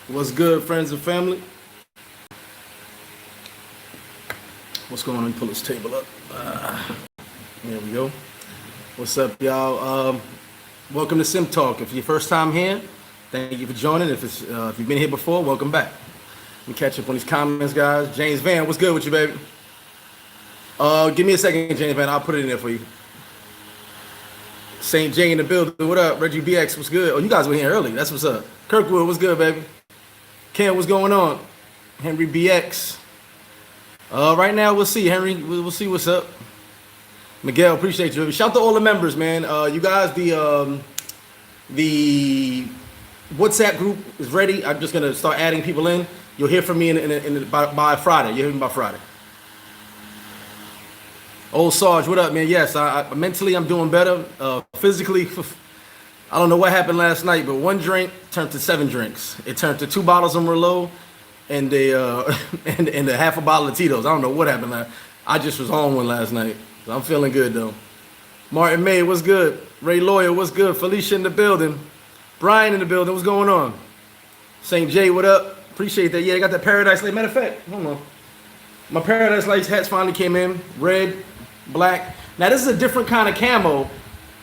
What's good, friends and family? What's going on? Let me pull this table up. There we go. What's up, y'all? Welcome to Simp Talk. If it's your first time here, thank you for joining. If you've been here before, welcome back. Let me catch up on these comments, guys. James Van, what's good with you, baby? Give me a second, James Van. I'll put it in there for you. St. J in the building. What up? Reggie BX, what's good? Oh, you guys were here early. That's what's up. Kirkwood, what's good, baby? Ken, what's going on? Henry BX. Right now, we'll see, Henry. We'll see what's up. Miguel, appreciate you. Shout out to all the members, man. You guys, the WhatsApp group is ready. I'm just gonna start adding people in. You'll hear from me by Friday. You'll hear me by Friday. Old Sarge, what up, man? Yes, I mentally I'm doing better. Physically, I don't know what happened last night, but one drink turned to 7 drinks. It turned to 2 bottles of Merlot and and a half a bottle of Tito's. I don't know what happened. I just was on one last night. I'm feeling good though. Martin May, what's good? Ray Lawyer, what's good? Felicia in the building. Brian in the building, what's going on? St. J, what up? Appreciate that. Yeah, I got that Paradise Light. Matter of fact, hold on. My Paradise Lights hats finally came in. Red, black. Now this is a different kind of camo,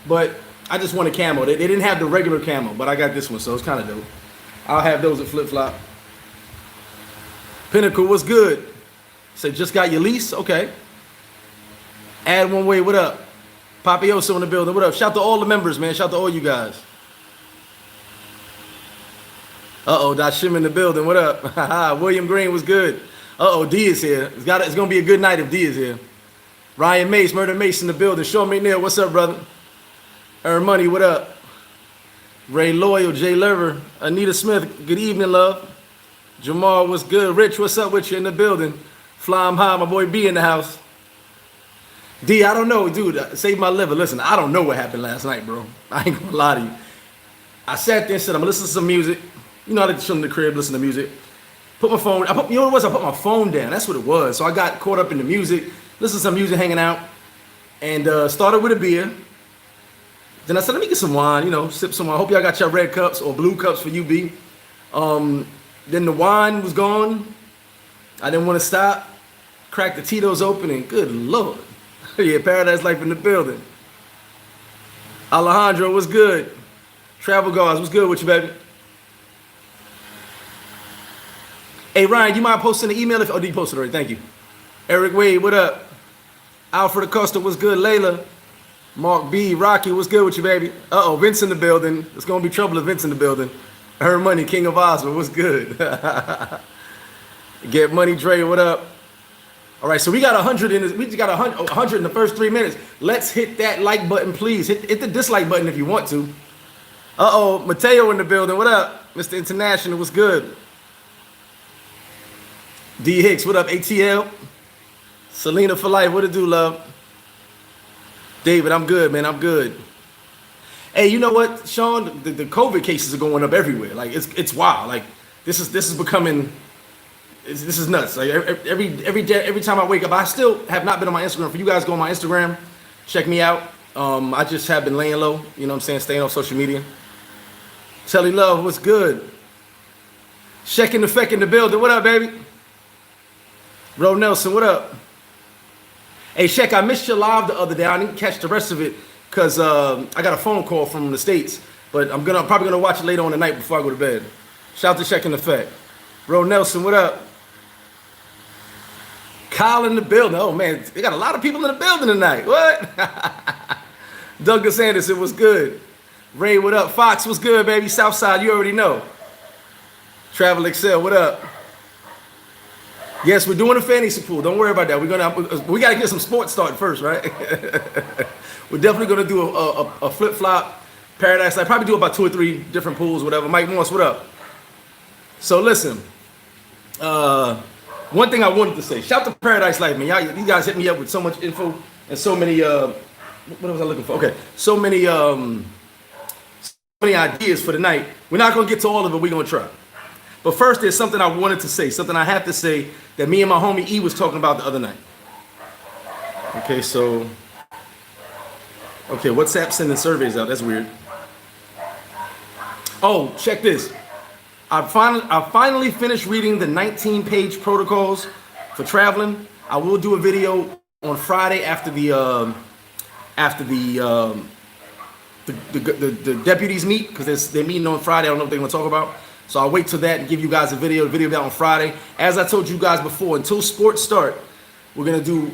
but I just want a camo. They didn't have the regular camo, but I got this one, so it's kind of dope. I'll have those at Flip Flop. Pinnacle, what's good? Say, just got your lease? Okay. Add one way, what up? Papioso in the building, what up? Shout to all the members, man. Shout to all you guys. Uh-oh, Dashim in the building, what up? William Green was good. Uh-oh, D is here. It's going to be a good night if D is here. Ryan Mace, Murder Mace in the building. Sean McNeil, what's up, brother? Earn Money, what up? Ray Loyal, Jay Lever, Anita Smith, good evening, love. Jamal, what's good? Rich, what's up with you in the building? Fly 'em high, my boy B in the house. D, I don't know, dude, save my liver. Listen, I don't know what happened last night, bro. I ain't gonna lie to you. I sat there and said, I'm gonna listen to some music. You know, I like to chill in the crib, listen to music. Put my phone, you know what it was? I put my phone down. That's what it was. So I got caught up in the music, listened to some music, hanging out, and started with a beer. Then I said, let me get some wine, you know, sip some wine. I hope y'all got your red cups or blue cups for UB. Then the wine was gone. I didn't want to stop. Cracked the Tito's open, and good Lord. Yeah, Paradise Life in the building. Alejandro, what's good? Travel Guards, what's good with you, baby? Hey, Ryan, you mind posting the email? Oh, you posted already, thank you. Eric Wade, what up? Alfred Acosta, what's good? Layla. Mark B, Rocky, what's good with you, baby? Uh-oh, Vince in the building. It's going to be trouble if Vince in the building. Earn Money, King of Oslo, what's good? Get Money, Dre, what up? All right, so we got 100 in this. We just got 100 in the first 3 minutes. Let's hit that like button, please. Hit the dislike button if you want to. Uh-oh, Mateo in the building. What up? Mr. International, what's good? D Hicks, what up? ATL. Selena for life, what it do, love? David, I'm good, man. I'm good. Hey, you know what, Sean? The COVID cases are going up everywhere. Like it's wild. Like this is becoming. This is nuts. Like every time I wake up, I still have not been on my Instagram. For you guys, go on my Instagram, check me out. I just have been laying low. You know what I'm saying? Staying on social media. Telly Love, what's good? Sheck in the feck in the building. What up, baby? Ro Nelson, what up? Hey, Sheck, I missed your live the other day. I didn't catch the rest of it because I got a phone call from the States. But I'm probably gonna watch it later on tonight before I go to bed. Shout out to Sheck in the feck. Ro Nelson, what up? Kyle in the building. Oh man, they got a lot of people in the building tonight. What? Douglas Anderson, what's good? Ray, what up? Fox, what's good, baby? Southside, you already know. Travel Excel, what up? Yes, we're doing a fantasy pool. Don't worry about that. We gotta get some sports started first, right? We're definitely gonna do a flip flop Paradise Life. Probably do about 2 or 3 different pools, whatever. Mike Morris, what up? So listen. One thing I wanted to say, shout to Paradise Life, man. You guys hit me up with so much info and so many, what was I looking for? Okay, so many ideas for the night. We're not gonna get to all of it, we're gonna try. But first, there's something I wanted to say, something I have to say that me and my homie E was talking about the other night. Okay, WhatsApp sending surveys out, that's weird. Oh, check this. I finally finished reading the 19-page protocols for traveling. I will do a video on Friday after the deputies meet, because they're meeting on Friday. I don't know what they're going to talk about. So I'll wait till that and give you guys a video of that on Friday. As I told you guys before, until sports start, we're going to do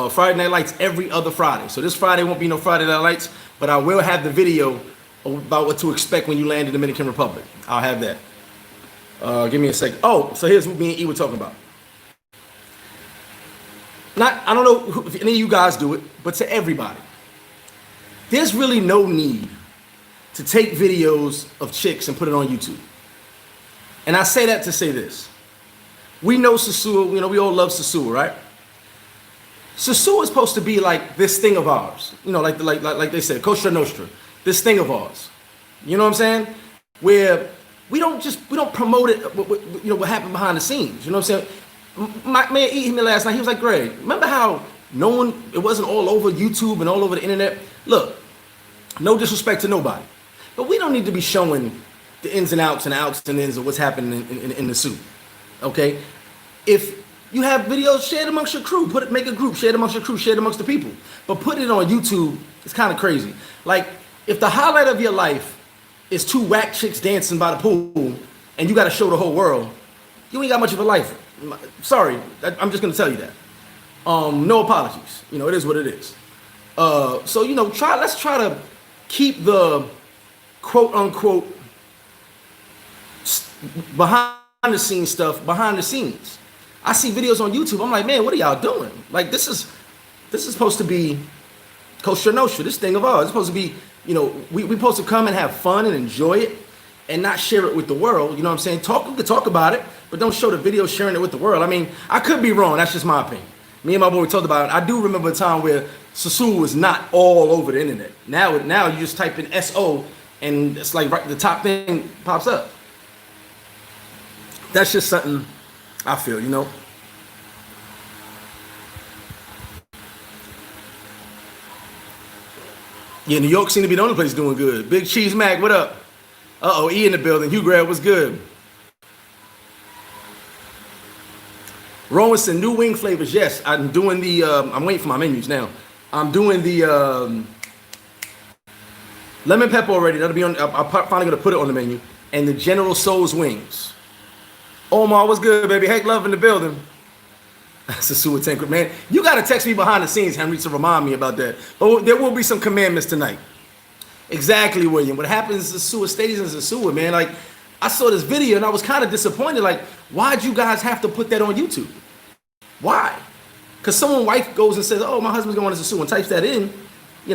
Friday Night Lights every other Friday. So this Friday won't be no Friday Night Lights, but I will have the video about what to expect when you land in the Dominican Republic. I'll have that. Give me a second. Oh, so here's what me and E were talking about. I don't know if any of you guys do it, but to everybody, there's really no need to take videos of chicks and put it on YouTube. And I say that to say this. We know Sosua, we all love Sosua, right? Sosua is supposed to be like this thing of ours. Like they said, Costa Nostra, this thing of ours. You know what I'm saying? Where we don't promote it, what happened behind the scenes. You know what I'm saying? My man hit me last night. He was like, Greg, remember how it wasn't all over YouTube and all over the internet? Look, no disrespect to nobody, but we don't need to be showing the ins and outs and ins of what's happening in the suit. Okay? If you have videos, share it amongst your crew. Make a group, share it amongst your crew, share it amongst the people. But put it on YouTube, it's kind of crazy. Like, if the highlight of your life is 2 whack chicks dancing by the pool and you got to show the whole world, you ain't got much of a life. Sorry, I'm just gonna tell you that. No apologies. It is what it is. So let's try to keep the quote unquote behind the scenes stuff behind the scenes. I see videos on YouTube. I'm like, man, what are y'all doing? Like, this is supposed to be Costa Nostra, this thing of ours. It's supposed to be, we supposed to come and have fun and enjoy it and not share it with the world. You know what I'm saying? We could talk about it, but don't show the video sharing it with the world. I mean, I could be wrong. That's just my opinion. Me and my boy talked about it. I do remember a time where Sosua was not all over the internet. Now you just type in SO and it's like the top thing pops up. That's just something I feel, Yeah, New York seemed to be the only place doing good. Big Cheese Mac, what up? Uh-oh, E in the building. Hugh Grab, what's good? Rowan said new wing flavors. Yes, I'm doing the, I'm waiting for my menus now. I'm doing the lemon pepper already. That'll be on, I'm finally going to put it on the menu. And the General Soul's wings. Omar, what's good, baby? Heck love in the building. That's a sewer tanker, man. You got to text me behind the scenes, Henry, to remind me about that. But there will be some commandments tonight. Exactly, William. What happens is Sosua stays in Sosua, man. Like, I saw this video and I was kind of disappointed. Like, why'd you guys have to put that on YouTube? Why? Because someone's wife goes and says, oh, my husband's going to Sosua, and types that in,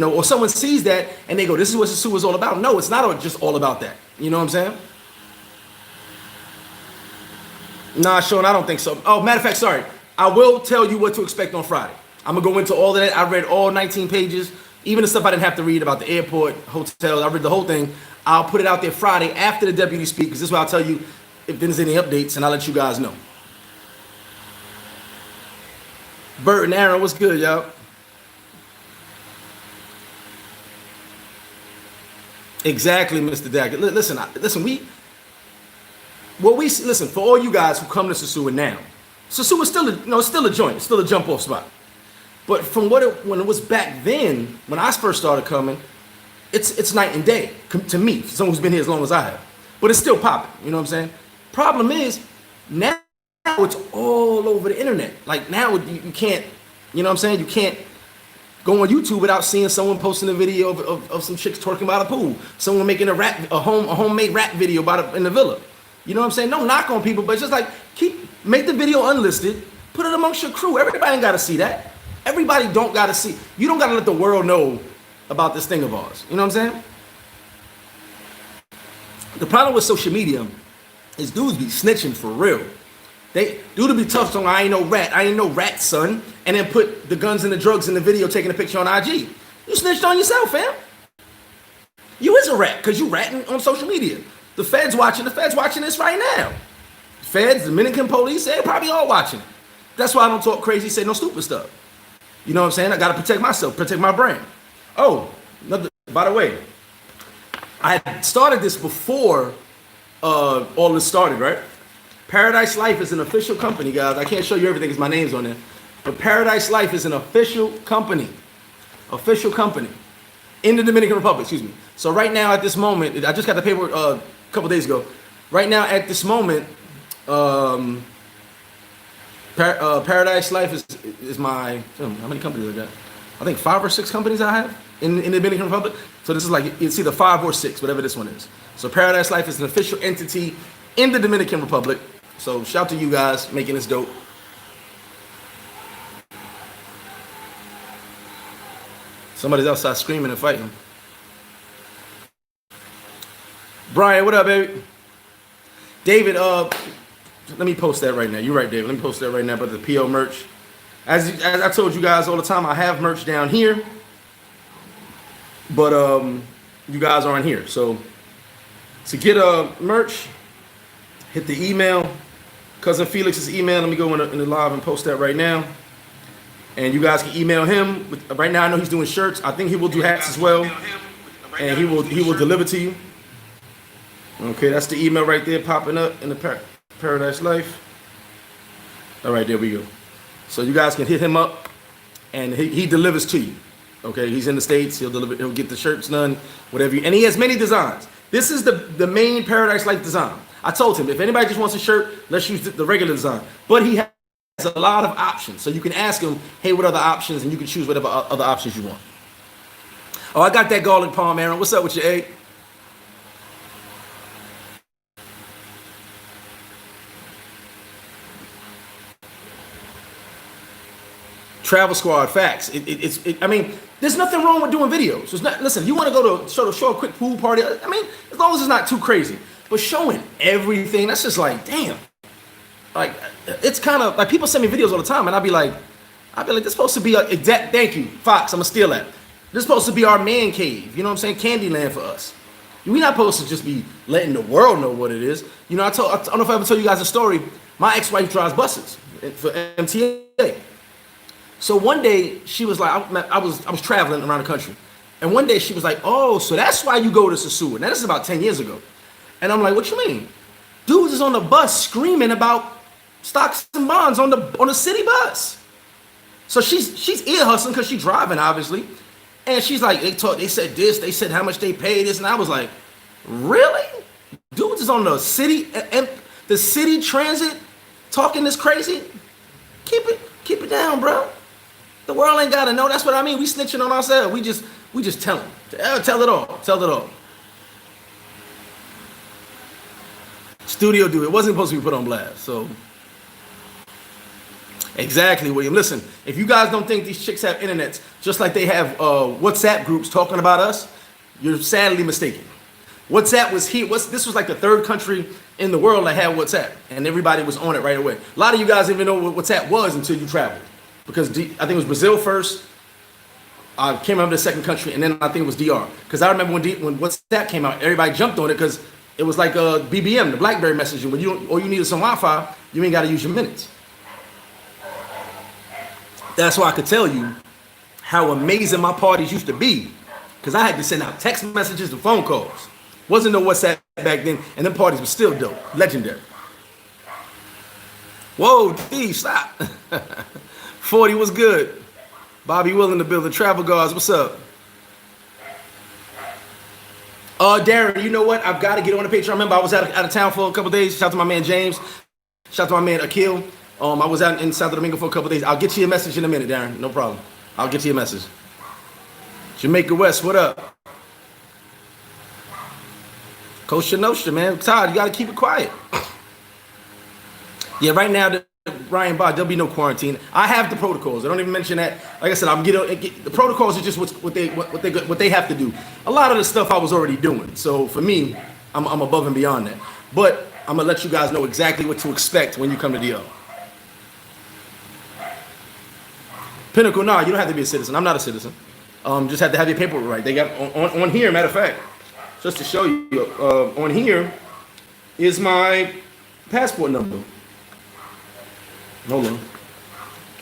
or someone sees that and they go, this is what Sosua is all about. No, it's not just all about that. You know what I'm saying? Nah, Sean, I don't think so. Oh, matter of fact, sorry. I will tell you what to expect on Friday. I'm going to go into all of that. I read all 19 pages. Even the stuff I didn't have to read about the airport, hotels, I read the whole thing. I'll put it out there Friday after the deputy speak, because this is why I'll tell you if there's any updates, and I'll let you guys know. Bert and Aaron, what's good, y'all? Exactly, Mr. Daggett. Listen, listen, for all you guys who come to Sosua now, Sosua is still a joint, still a jump off spot. But from when it was back then, when I first started coming, it's night and day to me, someone who's been here as long as I have. But it's still popping, you know what I'm saying? Problem is, now it's all over the internet. Like, now you can't, you know what I'm saying? You can't go on YouTube without seeing someone posting a video of some chicks twerking by the pool, someone making a homemade rap video in the villa. You know what I'm saying? No knock on people, but it's just like, make the video unlisted, put it amongst your crew. Everybody ain't got to see that. Everybody don't got to see. You don't got to let the world know about this thing of ours. You know what I'm saying? The problem with social media is dudes be snitching for real. Dude be tough, so I ain't no rat, son, and then put the guns and the drugs in the video, taking a picture on IG. You snitched on yourself, fam. You is a rat, because you ratting on social media. The feds watching this right now. Feds, Dominican police, they're probably all watching it. That's why I don't talk crazy, say no stupid stuff. You know what I'm saying? I got to protect myself, protect my brand. Oh, by the way, I had started this before all this started, right? Paradise Life is an official company, guys. I can't show you everything because my name's on there. But Paradise Life is an official company. Official company. In the Dominican Republic, excuse me. So right now at this moment, I just got the paper a couple days ago. Right now at this moment, Paradise Life is my, how many companies I got? I think 5 or 6 companies I have in the Dominican Republic. So this is like, it's either 5 or 6, whatever this one is. So Paradise Life is an official entity in the Dominican Republic. So shout to you guys making this dope. Somebody's outside screaming and fighting. Brian, what up, baby? David, let me post that right now. You're right, David. Let me post that right now about the PO merch. As I told you guys all the time, I have merch down here, but you guys aren't here. So to get merch, hit the email, Cousin Felix's email. Let me go in the live and post that right now. And you guys can email him. Right now, I know he's doing shirts. I think he will do hats as well, and he will deliver to you. Okay, that's the email right there popping up in the Paradise Life. All right, there we go. So you guys can hit him up, and he delivers to you. Okay, he's in the States. He'll deliver. He'll get the shirts done, whatever. And he has many designs. This is the main Paradise Life design. I told him if anybody just wants a shirt, let's use the regular design. But he has a lot of options, so you can ask him, hey, what other options, and you can choose whatever other options you want. Oh, I got that garlic palm, Aaron. What's up with your egg? Travel Squad, facts. I mean, there's nothing wrong with doing videos. It's not, listen, you want to go to show a quick pool party. I mean, as long as it's not too crazy. But showing everything, that's just like, damn. Like, it's kind of like people send me videos all the time, and I'll be like, this is supposed to be thank you, Fox. I'm gonna steal that. This is supposed to be our man cave. You know what I'm saying? Candyland for us. We're not supposed to just be letting the world know what it is. You know, I don't know if I ever told you guys a story. My ex-wife drives buses for MTA. So one day she was like, I was traveling around the country, and one day she was like, oh, so that's why you go to Sosua. Now this is about 10 years ago, and I'm like, what you mean? Dudes is on the bus screaming about stocks and bonds on the city bus. So she's ear hustling because she's driving, obviously, and she's like, they said this, they said how much they paid this, and I was like, really? Dudes is on the city and the city transit talking this crazy? Keep it down, bro. The world ain't gotta know. That's what I mean. We snitching on ourselves. We just tell them. Tell it all. Tell it all. Studio dude. It wasn't supposed to be put on blast. So exactly, William. Listen, if you guys don't think these chicks have internets, just like they have WhatsApp groups talking about us, you're sadly mistaken. WhatsApp was here. This was like the 3rd country in the world that had WhatsApp, and everybody was on it right away. A lot of you guys didn't even know what WhatsApp was until you traveled, because I think it was Brazil first. I can't remember the second country, and then I think it was DR. Because I remember when WhatsApp came out, everybody jumped on it because it was like a BBM, the BlackBerry messaging. When all you needed some Wi-Fi, you ain't got to use your minutes. That's why I could tell you how amazing my parties used to be, because I had to send out text messages and phone calls. Wasn't no WhatsApp back then, and them parties were still dope, legendary. Whoa, D, stop. 40 was good. Bobby Will in the building. Travel Guards, what's up? Darren, you know what? I've got to get on the Patreon. Remember, I was out of town for a couple days. Shout out to my man James. Shout out to my man Akil. I was out in Santo Domingo for a couple days. I'll get you a message in a minute, Darren. No problem. I'll get you a message. Jamaica West, what up? Coach Shenosha, man. Todd, you got to keep it quiet. Yeah, right now, Ryan Bond, there'll be no quarantine. I have the protocols. I don't even mention that. Like I said, the protocols are just what they have to do. A lot of the stuff I was already doing. So for me, I'm above and beyond that. But I'm gonna let you guys know exactly what to expect when you come to DL. Pinnacle, nah, you don't have to be a citizen. I'm not a citizen. Just have to have your paperwork right. They got on here, matter of fact, just to show you, on here is my passport number. Hold on.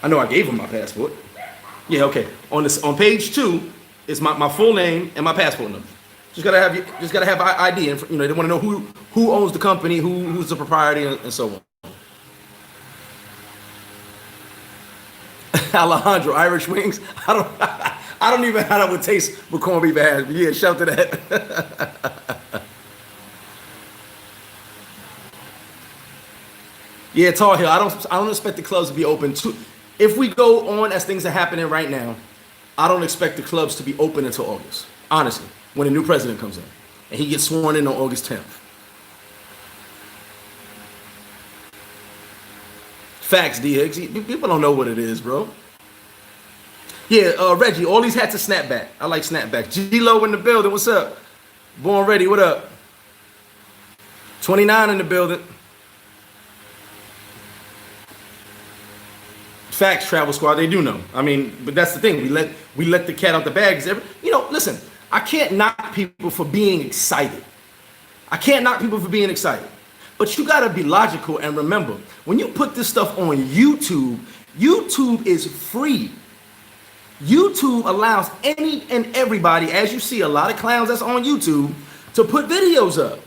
I know I gave him my passport. Yeah, okay. On page 2 is my full name and my passport number. Just gotta have ID, and they want to know who owns the company, who's the proprietor, and so on. Alejandro, Irish wings. I don't even know how that would taste with corned beef hash. But yeah, shout to that. Yeah, Tar Heel. I don't expect the clubs to be open if we go on as things are happening right now. I don't expect the clubs to be open until August. Honestly, when a new president comes in and he gets sworn in on August 10th. Facts, DX. People don't know what it is, bro. Yeah, Reggie, all these hats are snapback. I like snapback. G-Lo in the building. What's up? Born Ready, what up? 29 in the building. Facts, Travel Squad. They do know. I mean, but that's the thing. We let the cat out the bag. Listen, I can't knock people for being excited. I can't knock people for being excited. But you got to be logical and remember, when you put this stuff on YouTube, YouTube is free. YouTube allows any and everybody, as you see a lot of clowns that's on YouTube, to put videos up.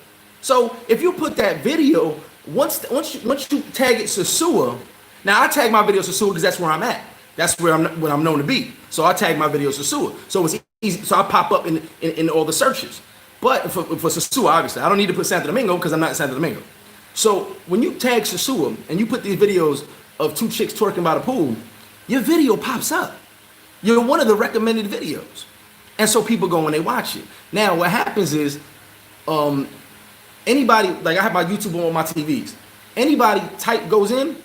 So if you put that video, once you tag it Sosua, now I tag my videos Sosua because that's where I'm at. That's where I'm known to be. So I tag my videos Sosua. So it's easy. So I pop up in all the searches. But for Sosua, obviously, I don't need to put Santo Domingo because I'm not in Santo Domingo. So when you tag Sosua and you put these videos of two chicks twerking by the pool, your video pops up. You're one of the recommended videos. And so people go and they watch it. Now what happens is anybody, like I have my YouTube on my TVs, anybody goes in,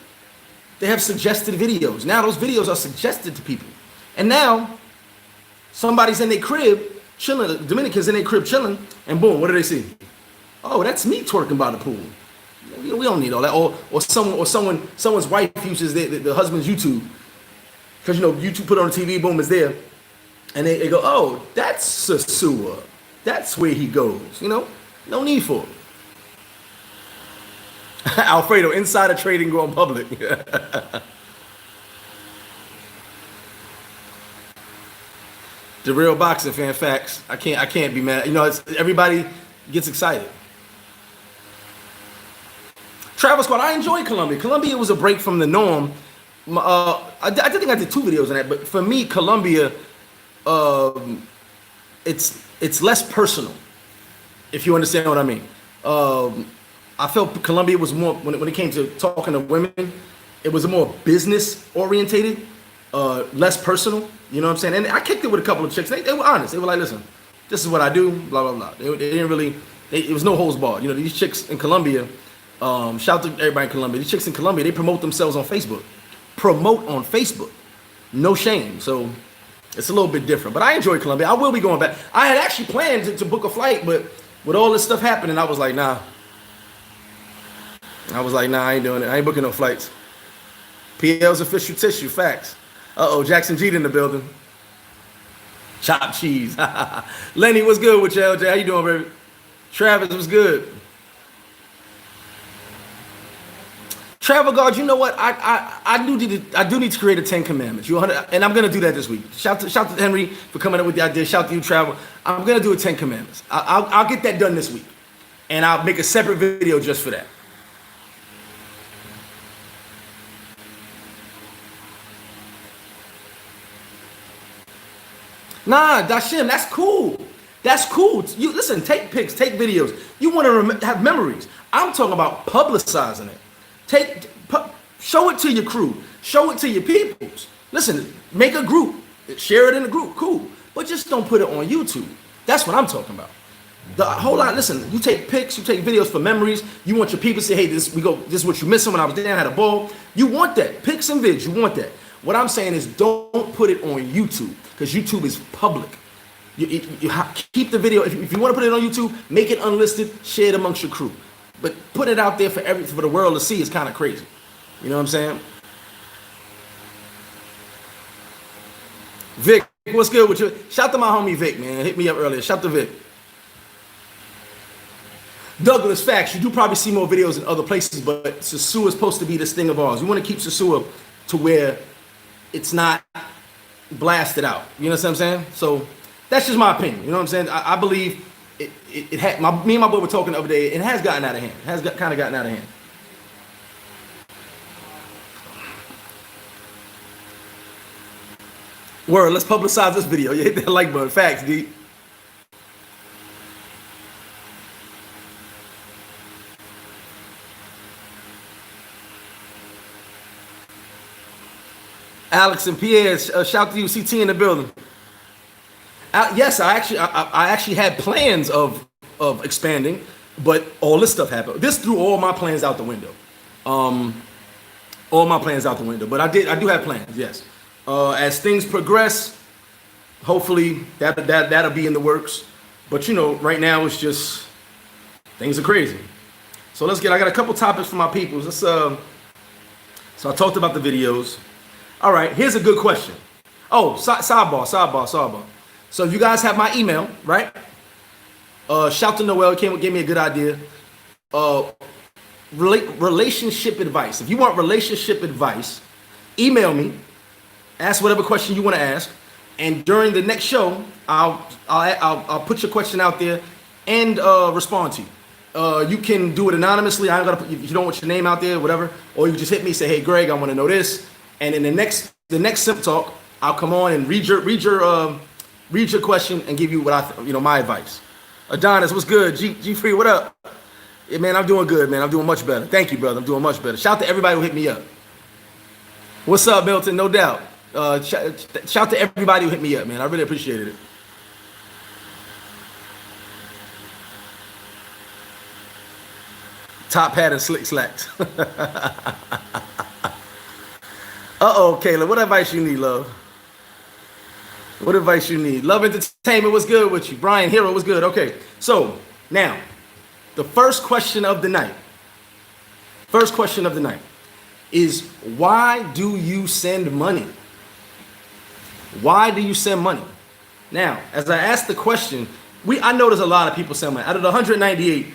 they have suggested videos. Now those videos are suggested to people. And now somebody's in their crib chilling, the Dominicans in their crib chilling, and boom, what do they see? Oh, that's me twerking by the pool. We don't need all that. Or someone's wife uses the husband's YouTube. Because YouTube put it on the TV, boom, it's there. And they go, oh, that's Sosua. That's where he goes. No need for it. Alfredo, insider trading going public. The real boxing fan, facts. I can't be mad. Everybody gets excited. Travel Squad, I enjoyed Colombia. Colombia was a break from the norm. I think I did 2 videos on that, but for me, Colombia, it's less personal, if you understand what I mean. I felt Colombia was more, when it came to talking to women, it was more business orientated, less personal. You know what I'm saying? And I kicked it with a couple of chicks. They were honest. They were like, listen, this is what I do, blah, blah, blah. They didn't really, it was no holds barred. These chicks in Colombia, shout out to everybody in Colombia. These chicks in Colombia, they promote themselves on Facebook. No shame. So it's a little bit different, but I enjoy Colombia. I will be going back. I had actually planned to book a flight, but with all this stuff happening, I was like, nah, I ain't doing it. I ain't booking no flights. PL's official tissue, facts. Jackson G in the building. Chopped cheese. Lenny, what's good with you, LJ? How you doing, baby? Travis, what's good? Travel Guard, you know what? I do need to create a 10 Commandments. And I'm gonna do that this week. Shout to Henry for coming up with the idea. Shout to you, Travel. I'm gonna do a 10 Commandments. I'll get that done this week, and I'll make a separate video just for that. Nah, Dashim, that's cool. That's cool. You listen, take pics, take videos. You want to have memories. I'm talking about publicizing it. Show it to your crew. Show it to your peoples. Listen, make a group. Share it in a group. Cool. But just don't put it on YouTube. That's what I'm talking about. The whole lot. Listen, you take pics, you take videos for memories. You want your people to say, hey, this is what you missing when I was there, I had a ball. You want that. Pics and vids, you want that. What I'm saying is don't put it on YouTube because YouTube is public. You keep the video. If you want to put it on YouTube, make it unlisted, share it amongst your crew. But put it out there for the world to see is kind of crazy. You know what I'm saying? Vic, what's good with you? Shout to my homie Vic, man. Hit me up earlier. Shout to Vic. Douglas, facts. You do probably see more videos in other places, but Sosua is supposed to be this thing of ours. We want to keep Sosua to where it's not blasted out. You know what I'm saying? So that's just my opinion. You know what I'm saying? I believe it had me and my boy were talking the other day. It has gotten out of hand. It has kind of gotten out of hand. Word, let's publicize this video. You hit that like button. Facts, D. Alex and Pierre, shout to you, CT in the building. Yes, I actually had plans of expanding, but all this stuff happened. This threw all my plans out the window. All my plans out the window. But I do have plans. Yes. As things progress, hopefully that'll be in the works. But you know, right now it's just things are crazy. So I got a couple topics for my people. So I talked about the videos. All right, here's a good question. Oh, sidebar. So you guys have my email, right? Shout to Noel, gave me a good idea. Relationship advice. If you want relationship advice, email me. Ask whatever question you want to ask, and during the next show, I'll put your question out there and respond to you. You can do it anonymously. I ain't gotta if you don't want your name out there, whatever, or you just hit me, say, "Hey, Greg, I want to know this," and in the next Simp Talk, I'll come on and read your question and give you what my advice. Adonis, what's good? G Free, what up? Yeah, man, I'm doing good, man. I'm doing much better. Thank you, brother. I'm doing much better. Shout to everybody who hit me up. What's up, Milton? No doubt. Shout to everybody who hit me up, man. I really appreciated it. Top hat and slick slacks. Uh-oh, Kayla. What advice you need, love? What advice you need? Love Entertainment, what's good with you? Brian Hero, what's good? Okay, so now, the first question of the night is, why do you send money? Why do you send money? Now, as I asked the question, I know there's a lot of people send money. Out of the 198,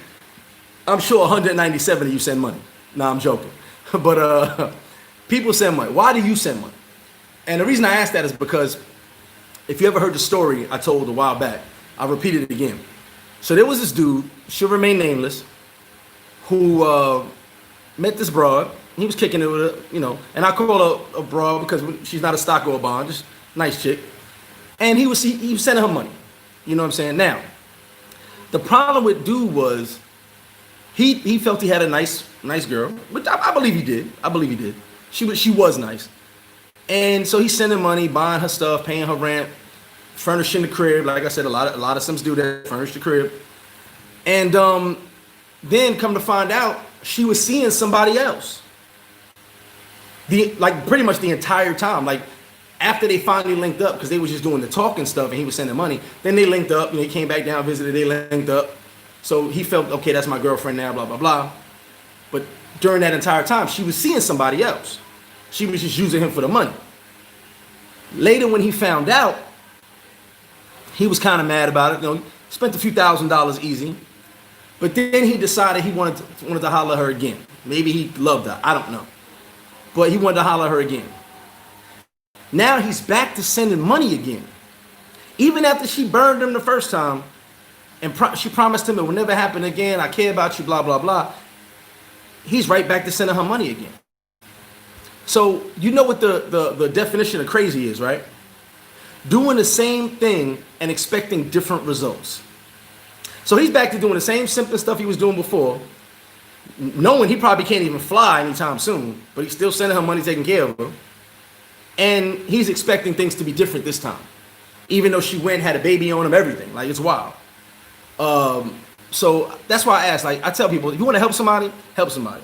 I'm sure 197 of you send money. No, I'm joking. But people send money. Why do you send money? And the reason I ask that is because if you ever heard the story I told a while back, I'll repeat it again. So there was this dude, should remain nameless, who met this broad. He was kicking it with her, and I call her a broad because she's not a stock or a bond, just nice chick. And he was sending her money. You know what I'm saying? Now, the problem with dude was he felt he had a nice girl, which I believe he did. She was nice. And so he's sending money, buying her stuff, paying her rent, furnishing the crib. Like I said, a lot of Simps do that, furnish the crib. And then come to find out, she was seeing somebody else. Pretty much the entire time. Like after they finally linked up, because they was just doing the talking stuff and he was sending money, then they linked up, he came back down, visited, they linked up. So he felt, okay, that's my girlfriend now, blah, blah, blah. But during that entire time, she was seeing somebody else. She was just using him for the money. Later, when he found out, he was kind of mad about it. Spent a few $1,000s easy. But then he decided he wanted to holler at her again. Maybe he loved her. I don't know. But he wanted to holler at her again. Now he's back to sending money again. Even after she burned him the first time, and she promised him it will never happen again. I care about you, blah, blah, blah. He's right back to sending her money again. So you know what the definition of crazy is, right? Doing the same thing and expecting different results. So he's back to doing the same simple stuff he was doing before, knowing he probably can't even fly anytime soon, but he's still sending her money, taking care of her. And he's expecting things to be different this time, even though she went, had a baby on him, everything. Like, it's wild. So that's why I ask, I tell people, if you want to help somebody, help somebody.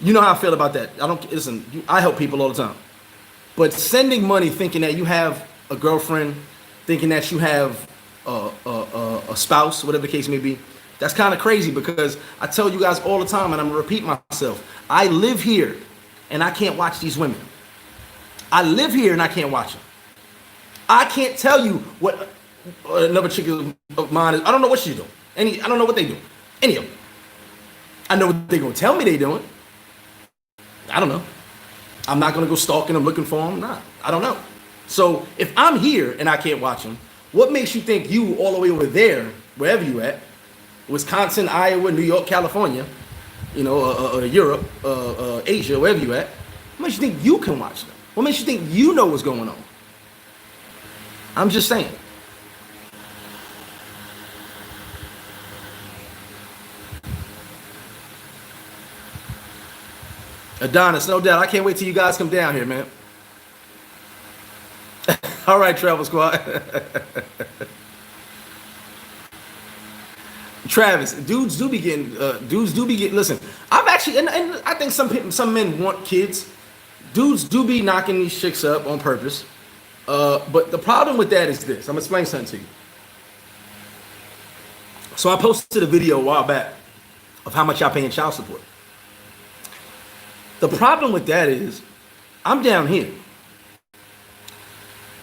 You know how I feel about that. I help people all the time. But sending money thinking that you have a girlfriend, thinking that you have a spouse, whatever the case may be, that's kind of crazy, because I tell you guys all the time, and I'm going to repeat myself, I live here and I can't watch these women. I live here and I can't watch them. I can't tell you what another chick of mine is. I don't know what she's doing. I don't know what they do. Any of them. I know what they're going to tell me they're doing. I don't know. I'm not going to go stalking them, looking for them. Nah, I don't know. So if I'm here and I can't watch them, what makes you think you all the way over there wherever you at, Wisconsin, Iowa, New York, California, Europe, Asia, wherever you at, what makes you think you can watch them? What makes you think you know what's going on? I'm just saying. Adonis, no doubt. I can't wait till you guys come down here, man. All right, Travel Squad. Travis, dudes do be getting. Listen, I've actually, and I think some men want kids. Dudes do be knocking these chicks up on purpose. But the problem with that is this. I'm gonna explain something to you. So I posted a video a while back of how much y'all paying child support. The problem with that is, I'm down here.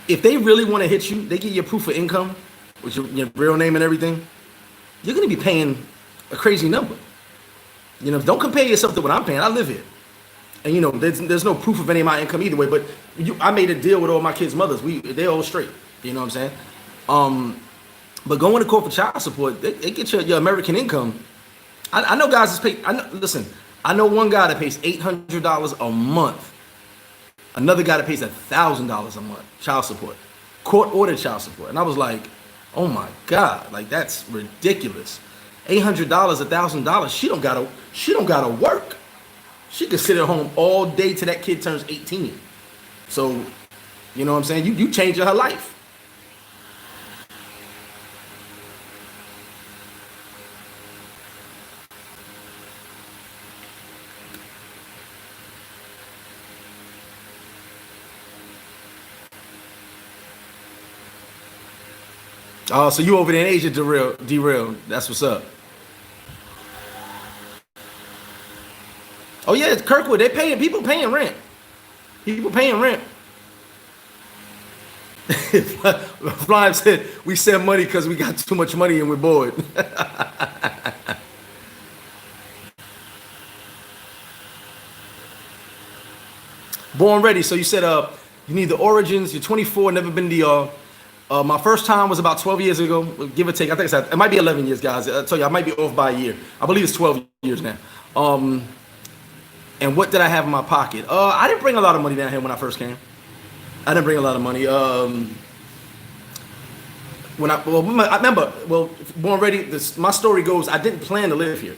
If they really want to hit you, they get your proof of income, with your real name and everything, you're going to be paying a crazy number. Don't compare yourself to what I'm paying. I live here. And, there's no proof of any of my income either way, but I made a deal with all my kids' mothers. They're all straight. You know what I'm saying? But going to court for child support, they get your American income. I know guys that's paid. Listen, I know one guy that pays $800 a month. Another guy that pays $1,000 a month child support, court-ordered child support. And I was like, oh my God, like that's ridiculous. $800, $1,000. She don't gotta work. She could sit at home all day till that kid turns 18. So, you know what I'm saying? You changing her life. Oh, so you over there in Asia, derail. That's what's up. Oh yeah, it's Kirkwood. People paying rent. People paying rent. Flyme said we send money because we got too much money and we're bored. Born ready. So you said you need the origins. You're 24, never been to DR. My first time was about 12 years ago, give or take. I think it might be 11 years, guys. I tell you, I might be off by a year. I believe it's 12 years now. And what did I have in my pocket? I didn't bring a lot of money down here when I first came. I didn't bring a lot of money. I remember, born ready. My story goes, I didn't plan to live here.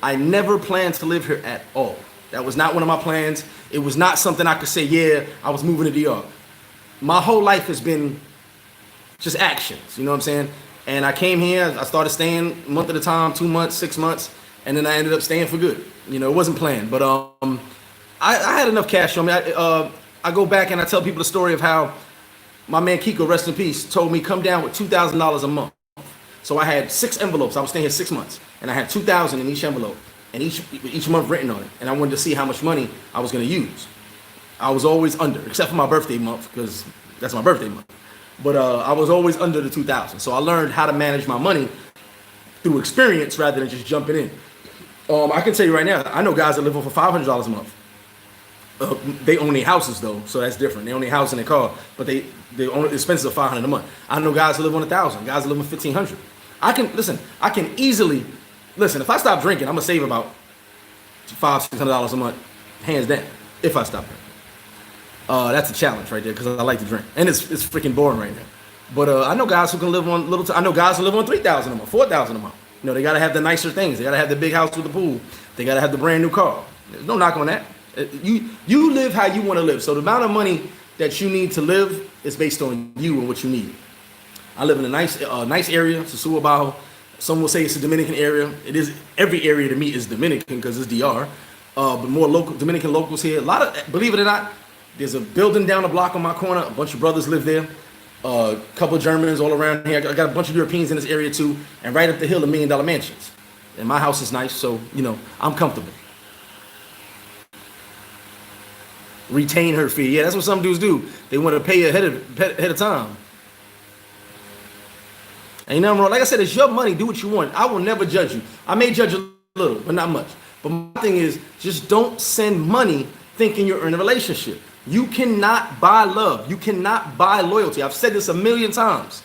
I never planned to live here at all. That was not one of my plans. It was not something I could say, yeah, I was moving to DR. My whole life has been just actions, you know what I'm saying? And I came here, I started staying a month at a time, 2 months, 6 months, and then I ended up staying for good. It wasn't planned, but I had enough cash on me. I go back and I tell people the story of how my man Kiko, rest in peace, told me come down with $2,000 a month. So I had 6 envelopes. I was staying here 6 months, and I had $2,000 in each envelope, and each month written on it. And I wanted to see how much money I was going to use. I was always under, except for my birthday month, because that's my birthday month. But I was always under the 2,000. So I learned how to manage my money through experience rather than just jumping in. I can tell you right now, I know guys that live on for $500 a month. They own their houses though, so that's different. They own their house and their car, but they own expenses of $500 a month. I know guys who live on $1,000, guys who live on $1,500. I can easily listen. If I stop drinking, I'm gonna save about $500-$600 a month, hands down. If I stop drinking. That's a challenge right there because I like to drink, and it's freaking boring right now. But I know guys who can live on I know guys who live on $3,000 a month, $4,000 a month. They gotta have the nicer things. They gotta have the big house with the pool. They gotta have the brand new car. There's no knock on that. You live how you want to live. So the amount of money that you need to live is based on you and what you need. I live in a nice area, Sosua, Bajo. Some will say it's a Dominican area. It is. Every area to me is Dominican because it's DR. But more local Dominican locals here. A lot of, believe it or not, there's a building down the block on my corner. A bunch of brothers live there. A couple of Germans all around here. I got a bunch of Europeans in this area too. And right up the hill, $1 million mansions. And my house is nice, so I'm comfortable. Retain her fee. Yeah, that's what some dudes do. They want to pay ahead of time. Ain't nothing wrong. Like I said, it's your money. Do what you want. I will never judge you. I may judge a little, but not much. But my thing is, just don't send money thinking you're in a relationship. You cannot buy love. You cannot buy loyalty. I've said this a million times.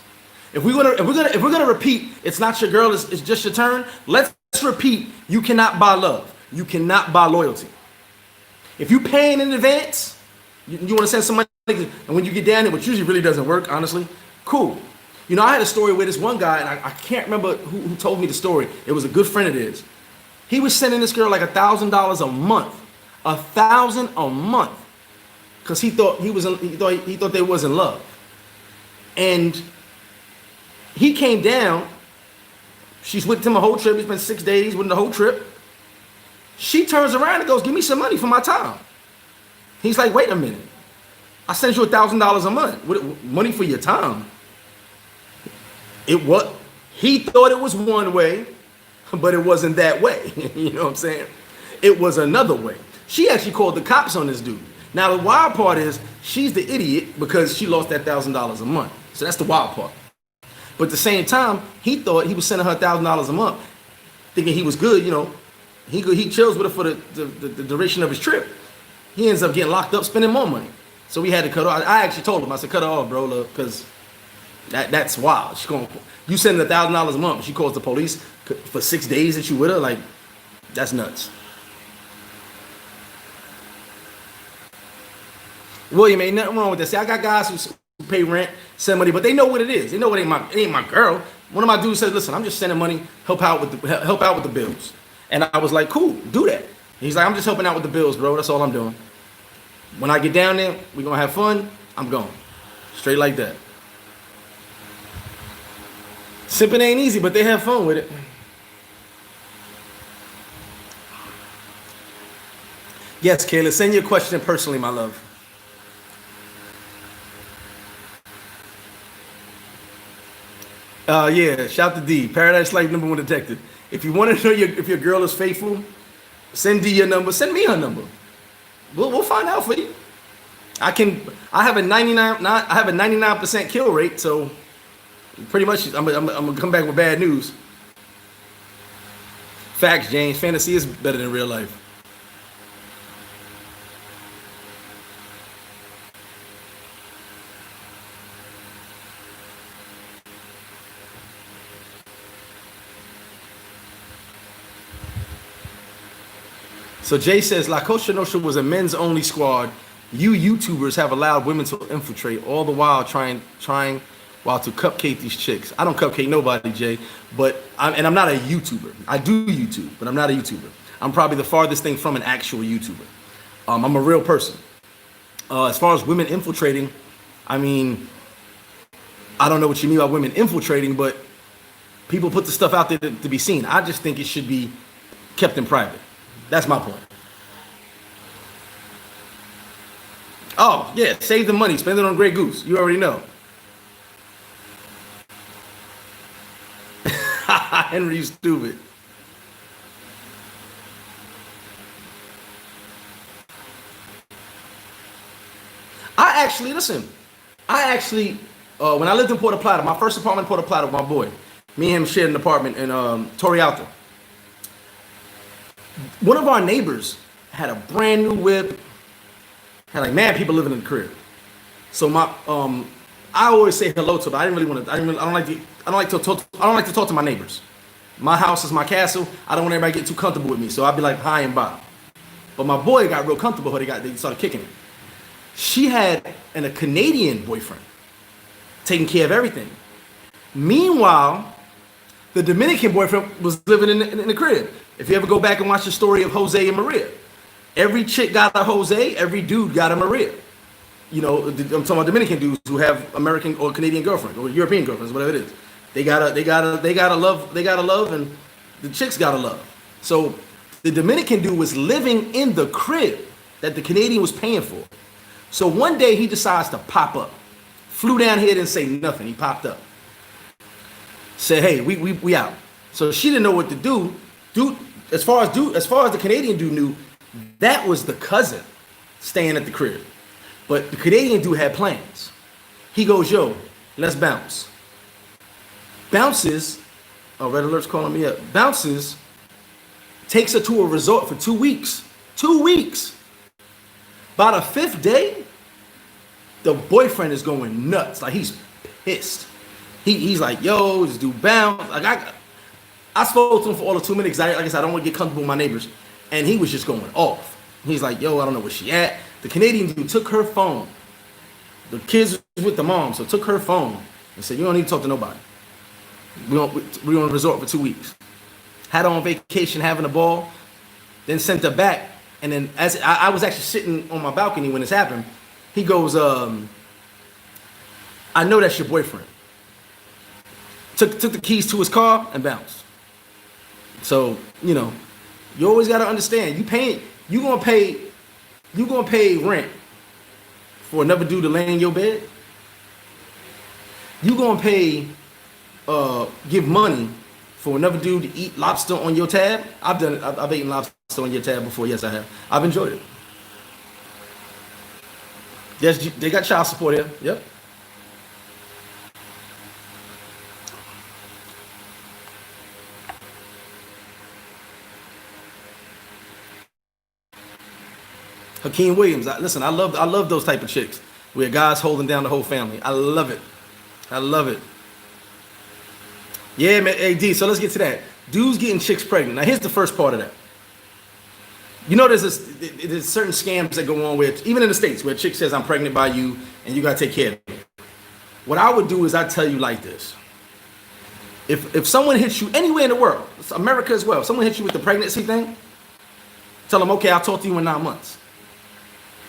If we're gonna repeat, it's not your girl, it's just your turn. Let's repeat. You cannot buy love. You cannot buy loyalty. If you paying in advance, you want to send some money, and when you get down there, which usually really doesn't work, honestly, cool. You know, I had a story with this one guy, and I can't remember who told me the story. It was a good friend of his. He was sending this girl like $1,000 a month, $1,000 a month, because he thought they was in love, and he came down. She's with him a whole trip. He spent 6 days with him the whole trip. She turns around and goes, "Give me some money for my time." He's like, "Wait a minute. I sent you $1,000 a month. What, money for your time?" He thought it was one way, but it wasn't that way. You know what I'm saying? It was another way. She actually called the cops on this dude. Now the wild part is she's the idiot because she lost that $1,000 a month. So that's the wild part. But at the same time, he thought he was sending her $1,000 a month, thinking he was good. You know, he chills with her for the duration of his trip. He ends up getting locked up, spending more money. So we had to cut her off. I actually told him, I said, "Cut her off, bro, because that's wild. You send $1,000 a month. She calls the police for 6 days that you with her. Like, that's nuts." William, ain't nothing wrong with that. See, I got guys who pay rent, send money, but they know what it is. They know it ain't my girl. One of my dudes said, "Listen, I'm just sending money, help out with the bills." And I was like, "Cool, do that." He's like, "I'm just helping out with the bills, bro. That's all I'm doing. When I get down there, we're gonna have fun. I'm going." Straight like that. Simping ain't easy, but they have fun with it. Yes, Kayla, send your question personally, my love. Yeah, shout to D, Paradise Life #1 detective. If you want to know if your girl is faithful, send D your number. Send me her number. We'll find out for you. I have a 99% kill rate, so pretty much I'm gonna come back with bad news. Facts, James. Fantasy is better than real life. So Jay says, La Costa Nostra was a men's only squad. You YouTubers have allowed women to infiltrate, all the while trying while to cupcake these chicks. I don't cupcake nobody, Jay, but I'm not a YouTuber. I do YouTube, but I'm not a YouTuber. I'm probably the farthest thing from an actual YouTuber. I'm a real person. As far as women infiltrating, I mean, I don't know what you mean by women infiltrating, but people put the stuff out there to be seen. I just think it should be kept in private. That's my point. Oh, yeah, save the money. Spend it on Grey Goose. You already know. Henry, you stupid. When I lived in Puerto Plata, my first apartment in Puerto Plata with my boy, me and him shared an apartment in Torre Alta. One of our neighbors had a brand new whip, had like mad people living in the crib. So I always say hello to them. I don't like to talk to my neighbors. My house is my castle. I don't want everybody to get too comfortable with me. So I'd be like hi and bye. But my boy got real comfortable. They started kicking it. She had a Canadian boyfriend taking care of everything. Meanwhile, the Dominican boyfriend was living in the crib. If you ever go back and watch the story of Jose and Maria, every chick got a Jose, every dude got a Maria. You know, I'm talking about Dominican dudes who have American or Canadian girlfriends or European girlfriends, whatever it is. They gotta love, and the chicks gotta love. So the Dominican dude was living in the crib that the Canadian was paying for. So one day he decides to pop up, flew down here, didn't say nothing. He popped up, said, "Hey, we out." So she didn't know what to do. Dude, as far as the Canadian dude knew, that was the cousin staying at the crib. But the Canadian dude had plans. He goes, "Yo, let's bounce." Bounces, oh, Red Alert's calling me up. Bounces, takes her to a resort for 2 weeks. 2 weeks. By the 5th day, the boyfriend is going nuts. Like, he's pissed. He's like, yo, this dude bounce. Like I spoke to him for all of 2 minutes. Like I said, I don't want to get comfortable with my neighbors. And he was just going off. He's like, yo, I don't know where she at. The Canadian dude took her phone. The kids was with the mom, so took her phone and said, you don't need to talk to nobody. We're on a resort for 2 weeks. Had her on vacation, having a ball, then sent her back. And then as I was actually sitting on my balcony when this happened, he goes, I know that's your boyfriend. Took the keys to his car and bounced. So, you know, you always got to understand, you gonna pay rent for another dude to lay in your bed. You gonna give money for another dude to eat lobster on your tab. I've done it. I've eaten lobster on your tab before. Yes, I have. I've enjoyed it. Yes, they got child support here. Yep. Hakeem Williams. Listen, I love those type of chicks where guys holding down the whole family. I love it. I love it. Yeah, man. AD. So let's get to that. Dudes getting chicks pregnant. Now here's the first part of that. You know, there's certain scams that go on with, even in the States, where a chick says, I'm pregnant by you and you gotta take care of me. What I would do is I'd tell you like this. If someone hits you anywhere in the world, America as well, if someone hits you with the pregnancy thing, tell them, okay, I'll talk to you in 9 months.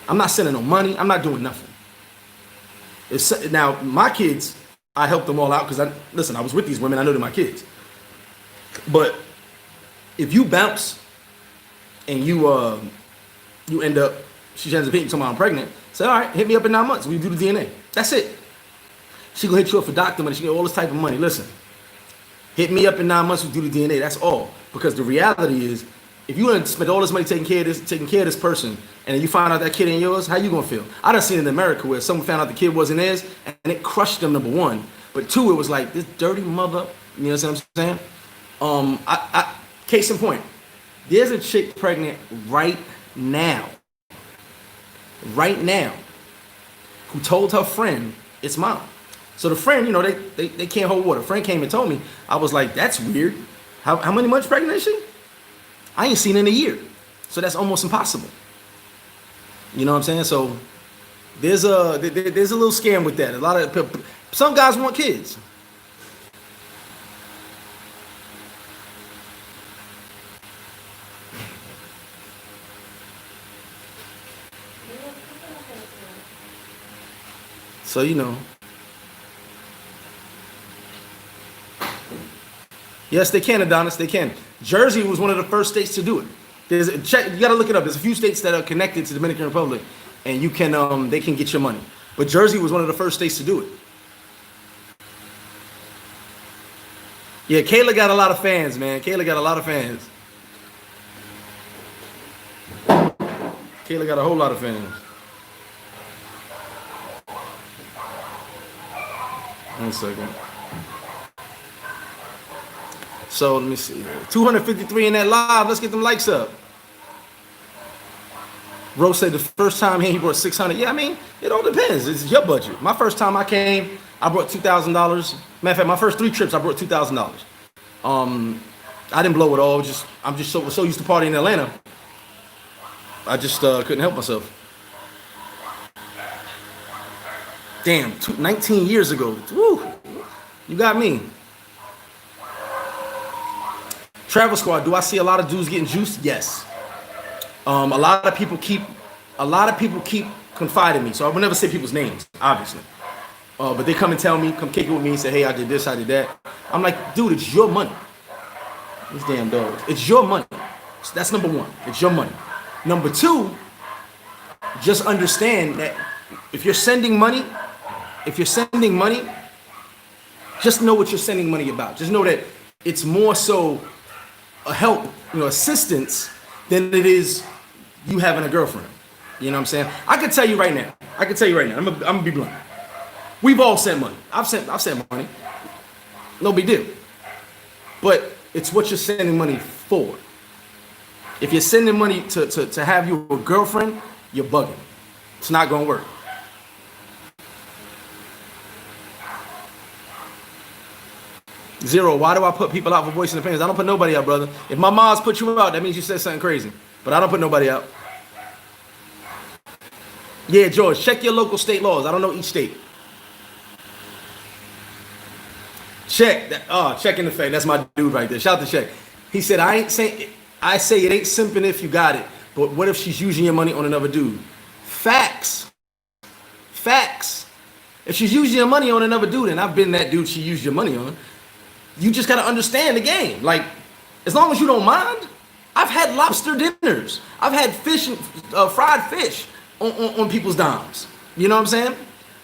I'm not sending no money. I'm not doing nothing. Now, my kids, I helped them all out because I was with these women. I know they're my kids. But if you bounce and you end up, she ends up hitting someone, I'm pregnant, say, all right, hit me up in 9 months. We do the DNA. That's it. She gonna hit you up for doctor money. She get all this type of money. Listen, hit me up in 9 months. We do the DNA. That's all. Because the reality is, if you done spend all this money taking care of this person, and then you find out that kid ain't yours, how you gonna feel? I done seen it in America where someone found out the kid wasn't theirs, and it crushed them. Number one, but two, it was like this dirty mother. You know what I'm saying? Case in point, there's a chick pregnant right now, who told her friend it's mine. So the friend, you know, they can't hold water. A friend came and told me. I was like, that's weird. How many months pregnant is she? I ain't seen in a year. So that's almost impossible. You know what I'm saying? So there's a little scam with that. A lot of people, some guys want kids. So, you know. Yes, they can, Adonis. They can. Jersey was one of the first states to do it. You got to look it up. There's a few states that are connected to the Dominican Republic, and you can they can get your money. But Jersey was one of the first states to do it. Yeah, Kayla got a lot of fans, man. Kayla got a lot of fans. Kayla got a whole lot of fans. One second. So let me see. 253 in that live. Let's get them likes up. Rose said the first time he brought 600. Yeah, I mean, it all depends. It's your budget. My first time I came, I brought $2,000. Matter of fact, my first 3 trips, I brought $2,000. I didn't blow it all. I'm just so used to partying in Atlanta. I just couldn't help myself. Damn, 19 years ago. Woo, you got me. Travel Squad, do I see a lot of dudes getting juiced? Yes. A lot of people keep confiding in me, so I would never say people's names, obviously. But they come and tell me, come kick it with me and say, hey, I did this, I did that. I'm like, dude, it's your money. These damn dogs. It's your money. So that's number one. It's your money. Number two, just understand that if you're sending money, just know what you're sending money about. Just know that it's more so a help, assistance than it is you having a girlfriend. You know what I'm saying? I can tell you right now. I'm gonna be blunt. We've all sent money. I've sent money. No big deal. But it's what you're sending money for. If you're sending money to have you a girlfriend, you're bugging. It's not gonna work. Zero. Why do I put people out for voicing opinions? I don't put nobody out, brother. If my mom's put you out, that means you said something crazy. But I don't put nobody out. Yeah, George, check your local state laws. I don't know each state. Check that. Oh, check in the face. That's my dude right there. Shout out to Check. He said, I say it ain't simping if you got it. But what if she's using your money on another dude? Facts. Facts. If she's using your money on another dude, and I've been that dude she used your money on, you just gotta understand the game. Like, as long as you don't mind, I've had lobster dinners. I've had fish, fried fish on people's dimes. You know what I'm saying?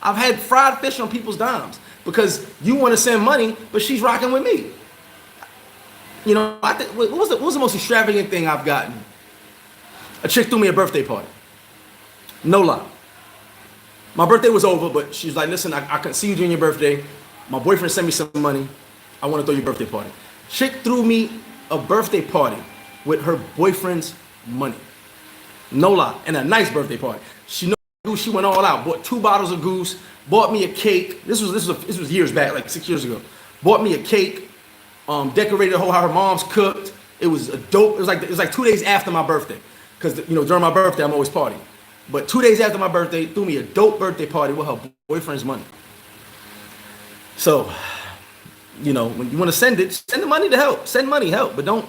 I've had fried fish on people's dimes because you want to send money, but she's rocking with me. You know, what was the most extravagant thing I've gotten? A chick threw me a birthday party. No lie. My birthday was over, but she's like, listen, I can see you during your birthday. My boyfriend sent me some money. I want to throw your birthday party. Chick threw me a birthday party with her boyfriend's money. No lie. And a nice birthday party. She went all out. Bought 2 bottles of goose. Bought me a cake. This was years back, like 6 years ago. Bought me a cake. Decorated the whole how her mom's cooked. It was a dope. It was like 2 days after my birthday. Because during my birthday I'm always partying. But 2 days after my birthday, threw me a dope birthday party with her boyfriend's money. So, when you want to send the money to help. Send money, help, but don't,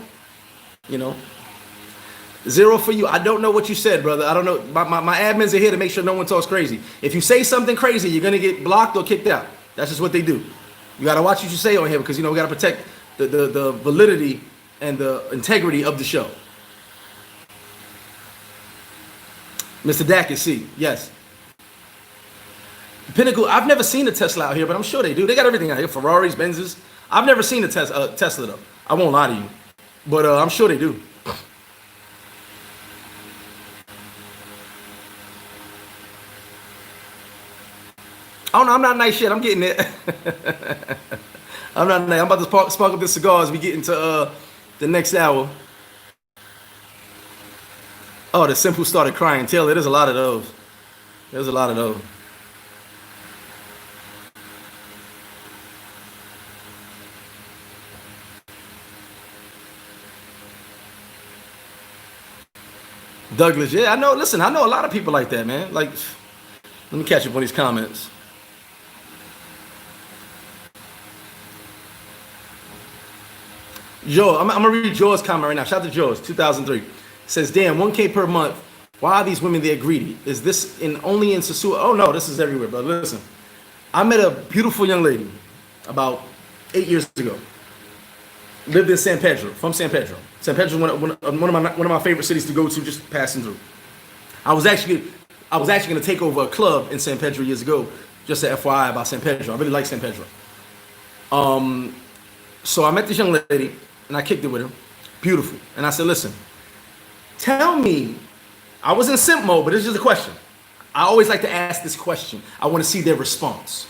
Zero for you. I don't know what you said, brother. I don't know. My admins are here to make sure no one talks crazy. If you say something crazy, you're going to get blocked or kicked out. That's just what they do. You got to watch what you say on here because, we got to protect the validity and the integrity of the show. Mr. Dacus, C, yes. Pinnacle, I've never seen a Tesla out here, but I'm sure they do. They got everything out here, Ferraris, Benzes. I've never seen a Tesla, though. I won't lie to you. But I'm sure they do. Oh, no, I'm not nice yet. I'm getting it. I'm not nice. I'm about to spark up the cigar as we get into the next hour. Oh, the Simp who started crying. Taylor, there's a lot of those. There's a lot of those. Douglas, yeah, I know. Listen, I know a lot of people like that, man. Like, let me catch up on these comments. Joe, I'm gonna read Joe's comment right now. Shout out to Joe's 2003. Says, damn, 1K per month. Why are these women there greedy? Is this only in Sosua? Oh no, this is everywhere, brother. Listen, I met a beautiful young lady about 8 years ago. Lived in San Pedro, from San Pedro. San Pedro is one of my favorite cities to go to, just passing through. I was actually going to take over a club in San Pedro years ago, just a FYI about San Pedro. I really like San Pedro. So I met this young lady, and I kicked it with her. Beautiful. And I said, listen, tell me, I was in simp mode, but it's just a question. I always like to ask this question. I want to see their response.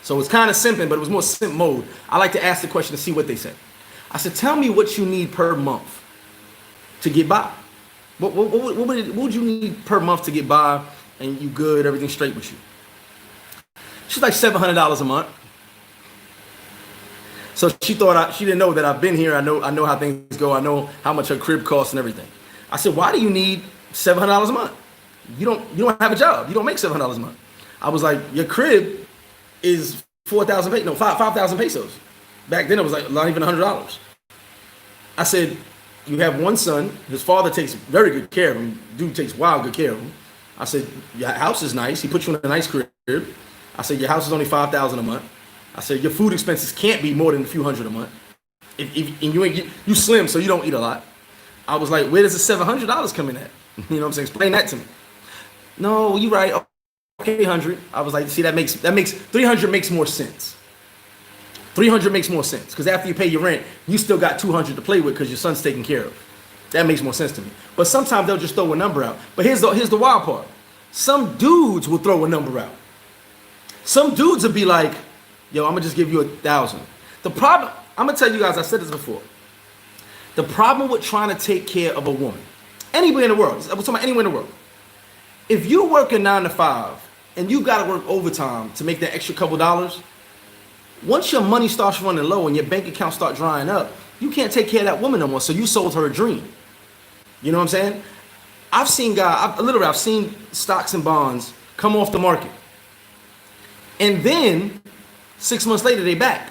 So it's kind of simping, but it was more simp mode. I like to ask the question to see what they say. I said, tell me what you need per month to get by. What would you need per month to get by and you good, everything straight with you? She's like $700 a month. So she thought she didn't know that I've been here. I know how things go. I know how much her crib costs and everything. I said, why do you need $700 a month? You don't have a job. You don't make $700 a month. I was like, your crib is 5,000 pesos. Back then it was like not even $100. I said, you have one son. His father takes very good care of him. Dude takes wild good care of him. I said, your house is nice. He put you in a nice crib. I said, your house is only $5,000 a month. I said, your food expenses can't be more than a few hundred a month. And you slim, so you don't eat a lot. I was like, where does the $700 come in at? You know what I'm saying? Explain that to me. No, you right. Okay, 100. I was like, see, that makes 300 makes more sense. 300 makes more sense because after you pay your rent, you still got 200 to play with because your son's taken care of. That makes more sense to me. But sometimes they'll just throw a number out. But here's the wild part. Some dudes will throw a number out. Some dudes will be like, yo, I'm gonna just give you 1,000. The problem, I'm gonna tell you guys, I said this before. The problem with trying to take care of a woman, anywhere in the world, I'm talking about anywhere in the world. If you work a 9 to 5 and you gotta work overtime to make that extra couple dollars, Once your money starts running low and your bank account start drying up, you can't take care of that woman no more. So you sold her a dream. You know what I'm saying? I've seen guys, I've seen stocks and bonds come off the market. And then 6 months later, they back.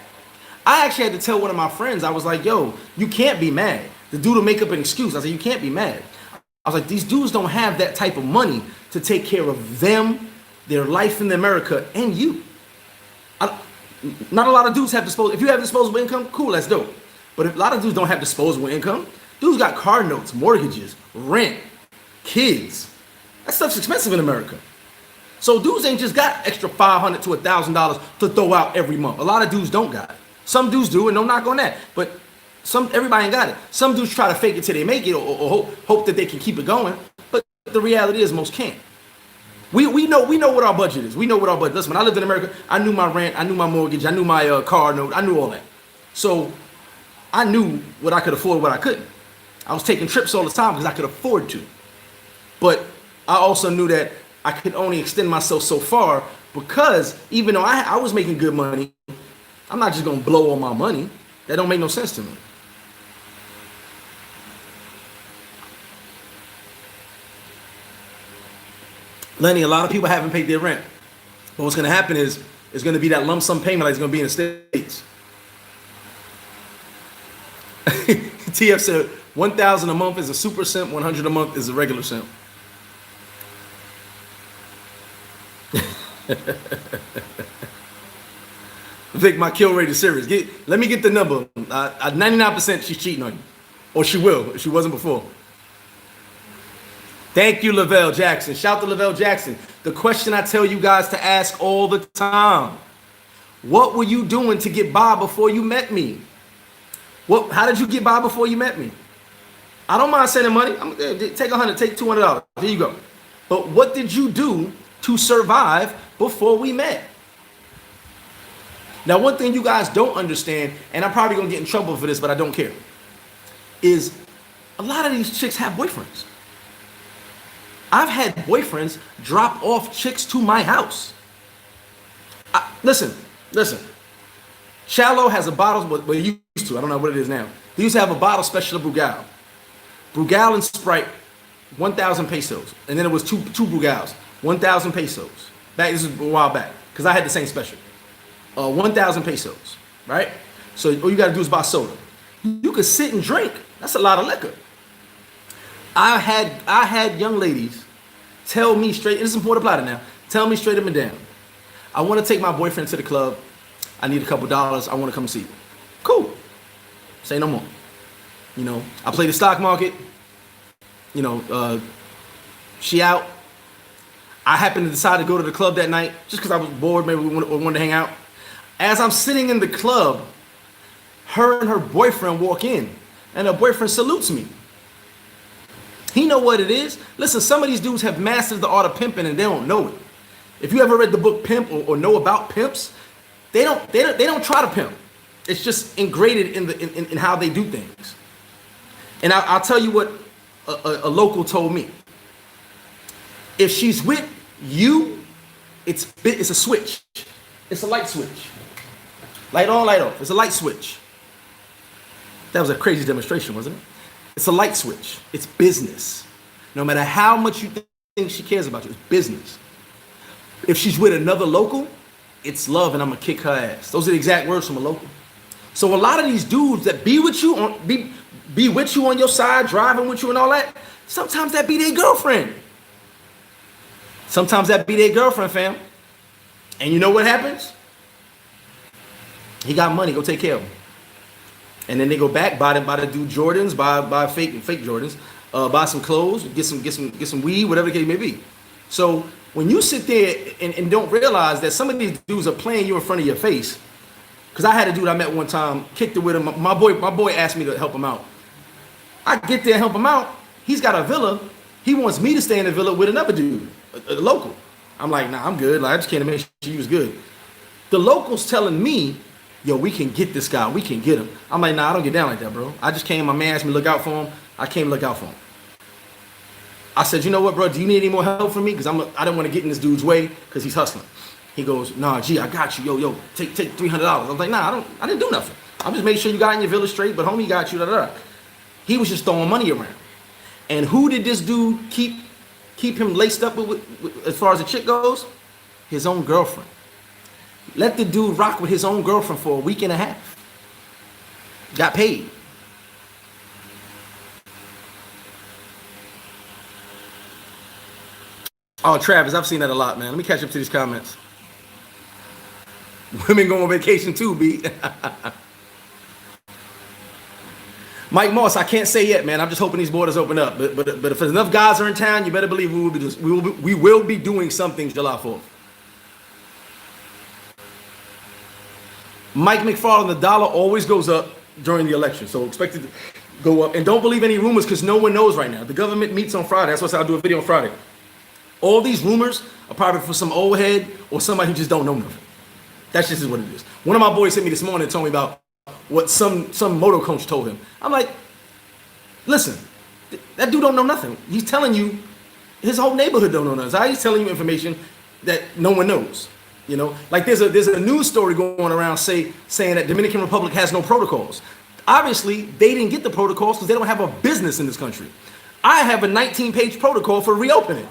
I actually had to tell one of my friends, I was like, yo, you can't be mad. The dude will make up an excuse. I said, you can't be mad. I was like, these dudes don't have that type of money to take care of them, their life in America, and you. Not a lot of dudes have disposable. If you have disposable income, cool, that's dope. But a lot of dudes don't have disposable income. Dudes got car notes, mortgages, rent, kids. That stuff's expensive in America. So dudes ain't just got extra $500 to $1,000 to throw out every month. A lot of dudes don't got it. Some dudes do, and no knock on that. But everybody ain't got it. Some dudes try to fake it till they make it, or hope that they can keep it going. But the reality is most can't. We know what our budget is. We know what our budget. Listen, when I lived in America, I knew my rent, I knew my mortgage, I knew my car note, I knew all that. So I knew what I could afford, what I couldn't. I was taking trips all the time because I could afford to. But I also knew that I could only extend myself so far, because even though I was making good money, I'm not just gonna blow all my money. That don't make no sense to me. Lenny, a lot of people haven't paid their rent. But what's gonna happen is, it's gonna be that lump sum payment like it's gonna be in the States. TF said 1,000 a month is a super simp, 100 a month is a regular simp. Vic, my kill rate is serious. Let me get the number. 99% she's cheating on you. Or she will, if she wasn't before. Thank you, Lavelle Jackson. Shout to Lavelle Jackson. The question I tell you guys to ask all the time. What were you doing to get by before you met me? How did you get by before you met me? I don't mind sending money. Take $100, take $200. Here you go. But what did you do to survive before we met? Now, one thing you guys don't understand, and I'm probably gonna get in trouble for this, but I don't care, is a lot of these chicks have boyfriends. I've had boyfriends drop off chicks to my house. Listen. Shallow has a bottle, well, he used to, I don't know what it is now. He used to have a bottle special of Brugal. Brugal and Sprite, 1,000 pesos. And then it was two Brugals, 1,000 pesos. This is a while back, because I had the same special. 1,000 pesos, right? So all you gotta do is buy soda. You could sit and drink. That's a lot of liquor. I had young ladies tell me straight, this is in Puerto Plata now, tell me straight up and down, I want to take my boyfriend to the club. I need a couple dollars. I want to come see you. Cool. Say no more. You know, I play the stock market. You know, she out. I happened to decide to go to the club that night just because I was bored, maybe we wanted to hang out. As I'm sitting in the club, her and her boyfriend walk in, and her boyfriend salutes me. He know what it is. Listen, some of these dudes have mastered the art of pimping and they don't know it. If you ever read the book Pimp or know about pimps, they don't try to pimp. It's just ingrained in how they do things. And I'll tell you what a local told me. If she's with you, it's a switch. It's a light switch. Light on, light off. It's a light switch. That was a crazy demonstration, wasn't it? It's a light switch. It's business. No matter how much you think she cares about you, it's business. If she's with another local, it's love and I'm gonna kick her ass. Those are the exact words from a local. So a lot of these dudes that be with you on your side, driving with you and all that, sometimes that be their girlfriend. Sometimes that be their girlfriend, fam. And you know what happens? He got money, go take care of him. And then they go back, buy the dude Jordans, buy fake Jordans, buy some clothes, get some weed, whatever the case may be. So when you sit there and don't realize that some of these dudes are playing you in front of your face, because I had a dude I met one time, kicked it with him. My boy asked me to help him out. I get there and help him out. He's got a villa. He wants me to stay in the villa with another dude, a local. I'm like, nah, I'm good. Like, I just can't make sure you was good. The local's telling me, yo, we can get this guy. We can get him. I'm like, nah, I don't get down like that, bro. I just came. My man asked me to look out for him. I came to look out for him. I said, you know what, bro? Do you need any more help from me? Because I don't want to get in this dude's way because he's hustling. He goes, nah, G, I got you. Yo, take $300. I was like, nah, I didn't do nothing. I'm just making sure you got in your village straight, but homie got you, da da da. He was just throwing money around. And who did this dude keep him laced up with as far as the chick goes? His own girlfriend. Let the dude rock with his own girlfriend for a week and a half. Got paid. Oh, Travis, I've seen that a lot, man. Let me catch up to these comments. Women go on vacation too, B. Mike Moss, I can't say yet, man. I'm just hoping these borders open up. But if enough guys are in town, you better believe we will be doing something July 4th. Mike McFarland, the dollar always goes up during the election, so expect it to go up. And don't believe any rumors because no one knows right now. The government meets on Friday. That's why I'll do a video on Friday. All these rumors are probably for some old head or somebody who just don't know nothing. That's just what it is. One of my boys hit me this morning and told me about what some moto coach told him. I'm like, listen, that dude don't know nothing. He's telling you his whole neighborhood don't know nothing. So he's telling you information that no one knows. You know, like there's a news story going around saying that Dominican Republic has no protocols. Obviously, they didn't get the protocols because they don't have a business in this country. I have a 19-page protocol for reopening.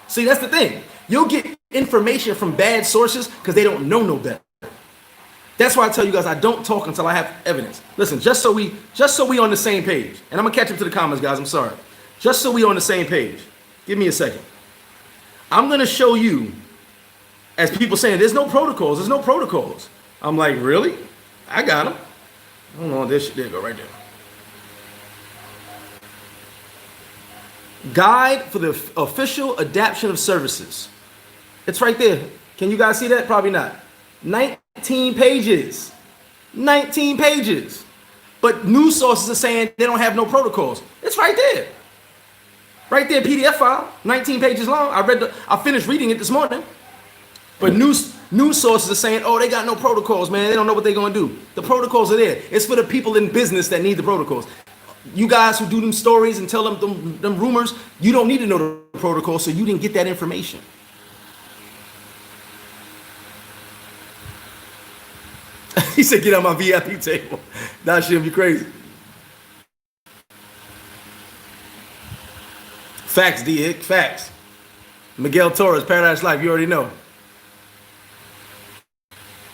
See, that's the thing. You'll get information from bad sources because they don't know no better. That's why I tell you guys I don't talk until I have evidence. Listen, just so we on the same page. And I'm gonna catch up to the comments, guys. I'm sorry. Just so we on the same page. Give me a second. I'm gonna show you, as people saying, there's no protocols. There's no protocols. I'm like, really? I got them. I don't know. There you go, right there. Guide for the official adaptation of services. It's right there. Can you guys see that? Probably not. 19 pages. 19 pages. But news sources are saying they don't have no protocols. It's right there. Right there, PDF file. 19 pages long. I finished reading it this morning. But news sources are saying, oh, they got no protocols, man. They don't know what they're going to do. The protocols are there. It's for the people in business that need the protocols. You guys who do them stories and tell them rumors, you don't need to know the protocol, so you didn't get that information. He said, get on my VIP table. That shit be crazy. Facts, D. Facts. Miguel Torres, Paradise Life, you already know.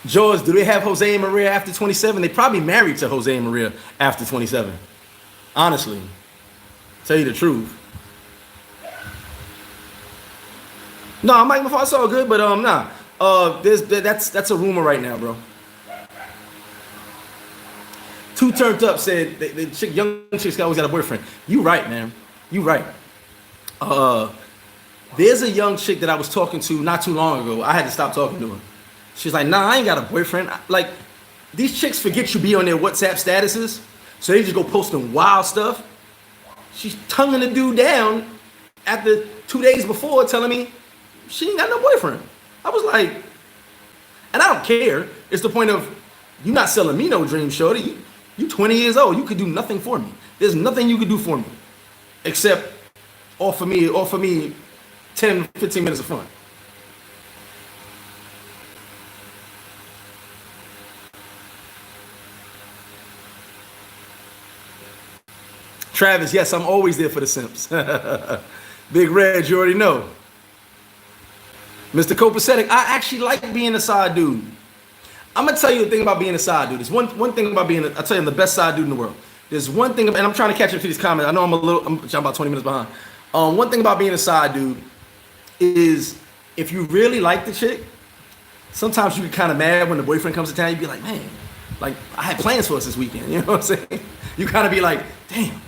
George, do they have Jose and Maria after 27? They probably married to Jose and Maria after 27. Honestly, tell you the truth. No, Mike, it's all good, but nah. That's a rumor right now, bro. Two Turned Up said the chick, young chick's always got a boyfriend. You right, man. You right. There's a young chick that I was talking to not too long ago. I had to stop talking to her. She's like, nah, I ain't got a boyfriend. Like, these chicks forget you be on their WhatsApp statuses. So they just go posting wild stuff. She's tonguing the dude down after 2 days before telling me she ain't got no boyfriend. I was like, and I don't care. It's the point of, you not selling me no dream, shorty. You 20 years old. You could do nothing for me. There's nothing you could do for me except offer me 10, 15 minutes of fun. Travis, yes, I'm always there for the simps. Big Red, you already know. Mr. Copacetic, I actually like being a side dude. I'm gonna tell you the thing about being a side dude. There's one thing about I'll tell you, I'm the best side dude in the world. There's one thing, and I'm trying to catch up to these comments. I know I'm about 20 minutes behind. One thing about being a side dude is if you really like the chick, sometimes you get kind of mad when the boyfriend comes to town. You be like, man, like I had plans for us this weekend. You know what I'm saying? You kind of be like, damn.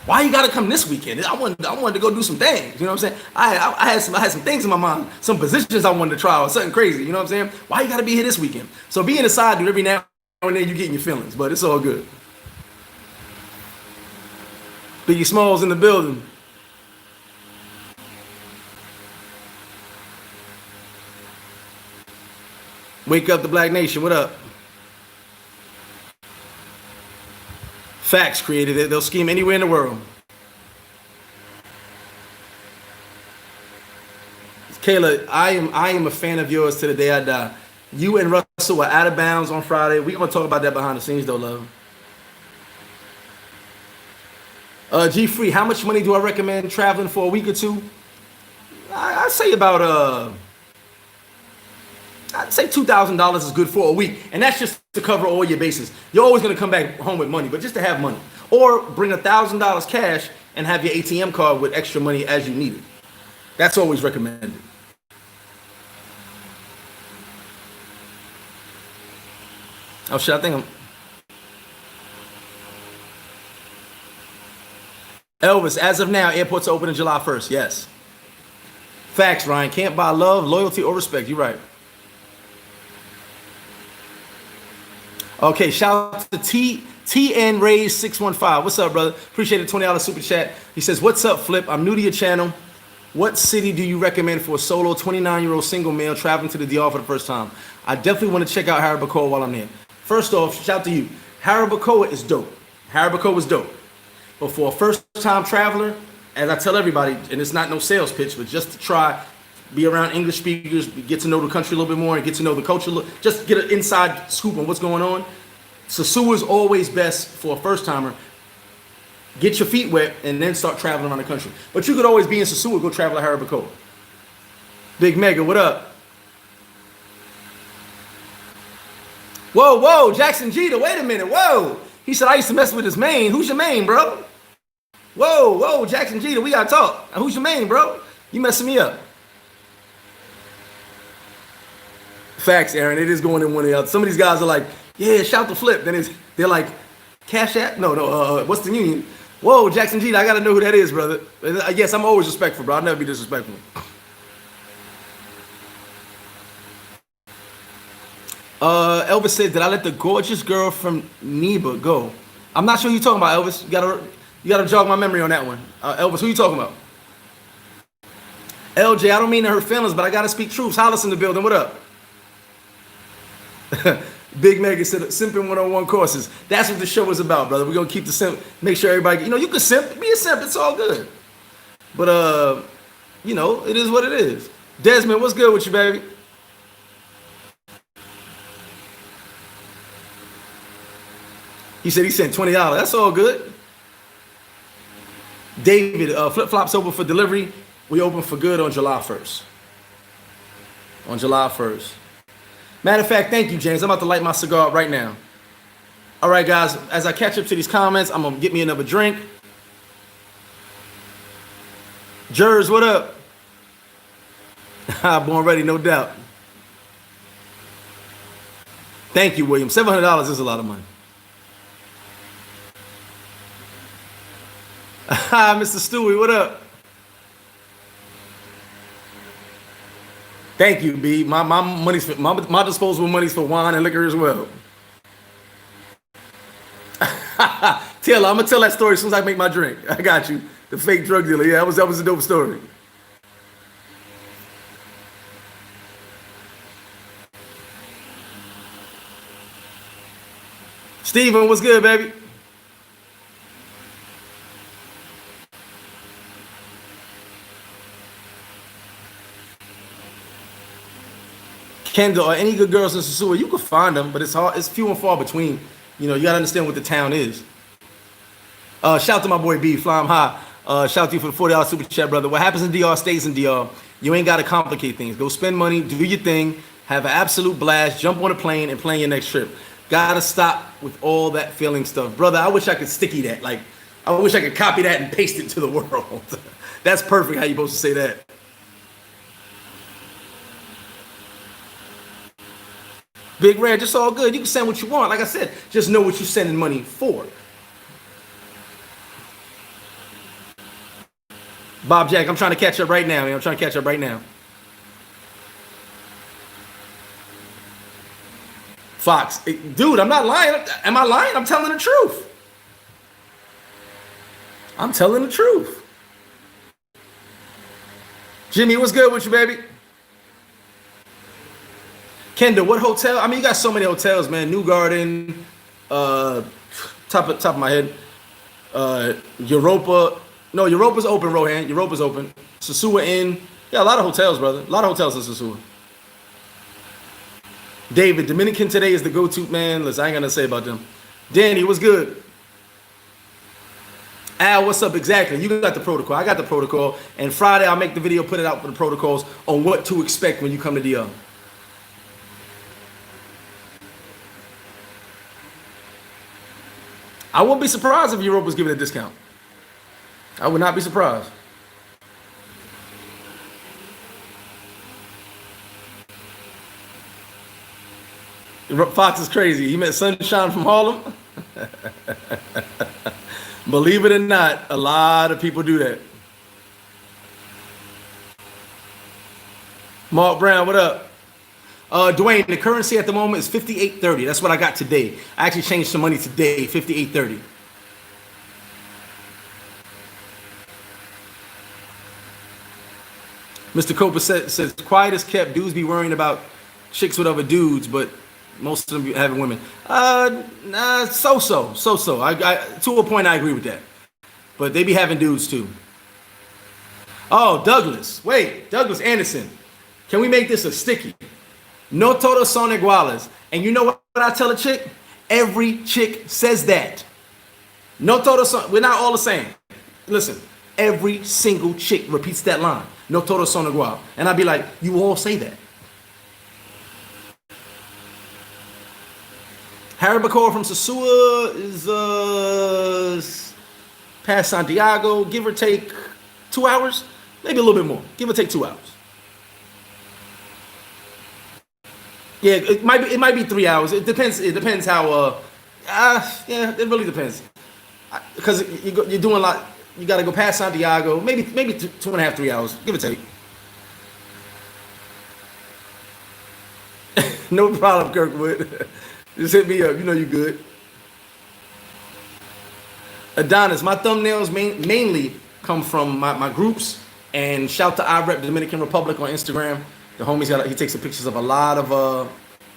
Why you gotta come this weekend? I wanted to go do some things. You know what I'm saying? I had some things in my mind, some positions I wanted to try or something crazy. You know what I'm saying? Why you gotta be here this weekend? So being a side dude, every now and then you get in your feelings, but it's all good. Biggie Smalls in the building. Wake up the Black Nation. What up? Facts created it. They'll scheme anywhere in the world. Kayla, I am a fan of yours to the day I die. You and Russell were out of bounds on Friday. We're gonna talk about that behind the scenes though, love. G Free, how much money do I recommend traveling for a week or two? I say about I'd say $2,000 is good for a week, and that's just to cover all your bases. You're always gonna come back home with money, but just to have money, or bring $1,000 cash and have your ATM card with extra money as you need it. That's always recommended. Oh shit, I think I'm Elvis. As of now, airports are open on July 1st. Yes. Facts, Ryan. Can't buy love, loyalty, or respect. You're right. Okay, shout out to TN Rays 615. What's up, brother? Appreciate the $20 super chat. He says, "What's up, Flip? I'm new to your channel. What city do you recommend for a solo 29-year-old single male traveling to the DR for the first time? I definitely want to check out Harabacoa while I'm there." First off, shout out to you. Harabacoa is dope. Harabacoa is dope. But for a first-time traveler, as I tell everybody, and it's not no sales pitch, but just to try, be around English speakers, get to know the country a little bit more, and get to know the culture, just get an inside scoop on what's going on. Sosua is always best for a first-timer. Get your feet wet, and then start traveling around the country. But you could always be in Sosua, go travel to Harabacoa. Big Mega, what up? Whoa, whoa, Jackson Jeter, wait a minute, whoa. He said, I used to mess with his main. Who's your main, bro? Whoa, whoa, Jackson Jeter, we gotta talk. Who's your main, bro? You messing me up. Facts, Aaron, it is going in one of the other. Some of these guys are like, yeah, shout the Flip. Then they're like, Cash App? No, what's the union? Whoa, Jackson Jeter, I gotta know who that is, brother. Yes, I'm always respectful, bro. I'll never be disrespectful. Elvis said, did I let the gorgeous girl from Neba go? I'm not sure who you're talking about, Elvis. You gotta jog my memory on that one. Elvis, who you talking about? LJ, I don't mean to hurt feelings, but I gotta speak truths. Hollis in the building, what up? Big Mega said, Simping 101 courses. That's what the show is about, brother. We're gonna keep the simp, make sure everybody, you can simp, be a simp, it's all good. But, it is what it is. Desmond, what's good with you, baby? He said he sent $20. That's all good. David, Flip Flop's open for delivery. We open for good on July 1st. On July 1st. Matter of fact, thank you, James. I'm about to light my cigar right now. All right, guys. As I catch up to these comments, I'm gonna get me another drink. Jers, what up? Born ready, no doubt. Thank you, William. $700 is a lot of money. Mr. Stewie, what up? Thank you, B. My money's for, my disposable money's for wine and liquor as well. Taylor, I'm gonna tell that story as soon as I make my drink. I got you. The fake drug dealer. Yeah, that was a dope story. Steven, what's good, baby? Kendall, or any good girls in Sosua, you can find them, but it's hard. It's few and far between. You gotta understand what the town is. Shout out to my boy B, Fly 'em high. Shout out to you for the $40 super chat, brother. What happens in DR stays in DR. You ain't gotta complicate things. Go spend money, do your thing, have an absolute blast, jump on a plane, and plan your next trip. Gotta stop with all that feeling stuff, brother. I wish I could sticky that. Like, I wish I could copy that and paste it to the world. That's perfect. How you supposed to say that? Big Red, just all good. You can send what you want. Like I said, just know what you're sending money for. Bob Jack, I'm trying to catch up right now, man. I'm trying to catch up right now. Fox, dude, I'm not lying. Am I lying? I'm telling the truth. I'm telling the truth. Jimmy, what's good with you, baby? Kendall, what hotel? I mean, you got so many hotels, man. New Garden, top of my head. Europa. No, Europa's open, Rohan. Europa's open. Sosua Inn. Yeah, a lot of hotels, brother. A lot of hotels in Sosua. David, Dominican today is the go-to, man. Listen, I ain't gonna say about them. Danny, what's good? Al, what's up exactly? You got the protocol. I got the protocol. And Friday, I'll make the video, put it out for the protocols on what to expect when you come to DR. I wouldn't be surprised if Europe was giving a discount. I would not be surprised. Fox is crazy. He met Sunshine from Harlem. Believe it or not, a lot of people do that. Mark Brown, what up? Dwayne, the currency at the moment is 58.30. That's what I got today. I actually changed some money today, 58.30. Mr. Copa says, quiet as kept. Dudes be worrying about chicks with other dudes, but most of them be having women. So. To a point, I agree with that. But they be having dudes too. Oh, Douglas. Wait, Douglas Anderson. Can we make this a sticky? No todos son iguales. And you know what I tell a chick? Every chick says that. No todos son. We're not all the same. Listen, every single chick repeats that line. No todos son igual. And I'd be like, you all say that. Harry Bacor from Sosua is past Santiago, give or take 2 hours, maybe a little bit more. Give or take 2 hours. Yeah, it might be 3 hours. It depends. It depends how. Yeah, it really depends. Because you're doing a lot. You got to go past Santiago. Maybe 2.5, 3 hours. Give or take. No problem, Kirkwood. Just hit me up. You know you good. Adonis, my thumbnails mainly come from my groups. And shout to I Rep Dominican Republic on Instagram. The homie's he takes some pictures of a lot of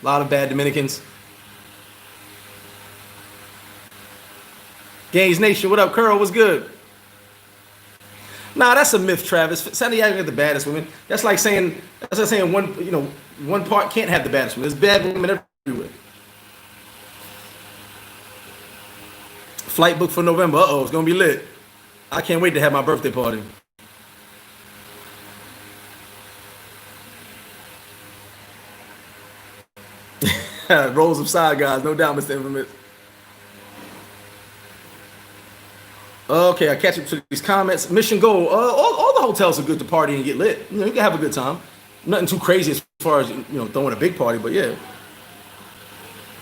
bad Dominicans. Gaines Nation, what up, Curl? What's good? Nah, that's a myth, Travis. Santiago got the baddest women. That's like saying one part can't have the baddest women. There's bad women everywhere. Flight booked for November. Uh-oh, it's gonna be lit. I can't wait to have my birthday party. Rows of side guys, no doubt, Mr. Infamous. Okay, I catch up to these comments. Mission goal. All the hotels are good to party and get lit. You can have a good time. Nothing too crazy as far as throwing a big party, but yeah.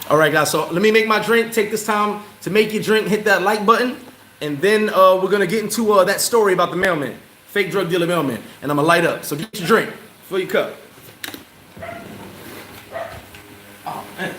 All right, guys. So let me make my drink. Take this time to make your drink. Hit that like button, and then we're gonna get into that story about the mailman, fake drug dealer mailman, and I'm gonna light up. So get your drink. Fill your cup. Oh man.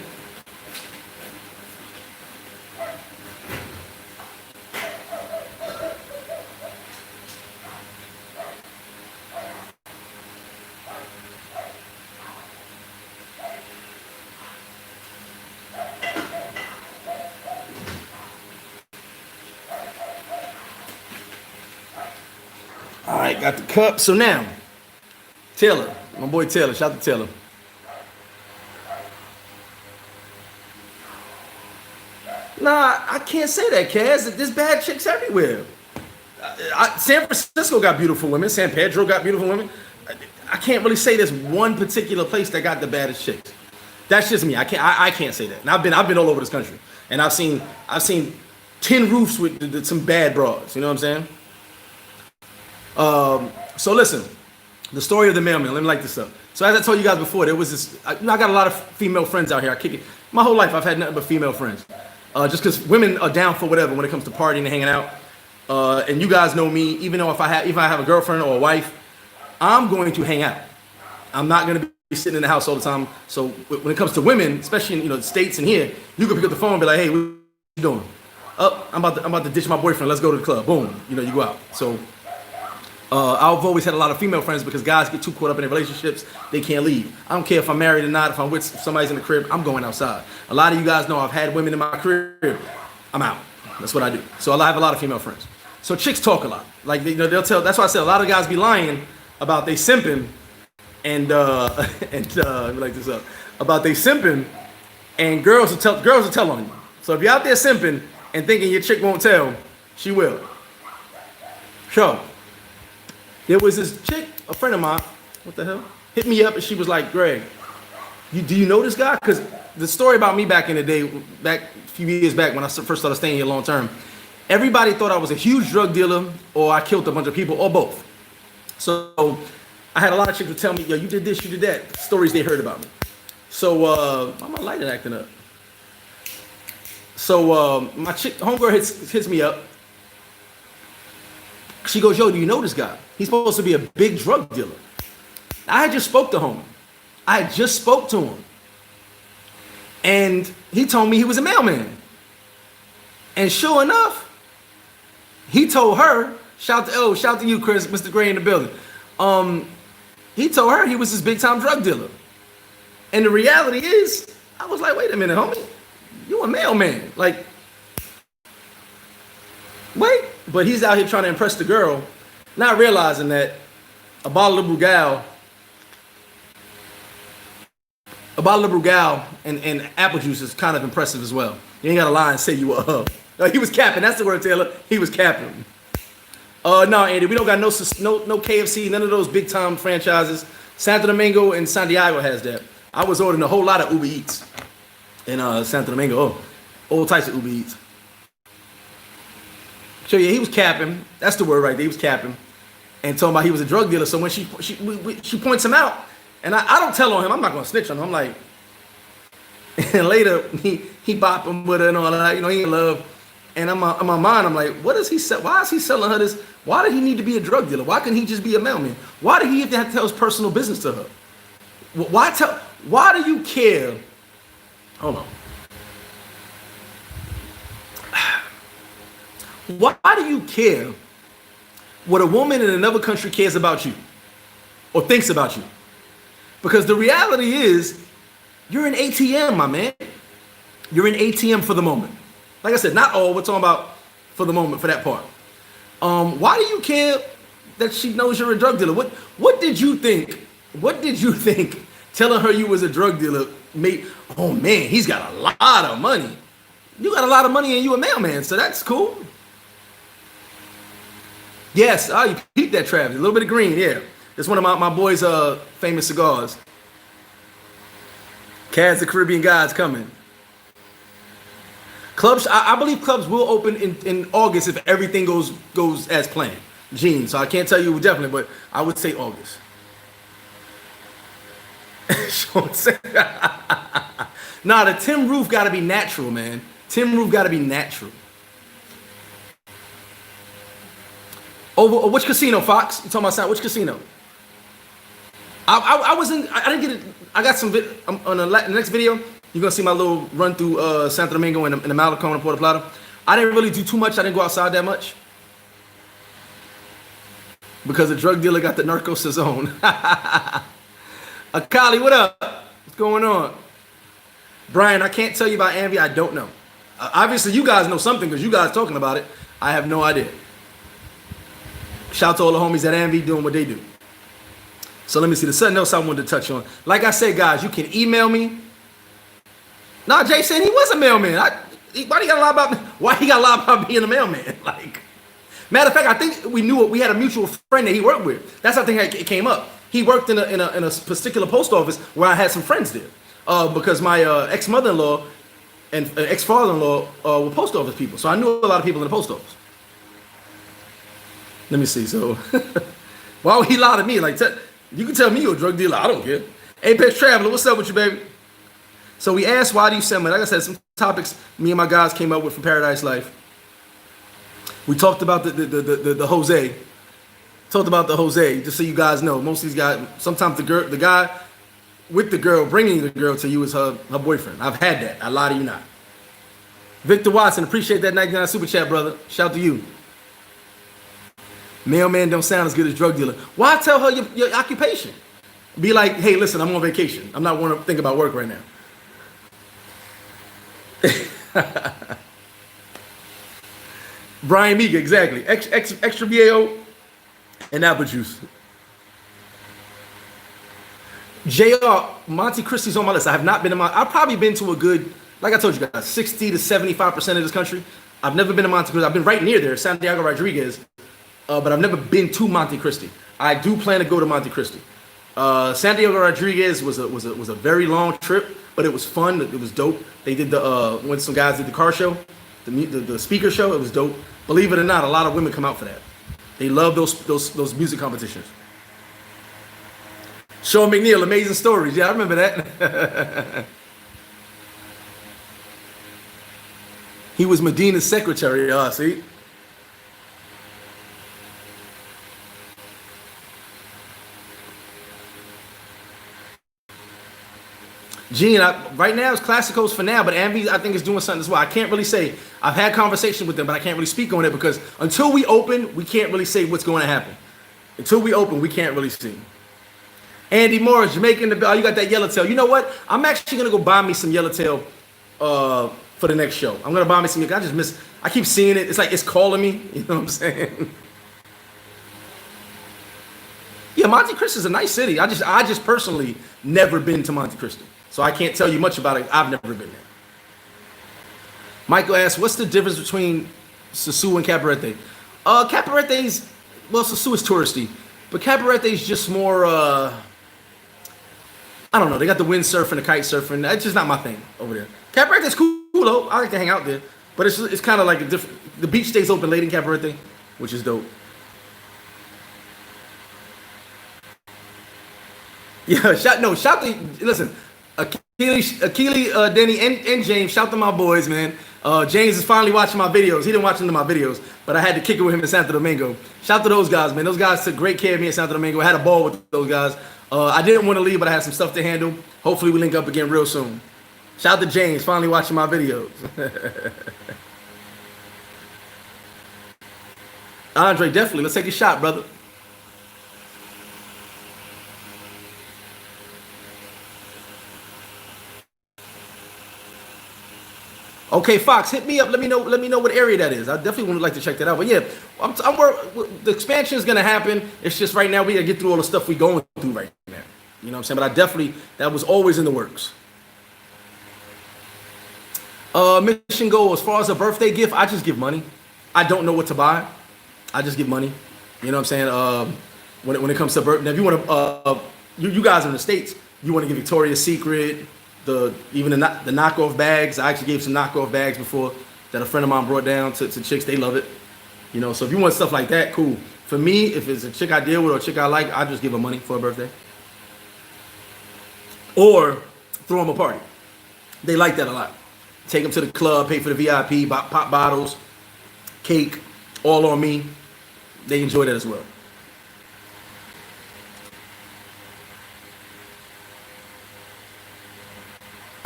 All right, got the cup. So now, Taylor, my boy Taylor, shout out to Taylor. Nah, I can't say that, Kaz. There's bad chicks everywhere. San Francisco got beautiful women. San Pedro got beautiful women. I can't really say there's one particular place that got the baddest chicks. That's just me. I can't say that. And I've been all over this country, and I've seen tin roofs with some bad broads. You know what I'm saying? So listen, the story of the mailman. Let me light this up. So as I told you guys before, there was this. I got a lot of female friends out here. I kick it. My whole life, I've had nothing but female friends. Just because women are down for whatever when it comes to partying and hanging out. And you guys know me. Even though if I have a girlfriend or a wife, I'm going to hang out. I'm not going to be sitting in the house all the time. So when it comes to women, especially in the States and here, you can pick up the phone and be like, "Hey, what you doing?" "Oh, I'm about to ditch my boyfriend. Let's go to the club." Boom. You go out. So. I've always had a lot of female friends because guys get too caught up in their relationships, they can't leave. I don't care if I'm married or not, if I'm with somebody's in the crib, I'm going outside. A lot of you guys know I've had women in my crib, I'm out. That's what I do. So I have a lot of female friends. So chicks talk a lot. Like they'll tell. That's why I said a lot of guys be lying about they simping and let me like this up about they simping and girls will tell on you. So if you're out there simping and thinking your chick won't tell, she will. Sure. There was this chick, a friend of mine, what the hell, hit me up and she was like, Greg, do you know this guy? Because the story about me back in the day, back a few years back when I first started staying here long term, everybody thought I was a huge drug dealer or I killed a bunch of people or both. So I had a lot of chicks who tell me, yo, you did this, you did that, stories they heard about me. So I'm a light acting up. So my chick, homegirl hits me up. She goes, yo, do you know this guy? He's supposed to be a big drug dealer. I had just spoke to him. I had just spoke to him. And he told me he was a mailman. And sure enough, he told her, shout to you, Chris, Mr. Gray in the building. He told her he was this big time drug dealer. And the reality is, I was like, wait a minute, homie, you a mailman. Like, wait. But he's out here trying to impress the girl, not realizing that a bottle of Brugal and apple juice is kind of impressive as well. You ain't got to lie and say you were he was capping. That's the word, Taylor. He was capping. No, Andy, we don't got no KFC, none of those big time franchises. Santo Domingo and Santiago has that. I was ordering a whole lot of Uber Eats in Santo Domingo. Oh, all types of Uber Eats. So yeah, he was capping. That's the word right there. He was capping, and talking about he was a drug dealer. So when she points him out, and I don't tell on him. I'm not gonna snitch on him. I'm like, and later he bop him with her and all that. You know, he in love. And in my mind, I'm like, what is he sell? Why is he selling her this? Why did he need to be a drug dealer? Why couldn't he just be a mailman? Why did he have to tell his personal business to her? Why do you care? Hold on. Why do you care what a woman in another country cares about you or thinks about you? Because the reality is, you're an ATM, my man. You're an ATM for the moment. Like I said, not all. We're talking about for the moment, for that part. Why do you care that she knows you're a drug dealer? What did you think? What did you think telling her you was a drug dealer made? Oh man, he's got a lot of money. You got a lot of money and you a mailman, so that's cool. Yes, you peeped that, Travis. A little bit of green, yeah. It's one of my boys' famous cigars. Cats the Caribbean Guys coming. Clubs, I believe clubs will open in August if everything goes as planned. Gene, so I can't tell you definitely, but I would say August. Nah, the tin roof got to be natural, man. Tin roof got to be natural. Over which casino, Fox? You talking about which casino? I didn't get it. I got some on the next video. You're gonna see my little run through Santo Domingo and the Malecon and Puerto Plata. I didn't really do too much. I didn't go outside that much because the drug dealer got the narcos zone. Akali, what up? What's going on? Brian, I can't tell you about Envy. I don't know. Obviously, you guys know something because you guys talking about it. I have no idea. Shout out to all the homies at Envy doing what they do. So let me see. There's something else I wanted to touch on. Like I said, guys, you can email me. Nah, Jay said he was a mailman. Why he got a lie about me? Why he got a lie about being a mailman? Like, matter of fact, I think we knew it. We had a mutual friend that he worked with. That's how I think it came up. He worked in a particular post office where I had some friends there. Because my ex-mother-in-law and ex-father-in-law were post office people. So I knew a lot of people in the post office. Let me see. So why would he lie to me? Like, you can tell me you're a drug dealer. I don't care. Apex Traveler, what's up with you, baby? So we asked, why do you sell money? Like I said, some topics me and my guys came up with from Paradise Life. We talked about the Jose. Talked about the Jose, just so you guys know. Most of these guys, sometimes the guy with the girl, bringing the girl to you is her boyfriend. I've had that. I lie to you not. Victor Watson, appreciate that 99 super chat, brother. Shout to you. Mailman don't sound as good as drug dealer. Why tell her your occupation? Be like, hey, listen, I'm on vacation. I'm not want to think about work right now. Brian Meager, exactly. Extra BAO and apple juice. JR, Monte Cristi's on my list. I have not been to I've probably been to a good, like I told you guys, 60 to 75% of this country. I've never been to Monte Cristi. I've been right near there, Santiago Rodriguez, but I've never been to Monte Cristi. I do plan to go to Monte Cristi. Santiago Rodriguez was a very long trip, but it was fun. It was dope. They did when some guys did the car show, the speaker show. It was dope. Believe it or not, a lot of women come out for that. They love those music competitions. Sean McNeil, amazing stories. Yeah, I remember that. He was Medina's secretary. See. Gene, right now it's Classicos for now, but Ambi I think is doing something as well. I can't really say. I've had conversations with them, but I can't really speak on it because until we open, we can't really say what's going to happen. Until we open, we can't really see. Andy Morris, Jamaican, you got that yellowtail. You know what? I'm actually gonna go buy me some yellowtail for the next show. I'm gonna buy me some. I keep seeing it. It's like it's calling me. You know what I'm saying? Yeah, Monte Cristi is a nice city. I just personally never been to Monte Cristi. So I can't tell you much about it. I've never been there. Michael asks, what's the difference between Sosua and Cabarete? Cabarete's, well, Sosua is touristy, but Cabarete's just more, I don't know. They got the windsurfing, the kite surfing. That's just not my thing over there. Cabarete's cool though. I like to hang out there, but it's kind of like a different. The beach stays open late in Cabarete, which is dope. Yeah, shout to listen. Akili, Denny, and James. Shout to my boys, man. James is finally watching my videos. He didn't watch into my videos, but I had to kick it with him in Santo Domingo. Shout to those guys, man. Those guys took great care of me in Santo Domingo. I had a ball with those guys. I didn't want to leave, but I had some stuff to handle. Hopefully, we link up again real soon. Shout to James, finally watching my videos. Andre, definitely. Let's take a shot, brother. Okay, Fox, hit me up. Let me know what area that is. I definitely would like to check that out. But yeah, the expansion is gonna happen. It's just right now we gotta get through all the stuff we going through right now. You know what I'm saying? But that was always in the works. Mission goal as far as a birthday gift, I just give money. I don't know what to buy. I just give money. You know what I'm saying? When it comes to birthday, if you want to, you guys in the States, you want to give Victoria's Secret. Even the knockoff bags. I actually gave some knockoff bags before that a friend of mine brought down to chicks. They love it. You know, so if you want stuff like that, cool. For me, if it's a chick I deal with or a chick I like, I just give her money for a birthday. Or throw them a party. They like that a lot. Take them to the club, pay for the VIP, pop bottles, cake, all on me. They enjoy that as well.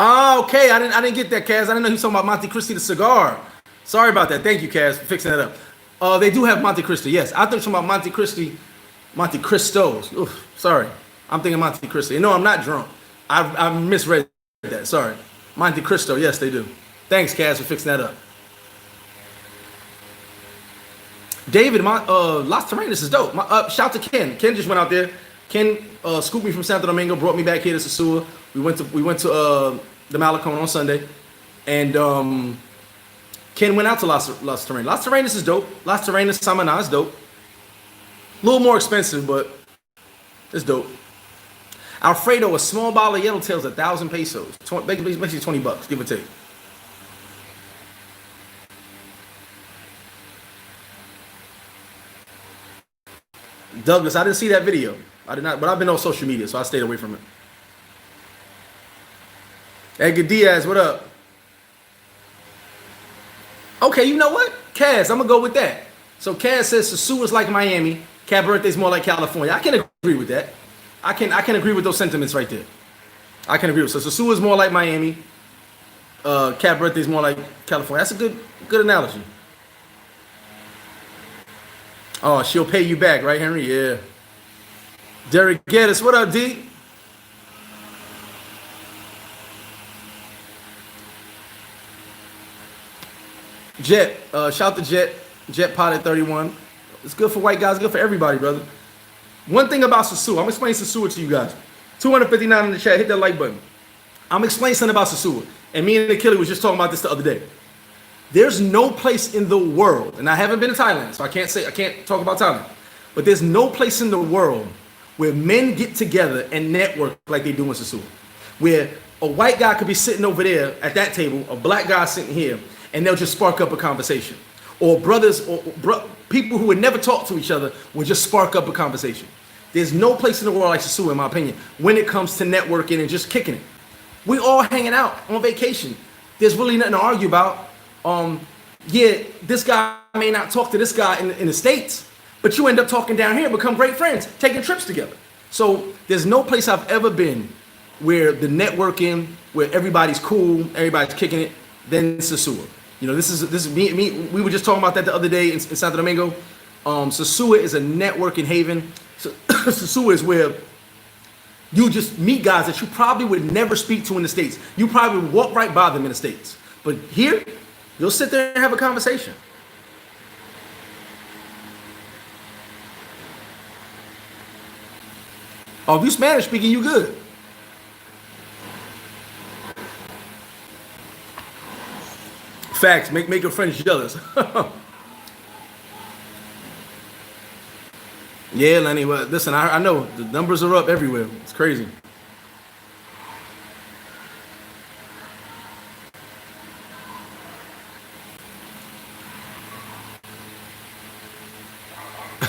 Oh, okay. I didn't get that, Kaz. I didn't know you were talking about Monte Cristi the cigar. Sorry about that. Thank you, Kaz, for fixing that up. They do have Monte Cristi. Yes, I thought you were talking about Monte Cristi, Monte Cristos. Oof, sorry, I'm thinking Monte Cristi. No, I'm not drunk. I misread that. Sorry, Monte Cristo. Yes, they do. Thanks, Kaz, for fixing that up. David, Las Terrenas is dope. Shout to Ken. Ken just went out there. Ken scooped me from Santo Domingo, brought me back here to Sosua. We went to the Malecon on Sunday, and Ken went out to Las Terrenas. Las Terrenas is dope. Las Terrenas Samaná is dope. A little more expensive, but it's dope. Alfredo, a small bottle of Yellowtail is 1,000 pesos. Basically $20, give or take. Douglas, I didn't see that video. I did not, but I've been on social media, so I stayed away from it. Edgar Diaz, what up? Okay, you know what? Kaz, I'm gonna go with that. So Kaz says Sosua is like Miami, Cabarete is more like California. I can agree with that. I can agree with those sentiments right there. I can agree with. So Sosua is more like Miami, Cabarete is more like California. That's a good analogy. Oh, she'll pay you back, right, Henry? Yeah. Derek Geddes, what up, D? Jet, shout to Jet Pot at 31. It's good for white guys, good for everybody, brother. One thing about Sosua, I'm explaining Sosua to you guys. 259 in the chat. Hit that like button. I'm explaining something about Sosua. And me and Achille was just talking about this the other day. There's no place in the world, and I haven't been to Thailand, so I can't talk about Thailand. But there's no place in the world where men get together and network like they do in Sosua. Where a white guy could be sitting over there at that table, a black guy sitting here, and they'll just spark up a conversation. Or brothers or people who would never talk to each other will just spark up a conversation. There's no place in the world like Sosua, in my opinion, when it comes to networking and just kicking it. We all hanging out on vacation. There's really nothing to argue about. Yeah, this guy may not talk to this guy in the States, but you end up talking down here, become great friends, taking trips together. So there's no place I've ever been where the networking, where everybody's cool, everybody's kicking it, than Sosua. You know, this is me. We were just talking about that the other day in Santo Domingo. Sosua is a networking haven. So, Sosua is where you just meet guys that you probably would never speak to in the States. You probably would walk right by them in the States. But here, you'll sit there and have a conversation. Oh, if you Spanish speaking, you good. Facts, make your friends jealous. Yeah, Lenny, well, listen, I know the numbers are up everywhere. It's crazy.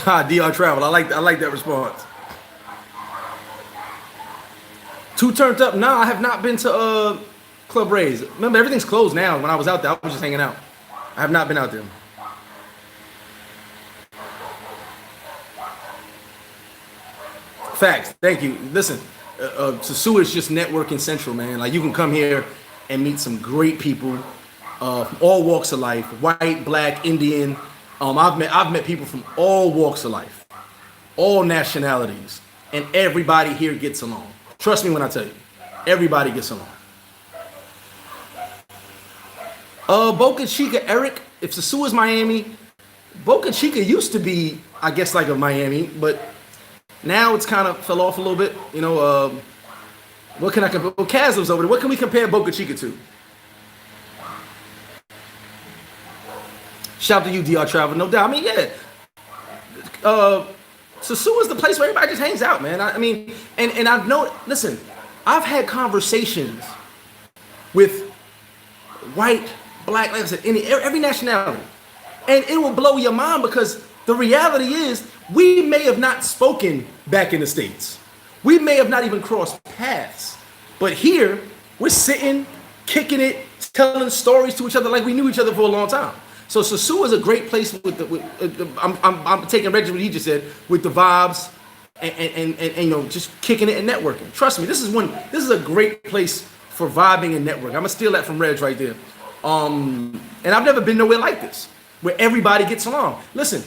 DR Travel, I like that response. Too turned up? No, I have not been to Club Rays. Remember, everything's closed now. When I was out there, I was just hanging out. I have not been out there. Facts. Thank you. Listen, Sosua is just networking central, man. Like, you can come here and meet some great people, from all walks of life, white, black, Indian. I've met people from all walks of life, all nationalities, and everybody here gets along. Trust me when I tell you, everybody gets along. Boca Chica, Eric. If Sosua is Miami, Boca Chica used to be, I guess, like a Miami, but now it's kind of fell off a little bit. You know, what can I compare? Well, Kaz lives over there. What can we compare Boca Chica to? Shout out to you, DR Travel. No doubt. I mean, yeah. Sosua is the place where everybody just hangs out, man. I mean, and I've known, listen, I've had conversations with white, black, like I said, every nationality. And it will blow your mind because the reality is we may have not spoken back in the States. We may have not even crossed paths. But here, we're sitting, kicking it, telling stories to each other like we knew each other for a long time. So Sosua is a great place I'm taking Reggie what he just said, with the vibes and you know, just kicking it and networking. Trust me, this is a great place for vibing and networking. I'm gonna steal that from Reg right there. And I've never been nowhere like this, where everybody gets along. Listen,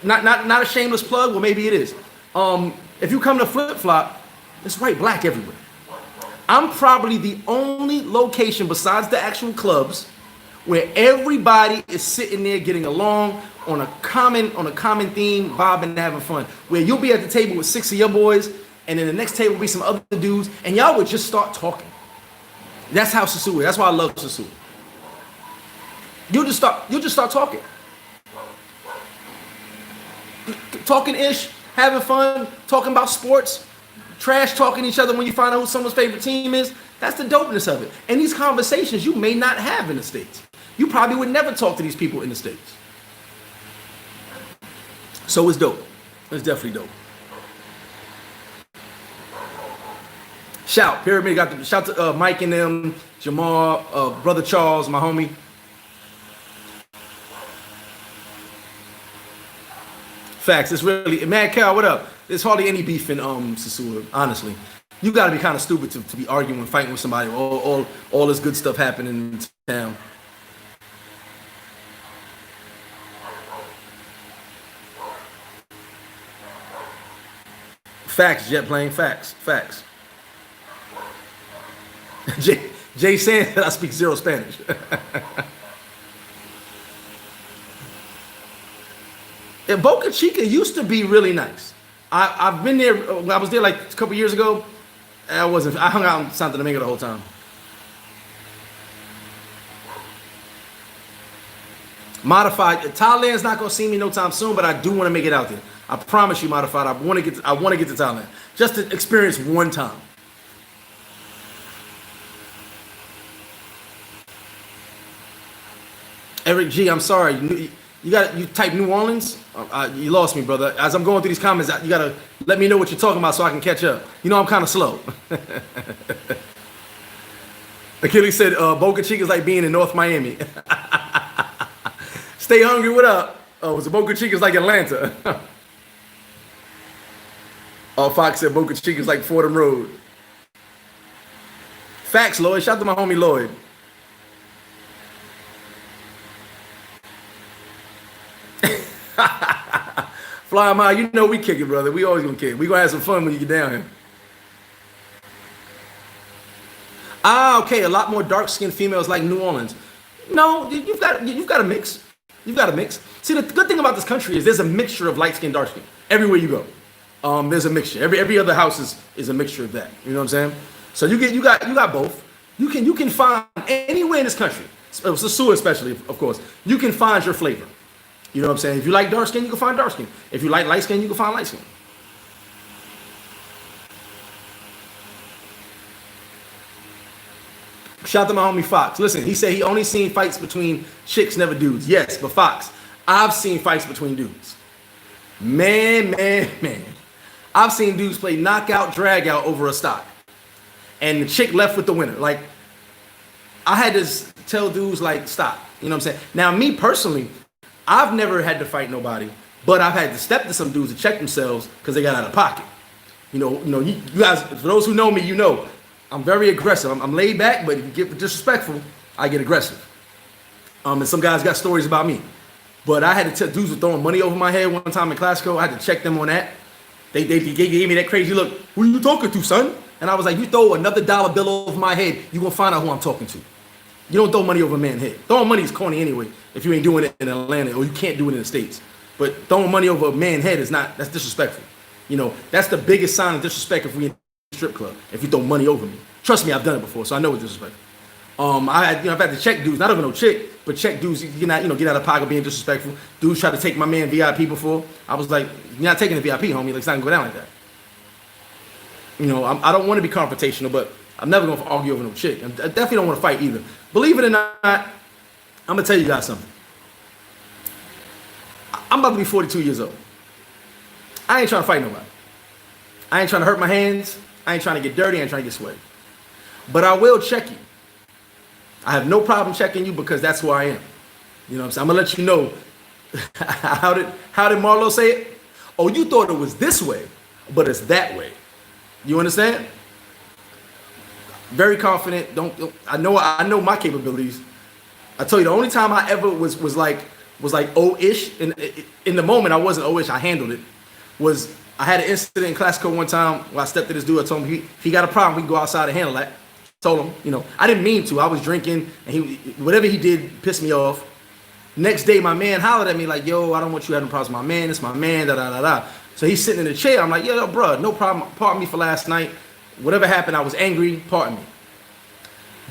not a shameless plug, well maybe it is. If you come to Flip Flop, it's white, black everywhere. I'm probably the only location besides the actual clubs where everybody is sitting there getting along on a common theme, vibing and having fun. Where you'll be at the table with 6 of your boys, and then the next table will be some other dudes, and y'all would just start talking. That's how Sosua is. That's why I love Sosua. You'll just start talking. Talking-ish, having fun, talking about sports, trash talking each other when you find out who someone's favorite team is. That's the dopeness of it. And these conversations you may not have in the States. You probably would never talk to these people in the States. So it's dope. It's definitely dope. Shout to Mike and them, Jamal, brother Charles, my homie. Facts. It's really, Mad Cow, what up? There's hardly any beef in Sosua, honestly. You got to be kind of stupid to be arguing and fighting with somebody. All this good stuff happening in town. Facts, jet plane. Facts. Jay saying that I speak zero Spanish. And Boca Chica used to be really nice. I've been there. I was there like a couple years ago. I hung out in Santo Domingo the whole time. Modified. Thailand's not gonna see me no time soon, but I do want to make it out there. I promise you, Modified. I want to get to Thailand just to experience one time. Eric G, I'm sorry. You type New Orleans. You lost me, brother. As I'm going through these comments, you gotta let me know what you're talking about so I can catch up. You know I'm kind of slow. Achilles said Boca Chica is like being in North Miami. Stay hungry. What up? Oh, so Boca Chica is like Atlanta. Oh, Fox said Boca Chica is like Fordham Road. Facts, Lloyd. Shout out to my homie Lloyd. Fly mile, you know we kick it, brother. We always gonna kick it. We gonna have some fun when you get down here. Ah, okay. A lot more dark-skinned females like New Orleans. No, you've got a mix. You've got a mix. See, the good thing about this country is there's a mixture of light skin, dark skin. Everywhere you go, there's a mixture. Every other house is a mixture of that. You know what I'm saying? So you got both. You can find anywhere in this country, Sosua especially, of course. You can find your flavor. You know what I'm saying? If you like dark skin, you can find dark skin. If you like light skin, you can find light skin. Shout out to my homie Fox. Listen, he said he only seen fights between chicks, never dudes. Yes, but Fox, I've seen fights between dudes. Man. I've seen dudes play knockout, drag out over a stock. And the chick left with the winner. Like, I had to tell dudes, like, stop. You know what I'm saying? Now, me personally, I've never had to fight nobody, but I've had to step to some dudes to check themselves because they got out of pocket. You guys, for those who know me, you know, I'm very aggressive. I'm laid back, but if you get disrespectful, I get aggressive. And some guys got stories about me. But I had to tell dudes were throwing money over my head one time in Classico. I had to check them on that. They gave me that crazy look. Who are you talking to, son? And I was like, you throw another dollar bill over my head, you're going to find out who I'm talking to. You don't throw money over a man's head. Throwing money is corny anyway if you ain't doing it in Atlanta or you can't do it in the States. But throwing money over a man's head that's disrespectful. You know, that's the biggest sign of disrespect if we in a strip club, if you throw money over me. Trust me, I've done it before, so I know it's disrespectful. I've had to check dudes, not even no chick, but check dudes, get out of pocket being disrespectful. Dudes tried to take my man VIP before. I was like, you're not taking the VIP, homie. Like, it's not gonna go down like that. You know, I don't want to be confrontational, but I'm never gonna argue over no chick. I definitely don't want to fight either. Believe it or not, I'm gonna tell you guys something. I'm about to be 42 years old. I ain't trying to fight nobody. I ain't trying to hurt my hands. I ain't trying to get dirty. I ain't trying to get sweaty. But I will check you. I have no problem checking you because that's who I am. You know what I'm saying? I'm gonna let you know. How did Marlo say it? Oh, you thought it was this way, but it's that way. You understand? Very confident. I know my capabilities. I tell you, the only time I ever was like oh-ish, in the moment I wasn't oh-ish, I handled it, was I had an incident in Classico one time where I stepped to this dude. I told him if he got a problem, we can go outside and handle that. Told him, you know, I didn't mean to. I was drinking, and whatever he did pissed me off. Next day, my man hollered at me like, yo, I don't want you having problems with my man. It's my man, da-da-da-da. So he's sitting in the chair. I'm like, yo, bro, no problem. Pardon me for last night. Whatever happened, I was angry. Pardon me.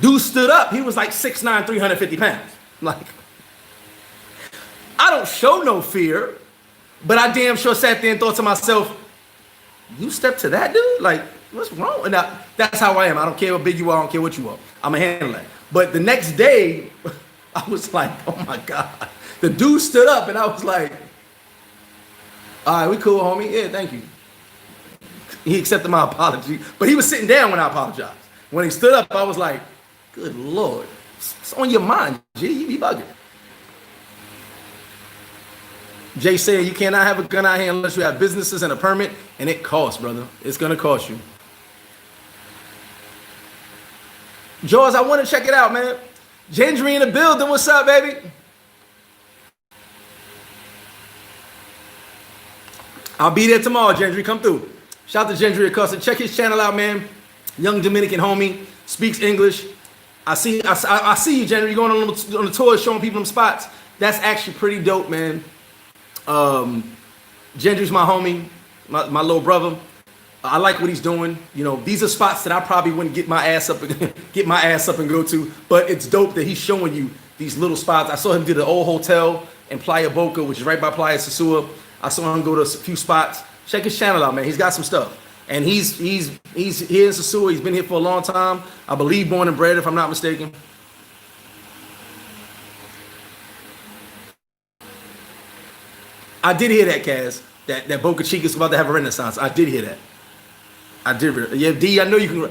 Dude stood up. He was like 6'9", 350 pounds. Like, I don't show no fear, but I damn sure sat there and thought to myself, you step to that dude? Like, what's wrong? And that's how I am. I don't care how big you are. I don't care what you are. I'm going to handle that. But the next day, I was like, oh my God. The dude stood up and I was like, all right, we cool, homie. Yeah, thank you. He accepted my apology. But he was sitting down when I apologized. When he stood up, I was like, good Lord. It's on your mind, G. You be bugging. Jay said you cannot have a gun out here unless you have businesses and a permit, and it costs, brother. It's going to cost you. Jaws, I want to check it out, man. Gendry in the building. What's up, baby? I'll be there tomorrow, Gendry. Come through. Shout out to Gendry Acosta. Check his channel out, man. Young Dominican homie. Speaks English. I see you, Gendry. You're going on the tour showing people them spots. That's actually pretty dope, man. Gendry's my homie, my little brother. I like what he's doing. You know, these are spots that I probably wouldn't get my ass up and go to. But it's dope that he's showing you these little spots. I saw him do the old hotel in Playa Boca, which is right by Playa Sosua. I saw him go to a few spots. Check his channel out, man. He's got some stuff. And he's here in Sosua. He's been here for a long time. I believe born and bred, if I'm not mistaken. I did hear that, Kaz. That Boca Chica's about to have a renaissance. I did hear that. I did. Yeah, D. I know you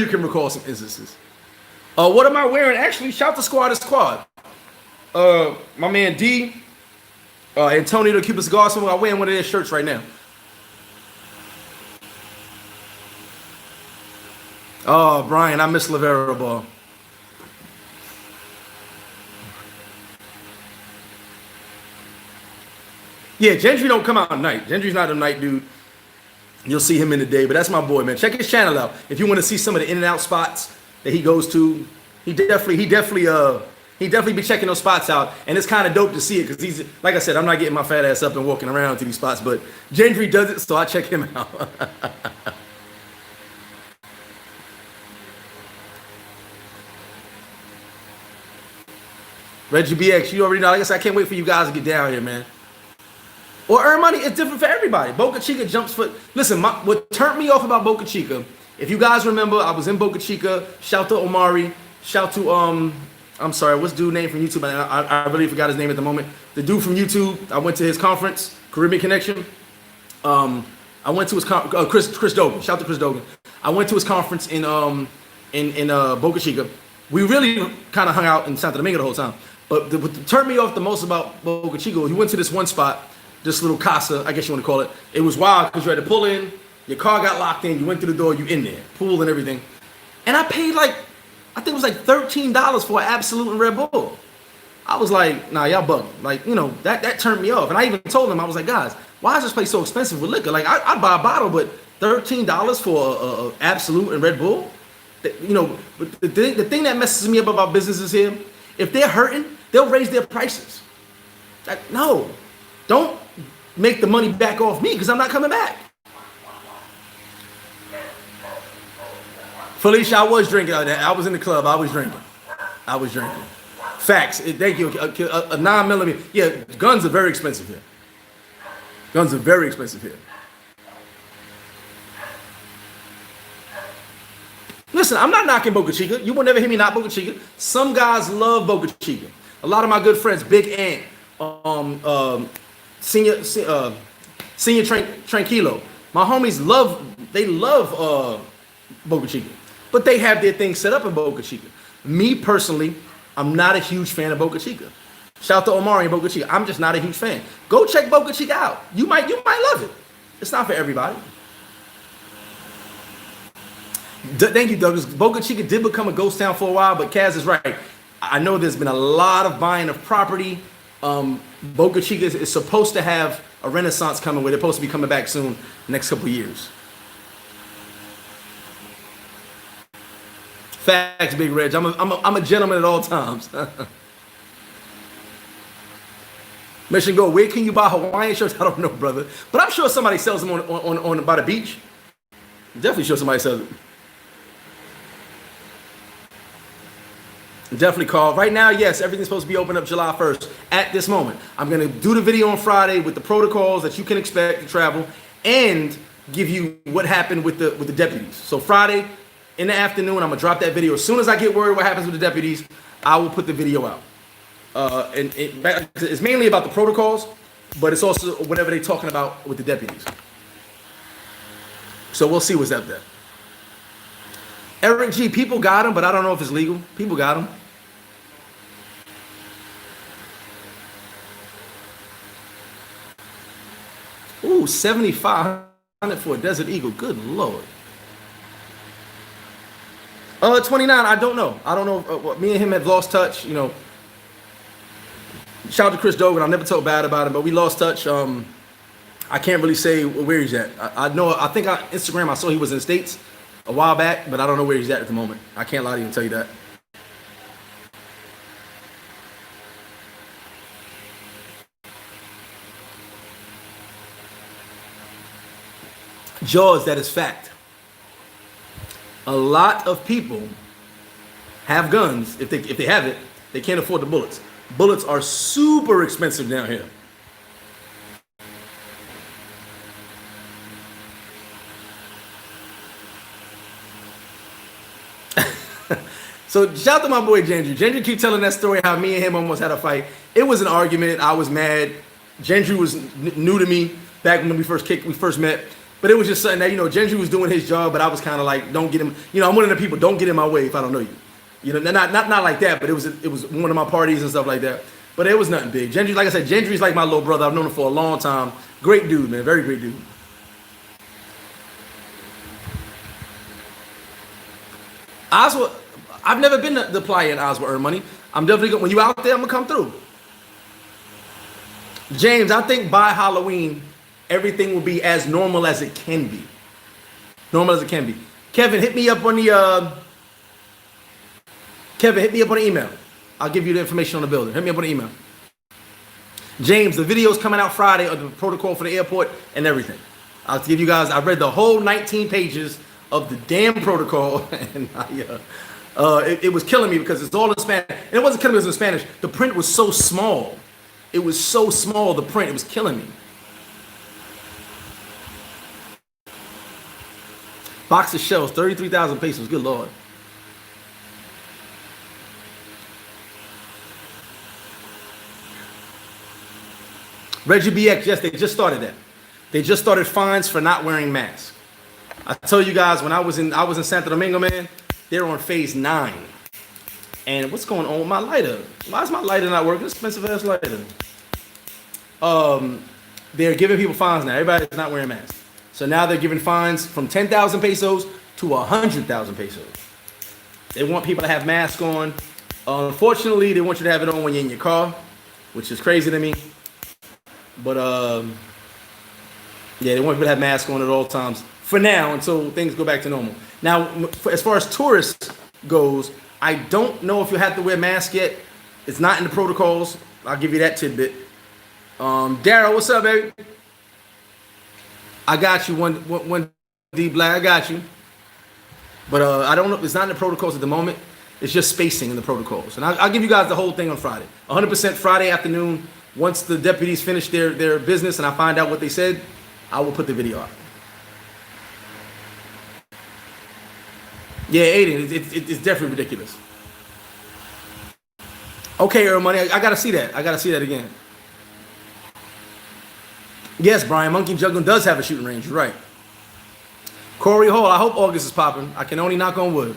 can recall some instances. What am I wearing? Actually, shout to Squad is Squad. My man D. Antonio the Cuban Cigar Smoker. I'm wearing one of their shirts right now. Oh, Brian, I miss Lavero Ball. Yeah, Gentry don't come out at night. Gentry's not a night dude. You'll see him in the day, but that's my boy, man. Check his channel out if you want to see some of the in and out spots that he goes to. He definitely be checking those spots out, and it's kind of dope to see it because he's, like I said, I'm not getting my fat ass up and walking around to these spots, but Gentry does it, so I check him out. Reggie BX, you already know. Like I said, I can't wait for you guys to get down here, man. Or earn money, it's different for everybody. Boca Chica jumps for. Listen, what turned me off about Boca Chica, if you guys remember, I was in Boca Chica. Shout to Omari. Shout to I'm sorry, what's dude's name from YouTube? I really forgot his name at the moment. The dude from YouTube. I went to his conference, Caribbean Connection. I went to his Chris Dogan. Shout to Chris Dogan. I went to his conference in Boca Chica. We really kind of hung out in Santo Domingo the whole time. But what turned me off the most about Boca Chica, he went to this one spot. This little casa, I guess you want to call it. It was wild because you had to pull in, your car got locked in, you went through the door, you in there, pool and everything. And I paid I think it was like $13 for an Absolute and Red Bull. I was like, nah, y'all bugging. Like, you know, that turned me off. And I even told them, I was like, guys, why is this place so expensive with liquor? Like, I'd buy a bottle, but $13 for a Absolute and Red Bull? You know, but the thing that messes me up about businesses here, if they're hurting, they'll raise their prices. Like, no, don't make the money back off me because I'm not coming back. Felicia, I was drinking. I was in the club. I was drinking. Facts. Thank you. A 9mm. Yeah, guns are very expensive here. Listen, I'm not knocking Boca Chica. You will never hear me knock Boca Chica. Some guys love Boca Chica. A lot of my good friends, Big Ant, Senior Tranquilo. My homies love Boca Chica, but they have their things set up in Boca Chica. Me personally, I'm not a huge fan of Boca Chica. Shout out to Omari and Boca Chica. I'm just not a huge fan. Go check Boca Chica out. You might love it. It's not for everybody. Thank you, Douglas. Boca Chica did become a ghost town for a while, but Kaz is right. I know there's been a lot of buying of property. Boca Chica is supposed to have a renaissance coming where they're supposed to be coming back soon, next couple of years. Facts, Big Reg. I'm a gentleman at all times. Mission Go, where can you buy Hawaiian shirts? I don't know, brother. But I'm sure somebody sells them on by the beach. Definitely sure somebody sells it. Definitely call. Right now, yes, everything's supposed to be open up July 1st. At this moment, I'm going to do the video on Friday with the protocols that you can expect to travel and give you what happened with the deputies. So Friday in the afternoon, I'm going to drop that video. As soon as I get word what happens with the deputies, I will put the video out. And it's mainly about the protocols, but it's also whatever they're talking about with the deputies. So we'll see what's up there. Eric G, people got him, but I don't know if it's legal. People got him. Ooh, 7,500 for a Desert Eagle. Good Lord. 29, I don't know. Me and him have lost touch, you know. Shout out to Chris Dogan. I never talk bad about him, but we lost touch. I can't really say where he's at. I think on Instagram I saw he was in the States a while back, but I don't know where he's at the moment. I can't lie to you and tell you that. Jaws, that is fact. A lot of people have guns. If they have it, they can't afford the bullets. Bullets are super expensive down here. So shout out to my boy Gendry. Gendry keep telling that story how me and him almost had a fight. It was an argument. I was mad. Gendry was new to me back when we first met. But it was just something that, Gendry was doing his job, but I was kind of like, don't get him. I'm one of the people, don't get in my way if I don't know you. Not like that, but it was one of my parties and stuff like that. But it was nothing big. Gendry, like I said, Gendry's like my little brother. I've known him for a long time. Great dude, man. Very great dude. Oswald, I've never been to the playa in Oswald Earn Money. I'm definitely going. When you out there, I'm gonna come through. James, I think by Halloween, everything will be as normal as it can be. Normal as it can be. Kevin, hit me up on the email. I'll give you the information on the building. Hit me up on the email. James, the video's coming out Friday of the protocol for the airport and everything. I'll give you guys. I read the whole 19 pages of the damn protocol, and it was killing me because it's all in Spanish. And it wasn't killing me, it was in Spanish. The print was so small. It was so small, the print. It was killing me. Box of shells, 33,000 pesos. Good Lord. Reggie BX, yes, they just started that. They just started fines for not wearing masks. I tell you guys, when I was in Santo Domingo, man, they're on phase 9. And what's going on with my lighter? Why is my lighter not working? Expensive ass lighter. They're giving people fines now. Everybody's not wearing masks. So now they're giving fines from 10,000 pesos to 100,000 pesos. They want people to have masks on. Unfortunately, they want you to have it on when you're in your car, which is crazy to me. But yeah, they want people to have masks on at all times for now until things go back to normal. Now, as far as tourists goes, I don't know if you have to wear masks yet. It's not in the protocols. I'll give you that tidbit. Daryl, what's up, baby? I got you, one D Black. I got you. But I don't know. It's not in the protocols at the moment. It's just spacing in the protocols. And I'll give you guys the whole thing on Friday. 100% Friday afternoon. Once the deputies finish their business and I find out what they said, I will put the video out. Yeah, Aiden, it's definitely ridiculous. Okay, Earl Money, I gotta see that. I gotta see that again. Yes, Brian, Monkey Juggling does have a shooting range. You're right. Corey Hall, I hope August is popping. I can only knock on wood.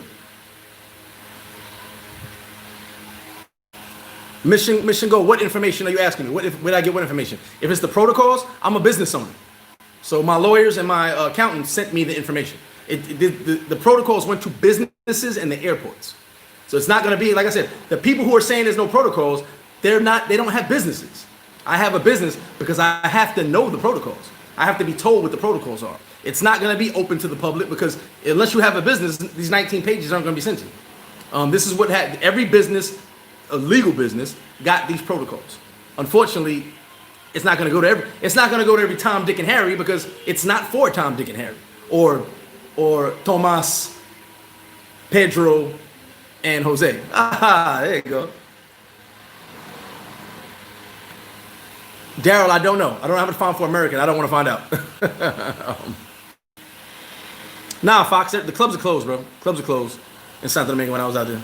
Mission Go, what information are you asking me? Where did I get what information? If it's the protocols, I'm a business owner. So my lawyers and my accountant sent me the information. The protocols went to businesses and the airports. So it's not going to be, like I said, the people who are saying there's no protocols, they don't have businesses. I have a business because I have to know the protocols. I have to be told what the protocols are. It's not going to be open to the public because unless you have a business, these 19 pages aren't going to be sent to you. This is what every business, a legal business, got these protocols. Unfortunately, it's not going to go to every Tom, Dick, and Harry because it's not for Tom, Dick, and Harry or Tomas, Pedro, and Jose. There you go. Daryl, I don't know. I don't have a fine for American. I don't want to find out. Nah, Fox, the clubs are closed, bro. Clubs are closed in Santo Domingo when I was out there.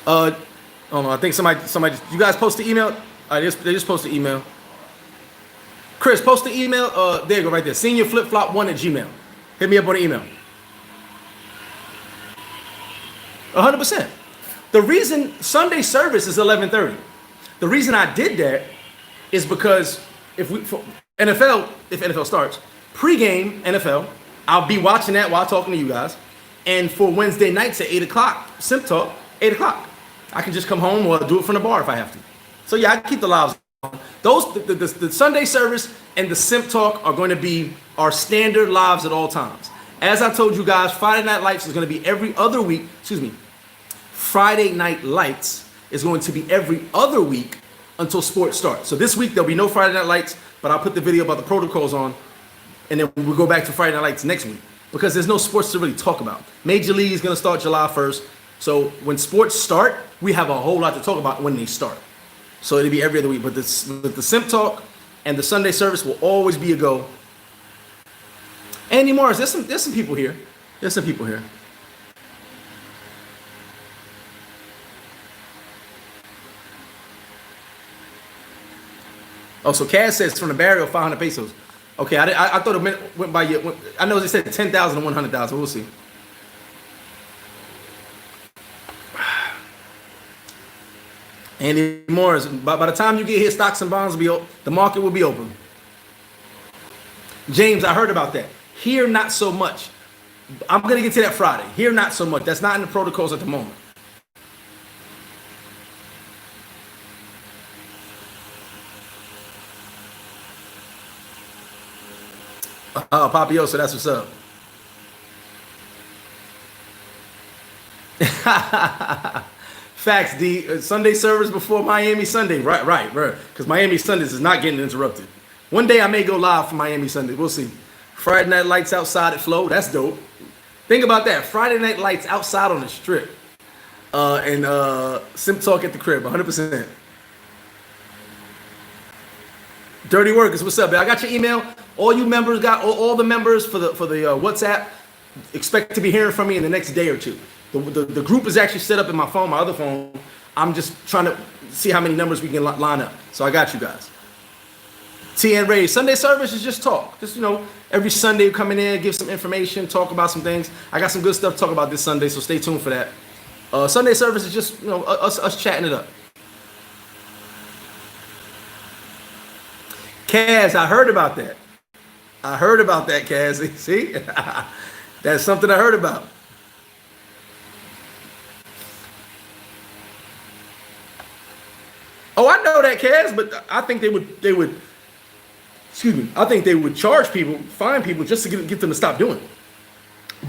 I think somebody. You guys post the email? They just post the email. Chris, post the email. There you go, right there. SeniorFlipFlop1@gmail. Hit me up on the email. 100%. The reason Sunday service is 11:30. The reason I did that is because if NFL starts pregame NFL, I'll be watching that while talking to you guys. And for Wednesday nights at 8:00, Simp Talk, 8:00. I can just come home or do it from the bar if I have to. So yeah, I keep the lives on. The Sunday service and the Simp Talk are going to be our standard lives at all times. As I told you guys, Friday Night Lights is going to be every other week. Friday Night Lights is going to be every other week until sports starts. So this week there'll be no Friday Night Lights, but I'll put the video about the protocols on and then we'll go back to Friday Night Lights next week because there's no sports to really talk about. Major League is going to start July 1st. So when sports start, we have a whole lot to talk about when they start. So it'll be every other week. But the Simp Talk and the Sunday service will always be a go. Andy Morris, there's some people here. There's some people here. Oh, so Kaz says from the barrio, 500 pesos. Okay, I thought it went by you. I know they said 10,000 and 100,000. We'll see. Andy Morris, by the time you get here, stocks and bonds will be the market will be open. James, I heard about that. Here, not so much. I'm gonna get to that Friday. Here, not so much. That's not in the protocols at the moment. Oh, Papiosa, that's what's up. Facts, D. Sunday service before Miami Sunday. Right, bro. Because Miami Sundays is not getting interrupted. One day I may go live for Miami Sunday. We'll see. Friday Night Lights outside at Flow. That's dope. Think about that. Friday Night Lights outside on the strip. And Simp Talk at the crib. 100%. Dirty Workers, what's up, man? I got your email. All you members got all the members for the WhatsApp. Expect to be hearing from me in the next day or two. The group is actually set up in my phone, my other phone. I'm just trying to see how many numbers we can line up. So I got you guys. TN Ray, Sunday service is just talk. Just, every Sunday coming in, give some information, talk about some things. I got some good stuff to talk about this Sunday, so stay tuned for that. Sunday service is just, us chatting it up. Kaz, I heard about that. Kaz. See? That's something I heard about. Oh, I know that, Kaz, but I think they would. Excuse me. I think they would charge people, fine people, just to get them to stop doing it.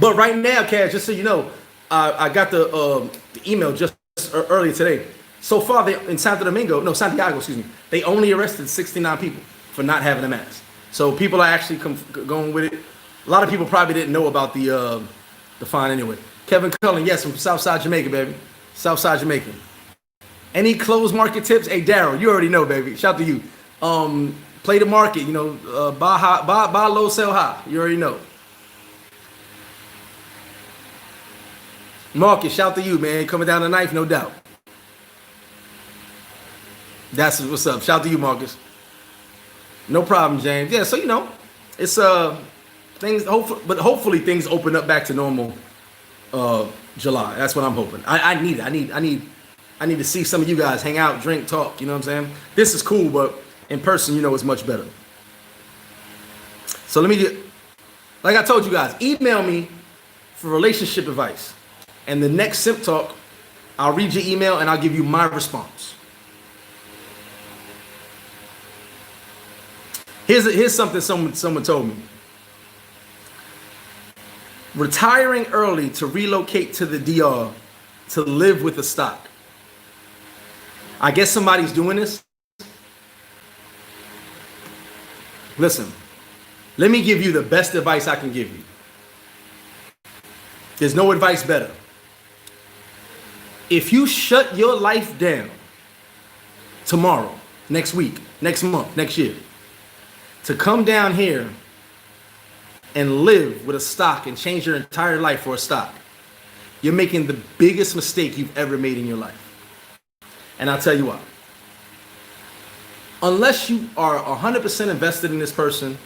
But right now, Kaz, just so you know, I got the email just earlier today. So far, in Santiago, excuse me, they only arrested 69 people for not having a mask. So people are actually going with it. A lot of people probably didn't know about the fine anyway. Kevin Cullen, yes, from Southside Jamaica, baby. Southside Jamaica. Any closed market tips? Hey, Daryl, you already know, baby. Shout out to you. Play the market, buy high, buy low, sell high. You already know. Marcus, shout to you, man. Coming down the knife, no doubt. That's what's up. Shout to you, Marcus. No problem, James. Yeah, so it's things. Hopefully things open up back to normal. July. That's what I'm hoping. I need it. I need to see some of you guys hang out, drink, talk. You know what I'm saying? This is cool, but in person, it's much better. So like I told you guys, email me for relationship advice. And the next Simp Talk, I'll read your email and I'll give you my response. Here's something someone told me. Retiring early to relocate to the DR to live with a stock. I guess somebody's doing this. Listen, let me give you the best advice I can give you. There's no advice better. If you shut your life down tomorrow, next week, next month, next year, to come down here and live with a stock and change your entire life for a stock, you're making the biggest mistake you've ever made in your life. And I'll tell you why. Unless you are 100% invested in this person,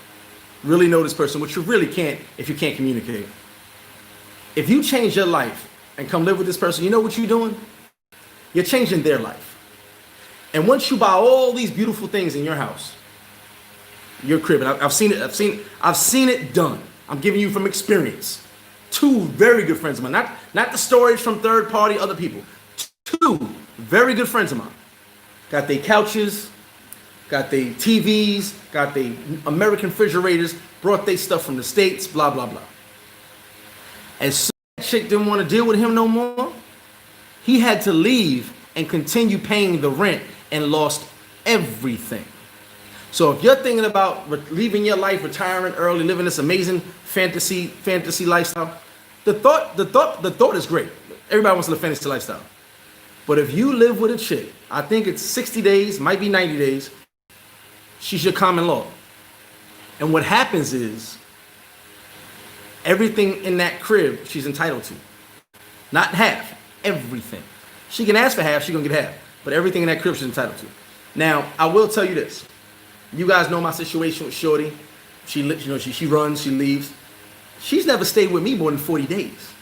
really know this person, which you really can't if you can't communicate. If you change your life and come live with this person, you know what you're doing? You're changing their life. And once you buy all these beautiful things in your house, your crib, and I've seen it done. I'm giving you from experience. Two very good friends of mine, not the stories from third party, other people. Two very good friends of mine. Got their couches, got their TVs, got their American refrigerators, brought their stuff from the States, blah, blah, blah. And so that chick didn't want to deal with him no more. He had to leave and continue paying the rent and lost everything. So if you're thinking about leaving your life, retiring early, living this amazing fantasy lifestyle, the thought is great. Everybody wants to live fantasy lifestyle. But if you live with a chick, I think it's 60 days, might be 90 days, she's your common law. And what happens is everything in that crib she's entitled to. Not half, everything. She can ask for half, she's gonna get half. But everything in that crib she's entitled to. Now, I will tell you this. You guys know my situation with Shorty. She runs, she leaves. She's never stayed with me more than 40 days.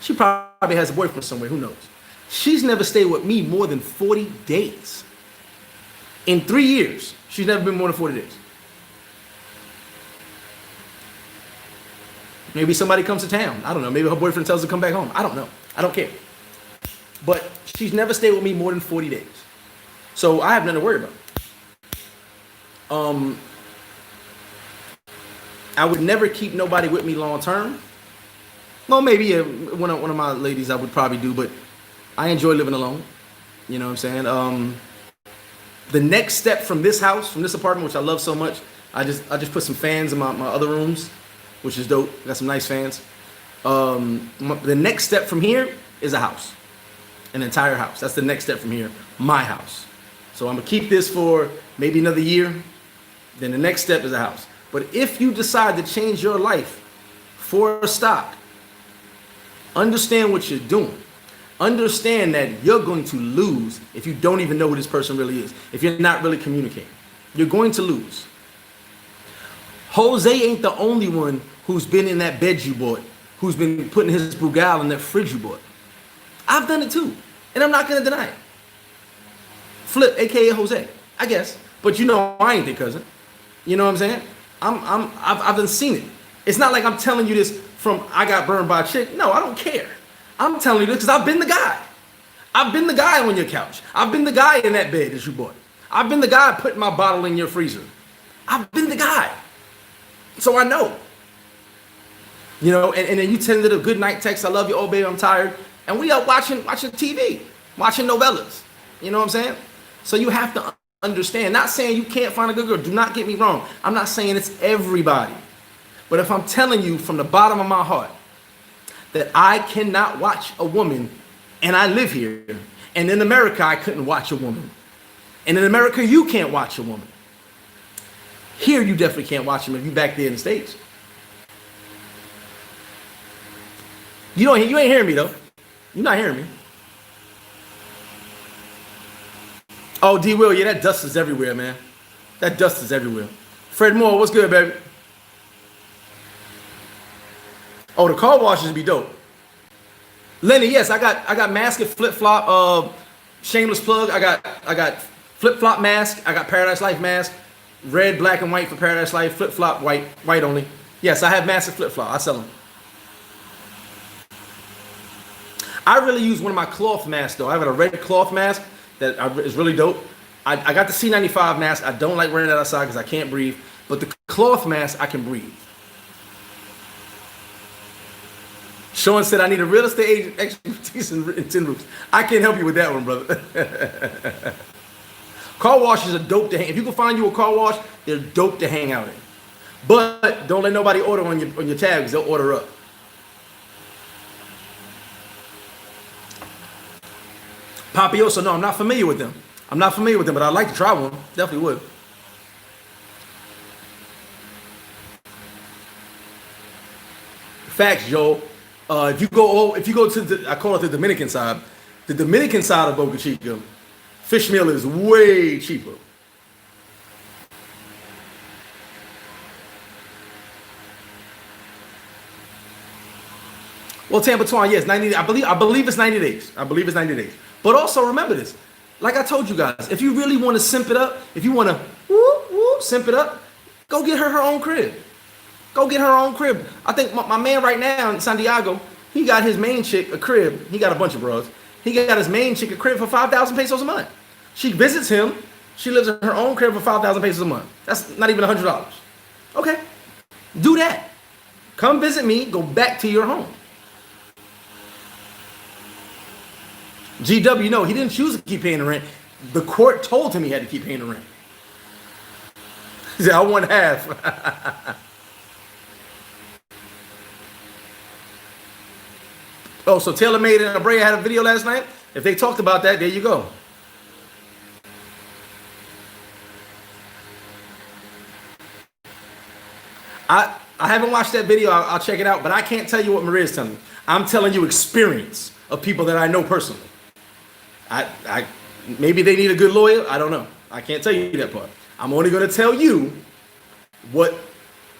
She probably has a boyfriend somewhere, who knows? She's never stayed with me more than 40 days. In 3 years, she's never been more than 40 days. Maybe somebody comes to town. I don't know. Maybe her boyfriend tells her to come back home. I don't know. I don't care. But she's never stayed with me more than 40 days. So I have nothing to worry about. I would never keep nobody with me long term. Well, maybe one of my ladies I would probably do, but I enjoy living alone. You know what I'm saying? The next step from this house, from this apartment, which I love so much, I just put some fans in my other rooms, which is dope. Got some nice fans. The next step from here is a house, an entire house. That's the next step from here, my house. So I'm gonna keep this for maybe another year. Then the next step is a house. But if you decide to change your life for a stock, understand what you're doing. Understand that you're going to lose if you don't even know who this person really is. If you're not really communicating, you're going to lose. Jose ain't the only one who's been in that bed you bought, who's been putting his Brugal in that fridge you bought. I've done it too, and I'm not gonna deny it. Flip, aka Jose, I guess. But you know I ain't their cousin. You know what I'm saying? I've done seen it. It's not like I'm telling you this from I got burned by a chick. No, I don't care. I'm telling you this because I've been the guy. I've been the guy on your couch. I've been the guy in that bed that you bought. I've been the guy putting my bottle in your freezer. I've been the guy. So I know. You know, and then you send it a good night text, I love you, oh baby, I'm tired. And we are watching TV, watching novellas. You know what I'm saying? So you have to understand, not saying you can't find a good girl, do not get me wrong. I'm not saying it's everybody. But if I'm telling you from the bottom of my heart that I cannot watch a woman, and I live here, and in America I couldn't watch a woman, and in America you can't watch a woman. Here you definitely can't watch them if you back there in the States. You ain't hearing me though. You're not hearing me. Oh, D Will, yeah, that dust is everywhere, man. That dust is everywhere. Fred Moore, what's good, baby? Oh, the car washes be dope. Lenny, yes, I got mask and flip flop. Shameless plug. I got flip flop mask. I got Paradise Life mask. Red, black, and white for Paradise Life. Flip flop, white only. Yes, I have mask and flip flop. I sell them. I really use one of my cloth masks though. I have a red cloth mask that is really dope. I got the C95 mask. I don't like wearing that outside because I can't breathe. But the cloth mask, I can breathe. Sean said, I need a real estate agent expertise in tin roofs. I can't help you with that one, brother. Car washes are dope to hang. If you can find you a car wash, they're dope to hang out in. But don't let nobody order on your tabs. They'll order up. Papioso, no, I'm not familiar with them. But I'd like to try one. Definitely would. Facts, Joel. If you go to I call it the Dominican side. The Dominican side of Boca Chica, fish meal is way cheaper. Well, Tampa Twine, yes, 90. I believe it's 90 days. But also remember this. Like I told you guys, if you really want to simp it up, if you want to simp it up, go get her own crib. I think my man right now in Santiago, he got his main chick a crib. He got a bunch of bros. He got his main chick a crib for 5,000 pesos a month. She visits him. She lives in her own crib for 5,000 pesos a month. That's not even $100. Okay, do that. Come visit me. Go back to your home. GW, no, he didn't choose to keep paying the rent. The court told him he had to keep paying the rent. He said, I won half. Oh, so TaylorMade and Abrea had a video last night? If they talked about that, there you go. I haven't watched that video. I'll check it out, but I can't tell you what Maria's telling me. I'm telling you experience of people that I know personally. I maybe they need a good lawyer. I don't know. I can't tell you that part. I'm only going to tell you what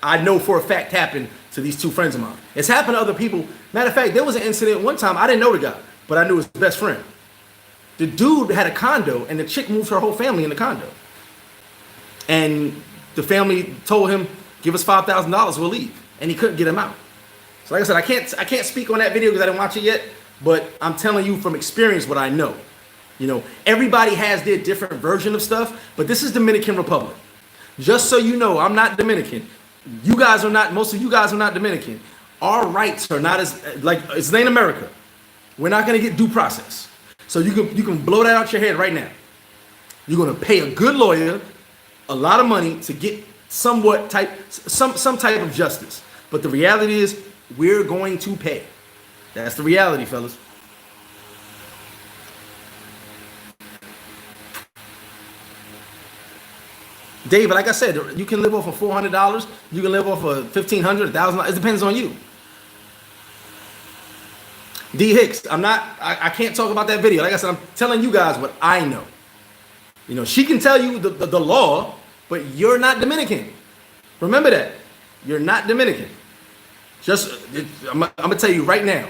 I know for a fact happened to these two friends of mine. It's happened to other people. Matter of fact, there was an incident one time. I didn't know the guy, but I knew his best friend. The dude had a condo, and the chick moved her whole family in the condo. And the family told him, give us $5,000, we'll leave. And he couldn't get him out. So like I said, I can't speak on that video because I didn't watch it yet, but I'm telling you from experience what I know. You know, everybody has their different version of stuff, but this is Dominican Republic. Just so you know, I'm not Dominican. You guys are not, most of you guys are not Dominican. Our rights are not as, like, it's in America. We're not going to get due process. So you can blow that out your head right now. You're going to pay a good lawyer a lot of money to get some type of justice. But the reality is we're going to pay. That's the reality, fellas. David, like I said, you can live off of $400. You can live off of $1,500, $1,000. It depends on you. D Hicks, I can't talk about that video. Like I said, I'm telling you guys what I know. You know, she can tell you the law, but you're not Dominican. Remember that. You're not Dominican. I'm gonna tell you right now,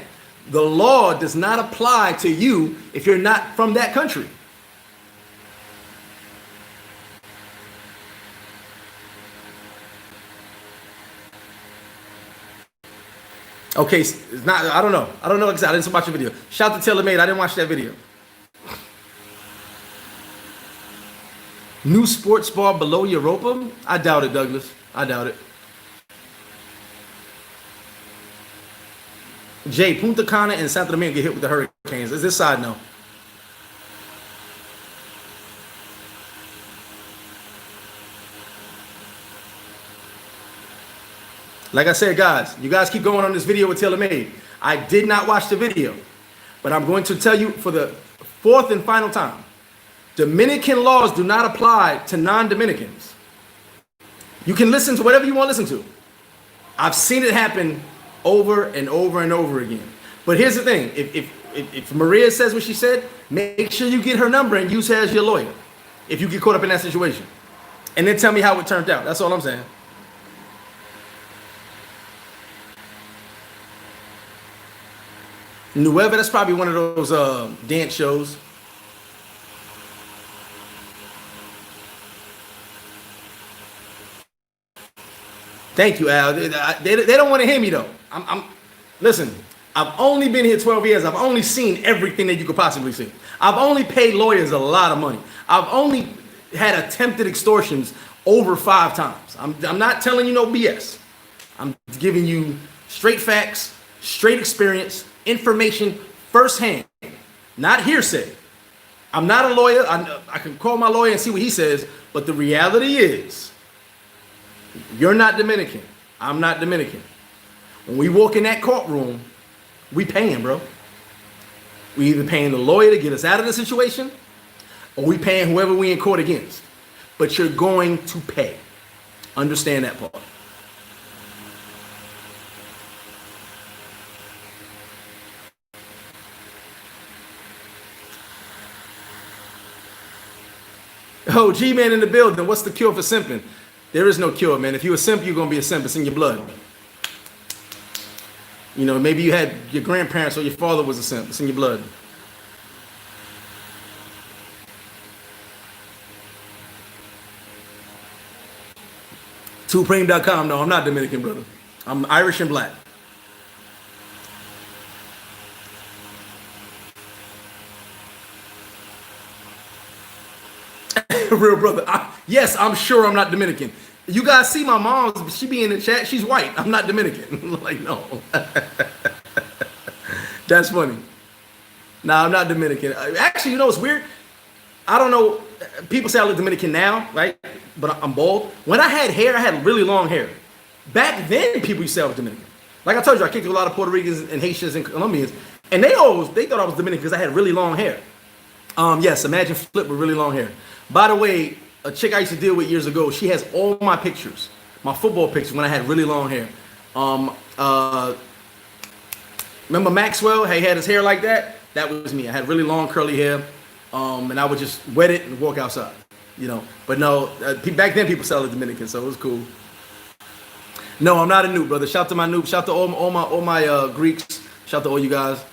the law does not apply to you if you're not from that country. Okay, it's not. I don't know. I didn't watch the video. Shout out to TaylorMade. I didn't watch that video. New sports bar below Europa? I doubt it, Douglas. I doubt it. Jay, Punta Cana and Santo Domingo get hit with the hurricanes. Is this side no? Like I said, guys, you guys keep going on this video with TaylorMade. I did not watch the video, but I'm going to tell you for the fourth and final time. Dominican laws do not apply to non-Dominicans. You can listen to whatever you want to listen to. I've seen it happen over and over and over again. But here's the thing. If Maria says what she said, make sure you get her number and use her as your lawyer if you get caught up in that situation. And then tell me how it turned out. That's all I'm saying. Nueva, that's probably one of those dance shows. Thank you, Al. They don't want to hear me though. Listen. I've only been here 12 years. I've only seen everything that you could possibly see. I've only paid lawyers a lot of money. I've only had attempted extortions over 5 times. I'm not telling you no BS. I'm giving you straight facts, straight experience, information firsthand, not hearsay. I'm not a lawyer. I can call my lawyer and see what he says, but the reality is, you're not Dominican. I'm not Dominican. When we walk in that courtroom, we paying, bro. We either paying the lawyer to get us out of the situation, or we paying whoever we in court against. But you're going to pay. Understand that part. Oh, G-Man in the building. What's the cure for simping? There is no cure, man. If you're a simp, you're going to be a simp. It's in your blood. You know, maybe you had your grandparents or your father was a simp. It's in your blood. Supreme.com. No, I'm not Dominican, brother. I'm Irish and black. Real brother. Yes, I'm sure I'm not Dominican. You guys see my mom, she be in the chat. She's white. I'm not Dominican. Like, no. That's funny. Nah, I'm not Dominican. Actually, you know what's weird? I don't know. people say I look Dominican now, right? But I'm bald. When I had hair, I had really long hair. Back then, people used to say I was Dominican. Like I told you, I kicked with a lot of Puerto Ricans and Haitians and Colombians, and they thought I was Dominican because I had really long hair. Yes, imagine Flip with really long hair. By the way, a chick I used to deal with years ago, she has all my pictures, my football pictures when I had really long hair. Remember Maxwell? He had his hair like that. That was me. I had really long curly hair, and I would just wet it and walk outside. You know, but no, back then people said I was Dominican, so it was cool. No, I'm not a noob, brother. Shout to my noob. Shout to all my Greeks. Shout to all you guys.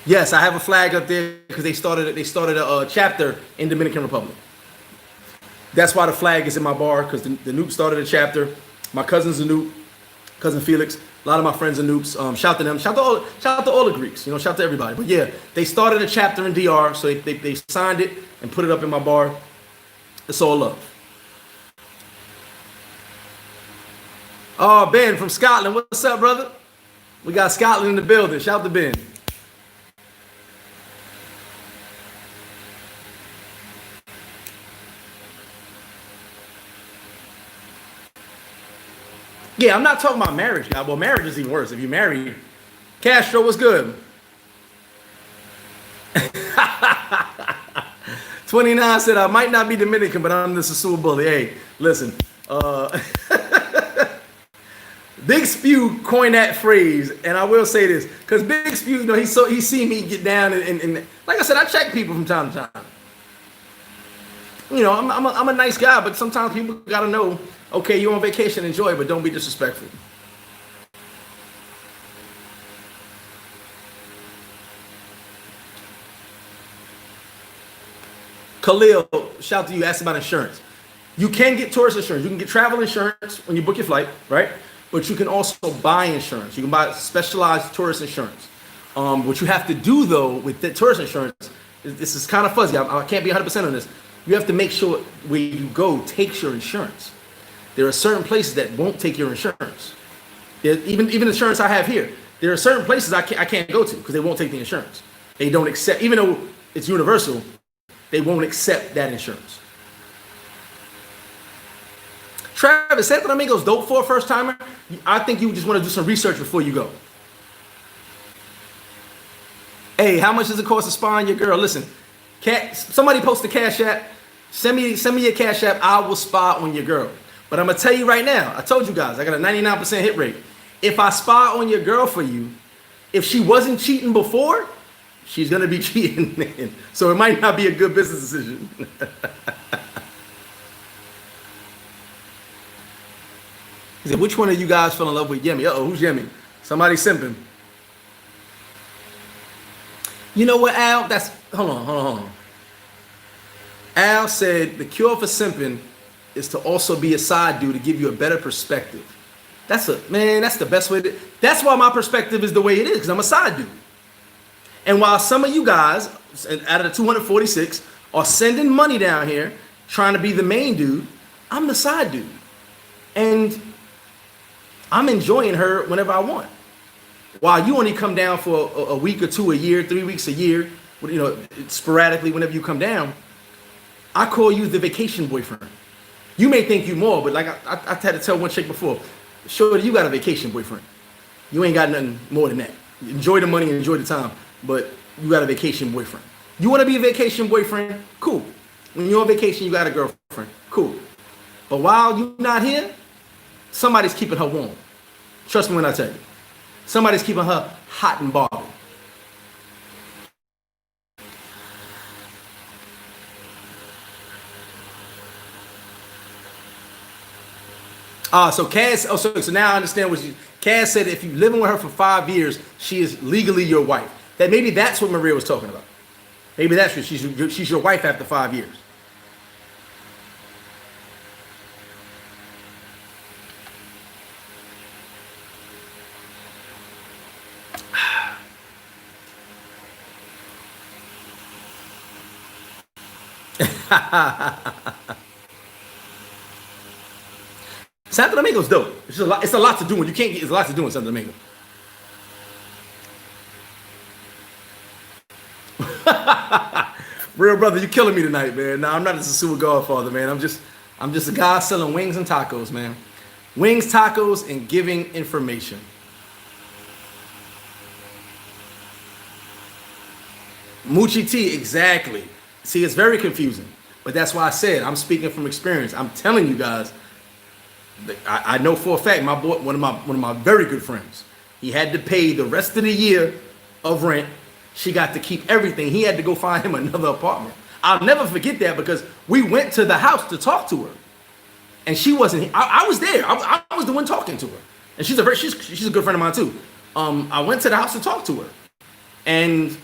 Yes, I have a flag up there because they started a chapter in Dominican Republic. That's why the flag is in my bar, because the noob started a chapter. My cousin's a noob, cousin Felix. A lot of my friends are noobs. Shout to them. Shout to all the Greeks. You know, shout to everybody. But yeah, they started a chapter in DR, so they signed it and put it up in my bar. It's all love. Oh, Ben from Scotland. What's up, brother? We got Scotland in the building. Shout to Ben. Yeah, I'm not talking about marriage, guys. Well, marriage is even worse. If you marry, Castro, what's good? 29 said, I might not be Dominican, but I'm the Sosua bully. Hey, listen. Big Spew coined that phrase, and I will say this, because Big Spew, you know, he seen me get down, and like I said, I check people from time to time. You know, I'm a nice guy, but sometimes people gotta know, okay, you're on vacation, enjoy, but don't be disrespectful. Khalil, shout to you, asked about insurance. You can get tourist insurance. You can get travel insurance when you book your flight, right? But you can also buy insurance. You can buy specialized tourist insurance. What you have to do, though, with the tourist insurance, this is kind of fuzzy. I can't be 100% on this. You have to make sure where you go takes your insurance. There are certain places that won't take your insurance. Even insurance I have here, there are certain places I can't go to because they won't take the insurance. They don't accept, even though it's universal, they won't accept that insurance. Travis, Santo Domingo's dope for a first timer. I think you just want to do some research before you go. Hey, how much does it cost to spy on your girl? Listen, somebody post a Cash App. Send me your Cash App. I will spy on your girl. But I'm gonna tell you right now. I told you guys I got a 99% hit rate. If I spy on your girl for you, if she wasn't cheating before, she's gonna be cheating. So it might not be a good business decision. He said, which one of you guys fell in love with Yemi? Uh-oh, who's Yemi? Somebody simping. You know what, Al? Hold on. Al said the cure for simping is to also be a side dude to give you a better perspective. That's the best way to. That's why my perspective is the way it is, because I'm a side dude. And while some of you guys, out of the 246, are sending money down here trying to be the main dude, I'm the side dude. And I'm enjoying her whenever I want. While you only come down for a week or two a year, 3 weeks a year, you know, sporadically whenever you come down, I call you the vacation boyfriend. You may think you more, but like I had to tell one chick before, sure, you got a vacation boyfriend. You ain't got nothing more than that. Enjoy the money and enjoy the time, but you got a vacation boyfriend. You want to be a vacation boyfriend? Cool. When you're on vacation, you got a girlfriend. Cool. But while you're not here, somebody's keeping her warm. Trust me when I tell you. Somebody's keeping her hot and bothered. So Cass, so now I understand what Cass said. If you're living with her for 5 years, she is legally your wife. Maybe that's what Maria was talking about. Maybe that's what she's your wife after 5 years. Santo Domingo's dope. It's a lot to do. You can't get. It's a lot to do in Santo Domingo. Real brother, you killing me tonight, man. Nah, I'm not a Sosua Godfather, man. I'm just a guy selling wings and tacos, man. Wings, tacos, and giving information. Moochie T, exactly. See, it's very confusing. But that's why I said I'm speaking from experience. I'm telling you guys, I know for a fact my boy, one of my very good friends, he had to pay the rest of the year of rent. She got to keep everything. He had to go find him another apartment. I'll never forget that because we went to the house to talk to her, and she wasn't. I was there. I was the one talking to her, and she's a good friend of mine too. I went to the house to talk to her, and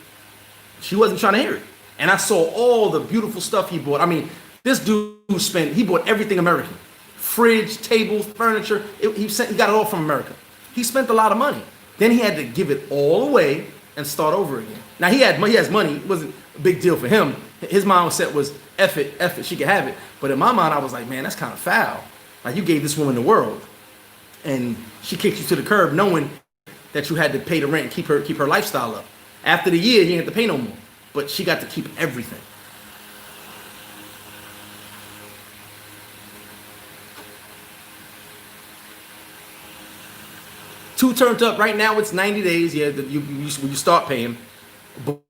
she wasn't trying to hear it. And I saw all the beautiful stuff he bought. I mean, this dude he bought everything American. Fridge, tables, furniture. He got it all from America. He spent a lot of money. Then he had to give it all away and start over again. Now he has money. It wasn't a big deal for him. His mindset was, F it, she can have it. But in my mind, I was like, man, that's kind of foul. Like, you gave this woman the world, and she kicked you to the curb knowing that you had to pay the rent and keep her lifestyle up. After the year, you didn't have to pay no more. But she got to keep everything. Two turned up right now. It's 90 days. Yeah, when you start paying, but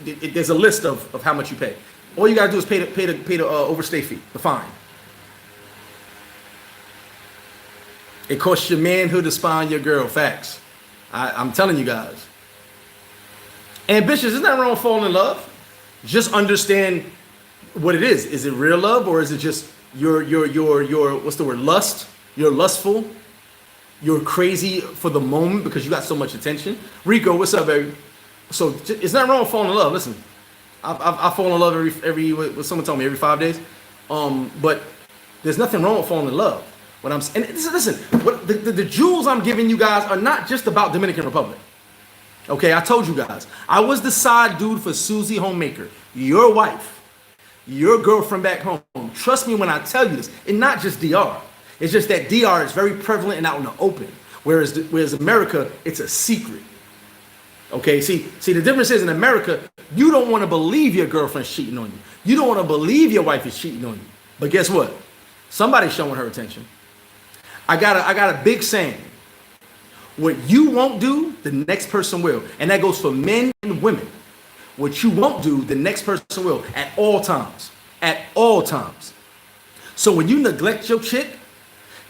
there's a list of how much you pay. All you gotta do is pay the overstay fee, the fine. It costs your manhood to spy on your girl. Facts. I'm telling you guys. Ambitious, isn't that wrong with falling in love? Just understand what it is. Is it real love, or is it just your what's the word? Lust. You're lustful. You're crazy for the moment because you got so much attention. Rico, what's up, baby? So it's not wrong with falling in love. Listen, I fall in love every what someone told me every 5 days. But there's nothing wrong with falling in love. What I'm and listen, what the jewels I'm giving you guys are not just about Dominican Republic. Okay, I told you guys. I was the side dude for Susie Homemaker, your wife, your girlfriend back home. Trust me when I tell you this. And not just DR. It's just that DR is very prevalent and out in the open. Whereas America, it's a secret. Okay, see, the difference is in America, you don't want to believe your girlfriend's cheating on you. You don't want to believe your wife is cheating on you. But guess what? Somebody's showing her attention. I got a big saying. What you won't do, the next person will. And that goes for men and women. What you won't do, the next person will. At all times. At all times. So when you neglect your chick,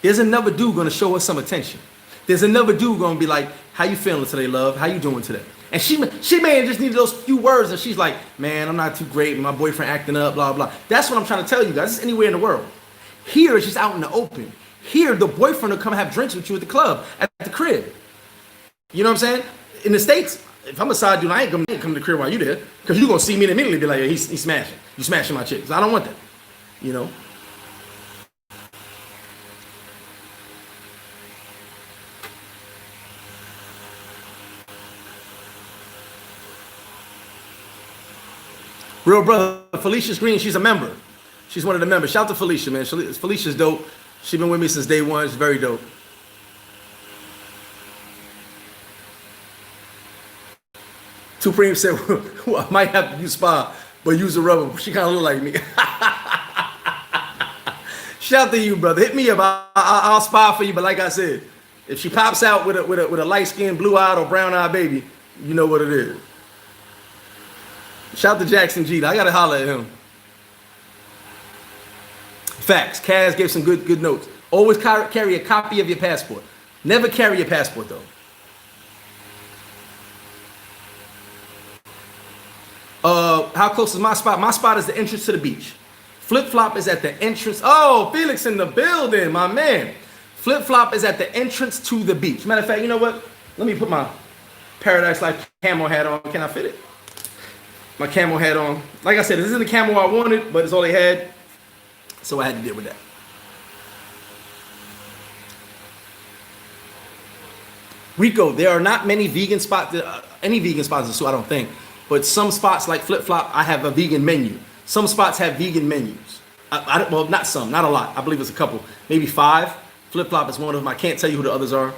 there's another dude going to show her some attention. There's another dude going to be like, how you feeling today, love? How you doing today? And she may have just needed those few words, and she's like, man, I'm not too great. My boyfriend acting up, blah, blah. That's what I'm trying to tell you guys. This is anywhere in the world. Here, it's just out in the open. Here, the boyfriend will come have drinks with you at the club, at the crib. You know what I'm saying? In the States, if I'm a side dude, I ain't gonna come to the crib while you there, because you're gonna see me and immediately be like, yeah, he's smashing. You smashing my chicks. I don't want that. You know? Real brother, Felicia's Green, she's a member. She's one of the members. Shout out to Felicia, man. Felicia's dope. She's been with me since day one. She's very dope. Supreme said, well, I might have to use spa, but use a rubber. She kind of look like me. Shout out to you, brother. Hit me up. I'll spy for you. But like I said, if she pops out with a light-skinned, blue-eyed or brown-eyed baby, you know what it is. Shout out to Jackson G. I got to holler at him. Facts. Kaz gave some good notes. Always carry a copy of your passport. Never carry your passport, though. How close is my spot? My spot is the entrance to the beach. Flip Flop is at the entrance. Oh, Felix in the building, my man. Flip Flop is at the entrance to the beach. Matter of fact, you know what? Let me put my Paradise Life camo hat on. Can I fit it? My camo hat on. Like I said, this isn't the camo I wanted, but it's all they had. So I had to deal with that. Rico, there are not many vegan spots, any vegan spots in Sosua, I don't think. But some spots like Flip Flop, I have a vegan menu. Some spots have vegan menus. Well, not some, not a lot. I believe it's a couple, maybe 5. Flip Flop is one of them. I can't tell you who the others are.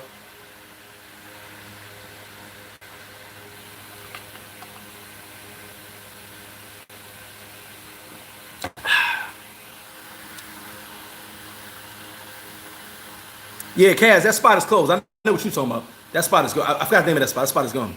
Yeah, Kaz, that spot is closed. I know what you're talking about. That spot is gone. I forgot the name of that spot. That spot is gone.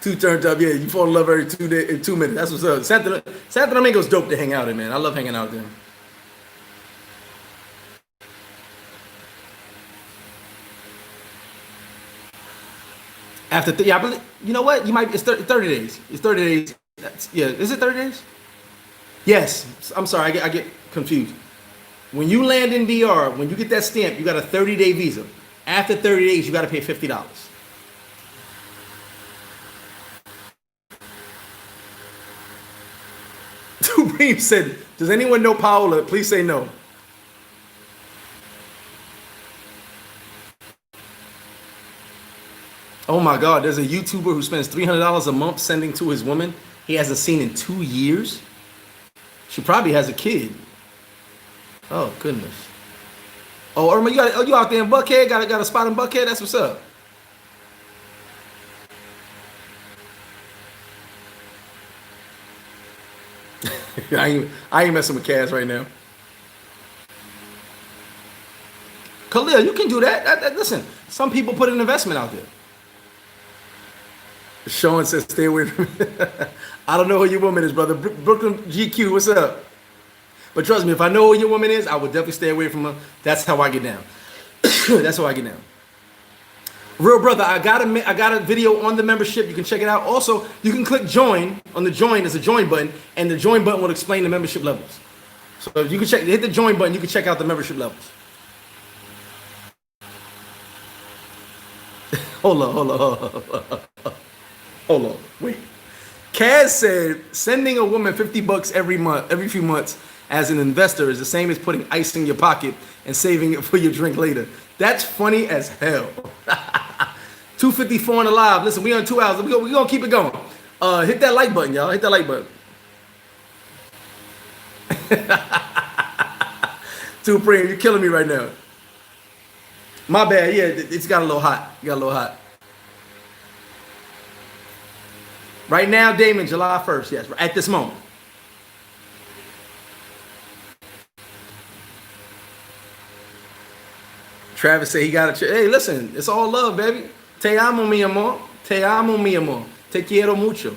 Two turned up. Yeah, you fall in love every 2 days in 2 minutes. That's what's up. Santo Domingo's dope to hang out in, man. I love hanging out there. After yeah, I believe, you know what? You might. It's 30 days. It's 30 days. Yeah, is it 30 days? Yes. I'm sorry. I get confused. When you land in DR, when you get that stamp, you got a 30-day visa. After 30 days, you got to pay $50. Supreme said, "Does anyone know Paola? Please say no." Oh my God, there's a YouTuber who spends $300 a month sending to his woman he hasn't seen in 2 years. She probably has a kid. Oh goodness. Oh, Irma, you out there in Buckhead? Got a spot in Buckhead? That's what's up. I ain't messing with Cass right now. Khalil, you can do that. Listen, some people put an investment out there. Sean says, "Stay away from me." I don't know who your woman is, brother. Brooklyn GQ, what's up? But trust me, if I know who your woman is, I would definitely stay away from her. That's how I get down. That's how I get down. Real brother, I got a video on the membership. You can check it out. Also, you can click join on the join. There's a join button, and the join button will explain the membership levels. So if you can hit the join button. You can check out the membership levels. Hold on. Wait. Kaz said sending a woman $50 every few months as an investor is the same as putting ice in your pocket and saving it for your drink later. That's funny as hell. 254 on the live. Listen, we on 2 hours. We gonna keep it going. Hit that like button, y'all. Hit that like button. Too premium. You're killing me right now. My bad. Yeah, it's got a little hot. Got a little hot. Right now, Damon, July 1st. Yes, at this moment. Travis said he got a hey, listen, it's all love, baby. Te amo, mi amor. Te amo, mi amor. Te quiero mucho.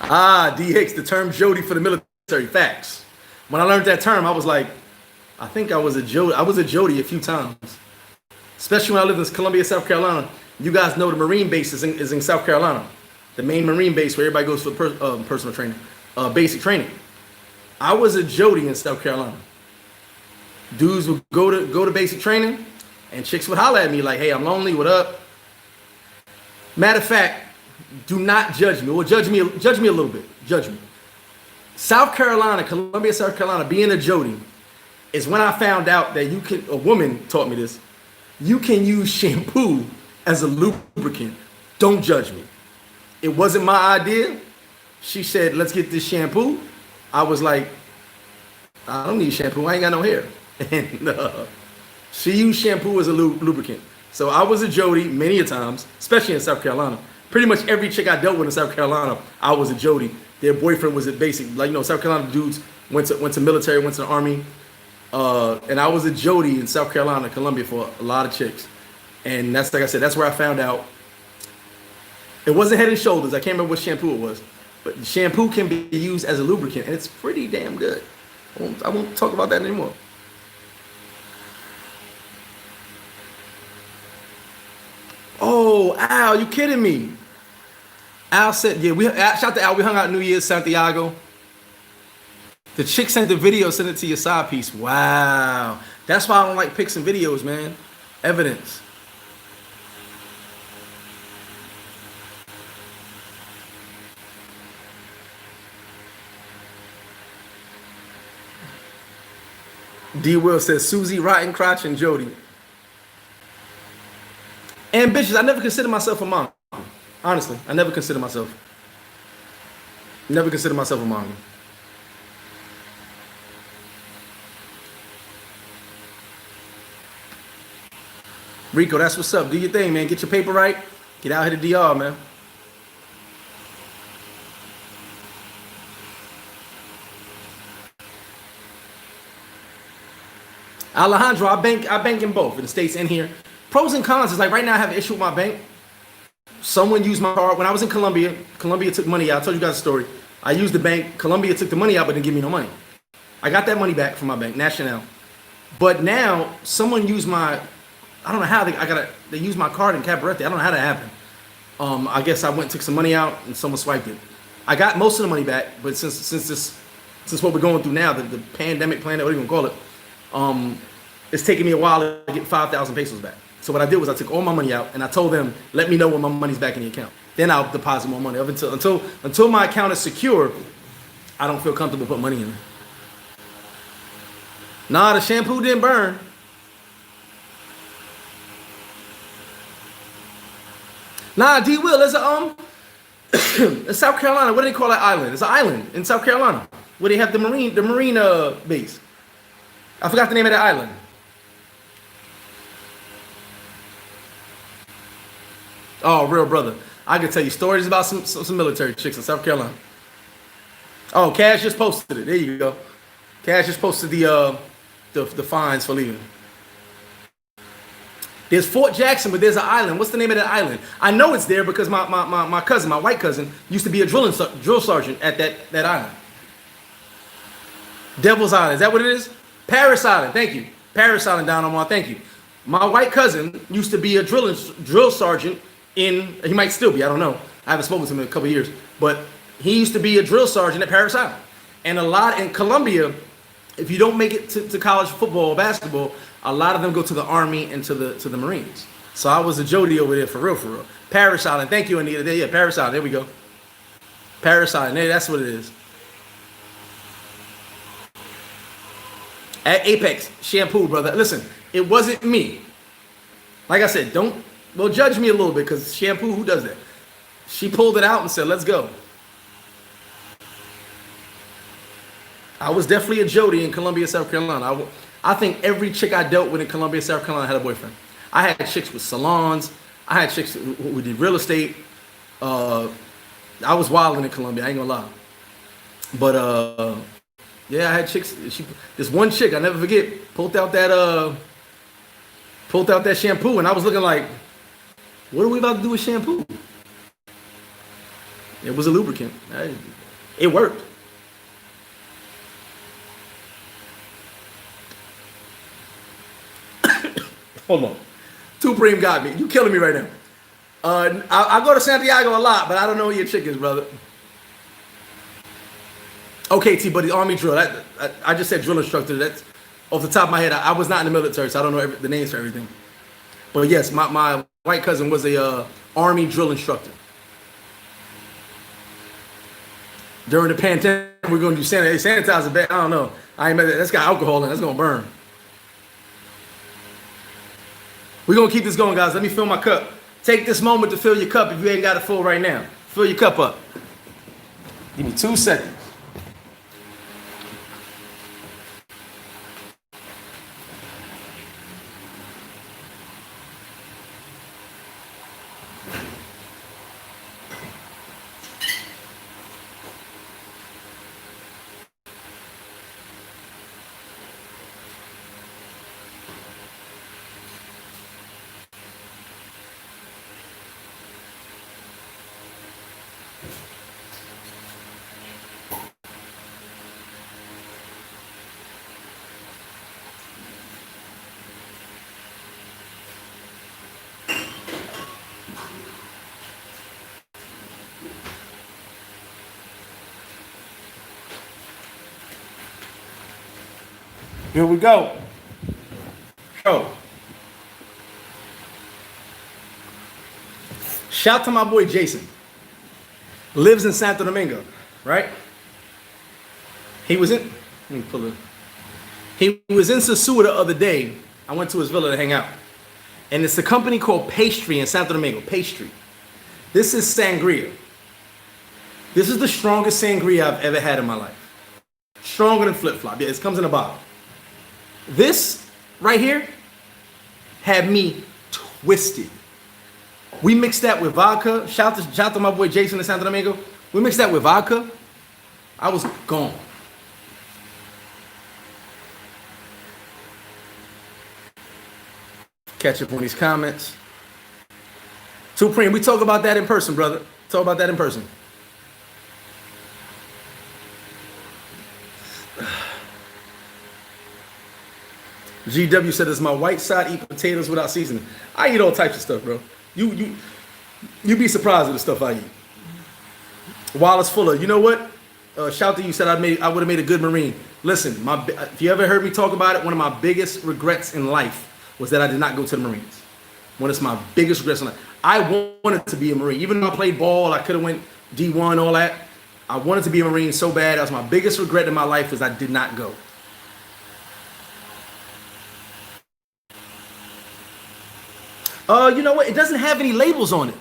Ah, D Hicks, the term Jody for the military. Facts. When I learned that term, I was like, I think I was a Jody. I was a Jody a few times. Especially when I lived in Columbia, South Carolina. You guys know the Marine base is in South Carolina. The main Marine base where everybody goes for personal training, basic training. I was a Jody in South Carolina. Dudes would go to basic training, and chicks would holler at me like, "Hey, I'm lonely. What up?" Matter of fact, do not judge me. Well, judge me a little bit. Judge me. South Carolina, Columbia, South Carolina, being a Jody is when I found out that you can. A woman taught me this. You can use shampoo as a lubricant. Don't judge me. It wasn't my idea. She said, "Let's get this shampoo." I was like, "I don't need shampoo. I ain't got no hair." And she used shampoo as a lubricant. So I was a Jody many a times, especially in South Carolina. Pretty much every chick I dealt with in South Carolina, I was a Jody. Their boyfriend was a basic, like, South Carolina dudes went to military, went to the army. And I was a Jody in South Carolina, Columbia for a lot of chicks. And that's, like I said, that's where I found out. It wasn't Head and Shoulders. I can't remember what shampoo it was. But shampoo can be used as a lubricant, and it's pretty damn good. I won't talk about that anymore. Oh, Al, you kidding me? Al said, yeah, shout out to Al. We hung out New Year's, Santiago. The chick sent the video, send it to your side piece. Wow. That's why I don't like pics and videos, man. Evidence. D. Will says Susie, Rotten Crotch, and Jody. Ambitious. I never consider myself a mom. Honestly, I never consider myself. Never consider myself a mom. Rico, that's what's up. Do your thing, man. Get your paper right. Get out here to DR, man. Alejandro, I bank in both in the States and here. Pros and cons is like right now I have an issue with my bank. Someone used my card when I was in Colombia. Colombia took money out. I told you guys a story. I used the bank. Colombia took the money out, but didn't give me no money. I got that money back from my bank, National. But now someone used my, I don't know how they used my card in Cabarete. I don't know how that happened. I guess I went and took some money out and someone swiped it. I got most of the money back, but since what we're going through now, the pandemic plan, whatever you want to call it, it's taking me a while to get 5,000 pesos back. So what I did was I took all my money out and I told them, let me know when my money's back in the account. Then I'll deposit more money. Until my account is secure, I don't feel comfortable putting money in there. Nah, the shampoo didn't burn. Nah, D Will, there's a in South Carolina. What do they call that island? It's an island in South Carolina where they have the marine base. I forgot the name of that island. Oh, real brother. I can tell you stories about some military chicks in South Carolina. Oh, Cash just posted it. There you go. Cash just posted the fines for leaving. There's Fort Jackson, but there's an island. What's the name of that island? I know it's there because my cousin, my white cousin, used to be a drill sergeant at that island. Devil's Island. Is that what it is? Paris Island. Thank you. Paris Island down on one. Thank you. My white cousin used to be a drill sergeant he might still be, I don't know. I haven't spoken to him in a couple of years. But he used to be a drill sergeant at Paris Island. And a lot in Colombia, if you don't make it to college football or basketball, a lot of them go to the Army and to the Marines. So I was a Jody over there for real. Paris Island. Thank you, Anita. Yeah, Paris Island. There we go. Paris Island. Hey, that's what it is. At Apex Shampoo, brother. Listen, it wasn't me. Like I said, judge me a little bit because Shampoo, who does that? She pulled it out and said, let's go. I was definitely a Jody in Columbia, South Carolina. I think every chick I dealt with in Columbia, South Carolina had a boyfriend. I had chicks with salons. I had chicks who did real estate. I was wilding in Columbia, I ain't gonna lie. But yeah, I had chicks. This one chick, I never forget, pulled out that shampoo, and I was looking like, what are we about to do with shampoo? It was a lubricant. It worked. Hold on. Tupreem got me. You killing me right now. I go to Santiago a lot, but I don't know who your chick is, brother. Okay, T, but the Army drill. I just said drill instructor. That's off the top of my head. I was not in the military, so I don't know the names for everything. But yes, my white cousin was a Army drill instructor. During the pandemic, we're going to do sanitizer back. I don't know. I ain't met that. That's got alcohol in it. That's going to burn. We're going to keep this going, guys. Let me fill my cup. Take this moment to fill your cup if you ain't got it full right now. Fill your cup up. Give me 2 seconds. Here we go. Shout to my boy Jason. Lives in Santo Domingo, right? He was in Sosua the other day. I went to his villa to hang out. And it's a company called Pastry in Santo Domingo. Pastry. This is sangria. This is the strongest sangria I've ever had in my life. Stronger than Flip Flop. Yeah, it comes in a bottle. This right here had me twisted. We mixed that with vodka. Shout to my boy Jason in Santo Domingo. We mixed that with vodka. I was gone. Catch up on these comments. Supreme, we talk about that in person, brother. Talk about that in person. GW said, "Does my white side eat potatoes without seasoning?" I eat all types of stuff, bro. You be surprised at the stuff I eat. Wallace Fuller, you know what? Shout to you, said I would have made a good Marine. Listen, if you ever heard me talk about it, one of my biggest regrets in life was that I did not go to the Marines. One of my biggest regrets in life. I wanted to be a Marine. Even though I played ball, I could have went D1, all that. I wanted to be a Marine so bad. That was my biggest regret in my life, is I did not go. You know what? It doesn't have any labels on it.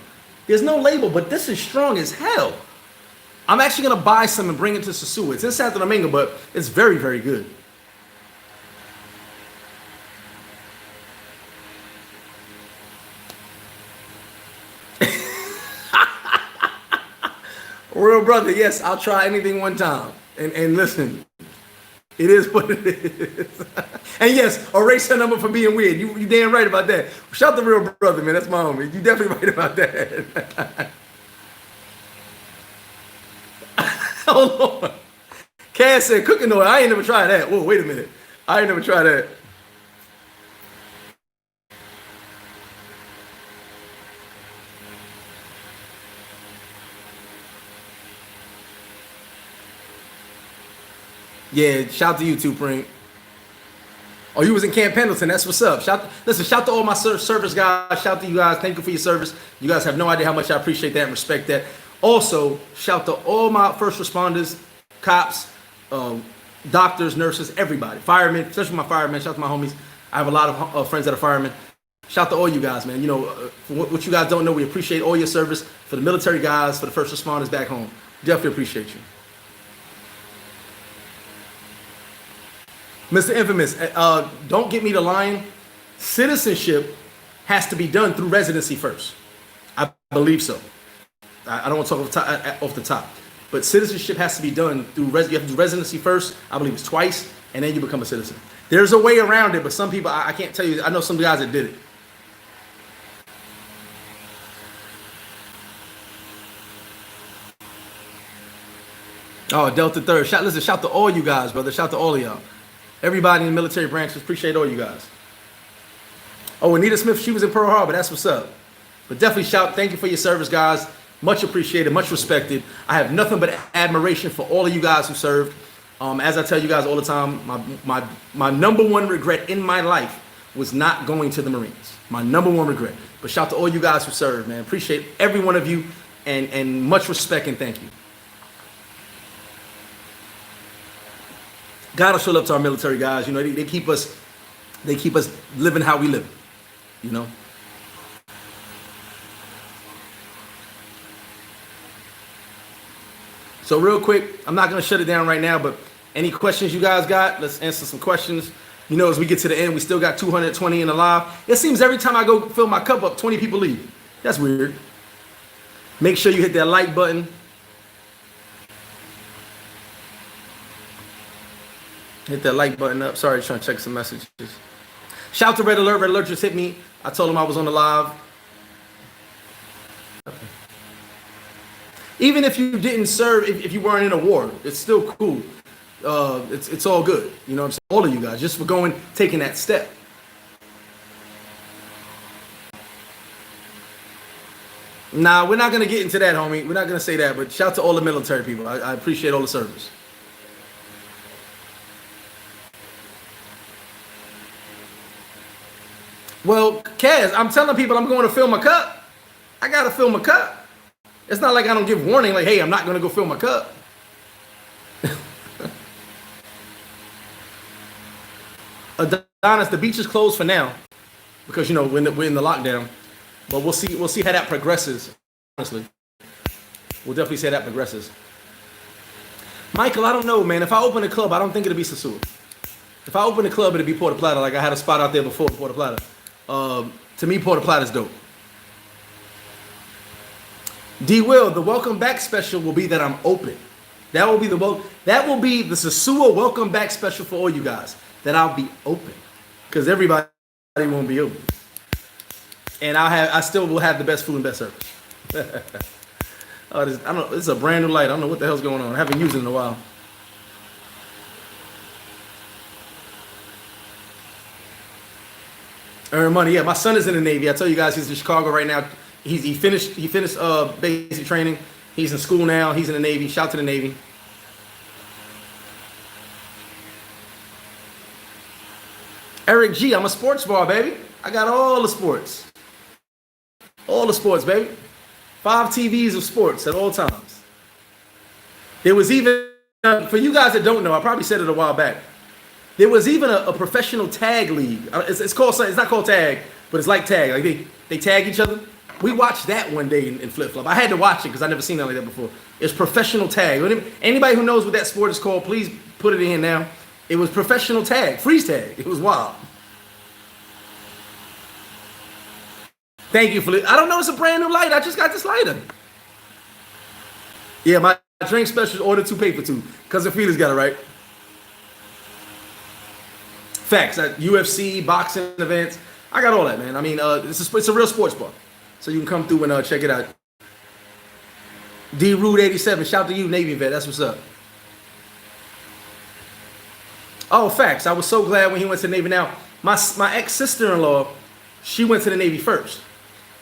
There's no label, but this is strong as hell. I'm actually going to buy some and bring it to Sosua. It's in Santo Domingo, but it's very, very good. Real brother, yes, I'll try anything one time. And listen, it is what it is. And yes, erase her number for being weird. You damn right about that. Shout out to real brother, man. That's my homie. You definitely right about that. Oh Lord. Cass said cooking oil. I ain't never tried that. Whoa, wait a minute. I ain't never tried that. Yeah, shout to you too, Pring. Oh, you was in Camp Pendleton. That's what's up. Listen, shout to all my service guys. Shout to you guys. Thank you for your service. You guys have no idea how much I appreciate that and respect that. Also, shout to all my first responders, cops, doctors, nurses, everybody. Firemen, especially my firemen. Shout to my homies. I have a lot of friends that are firemen. Shout to all you guys, man. You know, for what you guys don't know, we appreciate all your service. For the military guys, for the first responders back home. Definitely appreciate you. Mr. Infamous, don't get me to lying. Citizenship has to be done through residency first. I believe so. I don't want to talk off the top. But citizenship has to be done through you have to do residency first. I believe it's twice, and then you become a citizen. There's a way around it, but some people, I can't tell you. I know some guys that did it. Oh, Delta Third. Shout to all you guys, brother. Shout to all of y'all. Everybody in the military branches, appreciate all you guys. Oh, Anita Smith, she was in Pearl Harbor. That's what's up. But definitely thank you for your service, guys. Much appreciated, much respected. I have nothing but admiration for all of you guys who served. As I tell you guys all the time, my number one regret in my life was not going to the Marines. My number one regret. But shout to all you guys who served, man. Appreciate every one of you, and much respect and thank you. Gotta show love to our military guys. You know, they keep us living how we live. You know. So real quick, I'm not gonna shut it down right now, but any questions you guys got? Let's answer some questions. You know, as we get to the end, we still got 220 in the live. It seems every time I go fill my cup up, 20 people leave. That's weird. Make sure you hit that like button. Hit that like button up. Sorry, trying to check some messages. Shout to Red Alert. Red Alert just hit me. I told him I was on the live. Okay. Even if you didn't serve, if you weren't in a war, it's still cool. It's all good. You know what I'm saying? All of you guys, just for taking that step. Nah, we're not going to get into that, homie. We're not going to say that, but shout to all the military people. I appreciate all the service. Well, Kaz, I'm telling people I'm going to fill my cup. I got to fill my cup. It's not like I don't give warning, like, hey, I'm not going to go fill my cup. Adonis, the beach is closed for now because, you know, we're in the lockdown. But we'll see how that progresses, honestly. We'll definitely see how that progresses. Michael, I don't know, man. If I open a club, I don't think it'll be Sosua. If I open a club, it'll be Puerto Plata. Like I had a spot out there before, Puerto Plata. To me, Porter Platt is dope. D. Will, the welcome back special will be that I'm open. That will be the Sosua welcome back special for all you guys. That I'll be open, because everybody won't be open, and I still will have the best food and best service. Oh, this is a brand new light. I don't know what the hell's going on. I haven't used it in a while. Earn money. Yeah, my son is in the Navy. I tell you guys, he's in Chicago right now. He finished basic training. He's in school now. He's in the Navy. Shout to the Navy. Eric G, I'm a sports bar, baby. I got all the sports. All the sports, baby. 5 TVs of sports at all times. There was even, for you guys that don't know, I probably said it a while back. There was even a professional tag league. It's not called tag, but it's like tag. Like they tag each other. We watched that one day in Flip Flop. I had to watch it because I never seen that like that before. It's professional tag. Anybody who knows what that sport is called, please put it in now. It was professional tag, freeze tag. It was wild. Thank you for I don't know, it's a brand new light. I just got this lighter. Yeah, my drink special, order 2, pay for 2. Cousin Felix got it right. Facts. UFC, boxing events. I got all that, man. I mean, it's a real sports bar. So you can come through and check it out. D Rude 87, shout to you, Navy vet. That's what's up. Oh, facts. I was so glad when he went to the Navy. Now, my ex-sister-in-law, she went to the Navy first.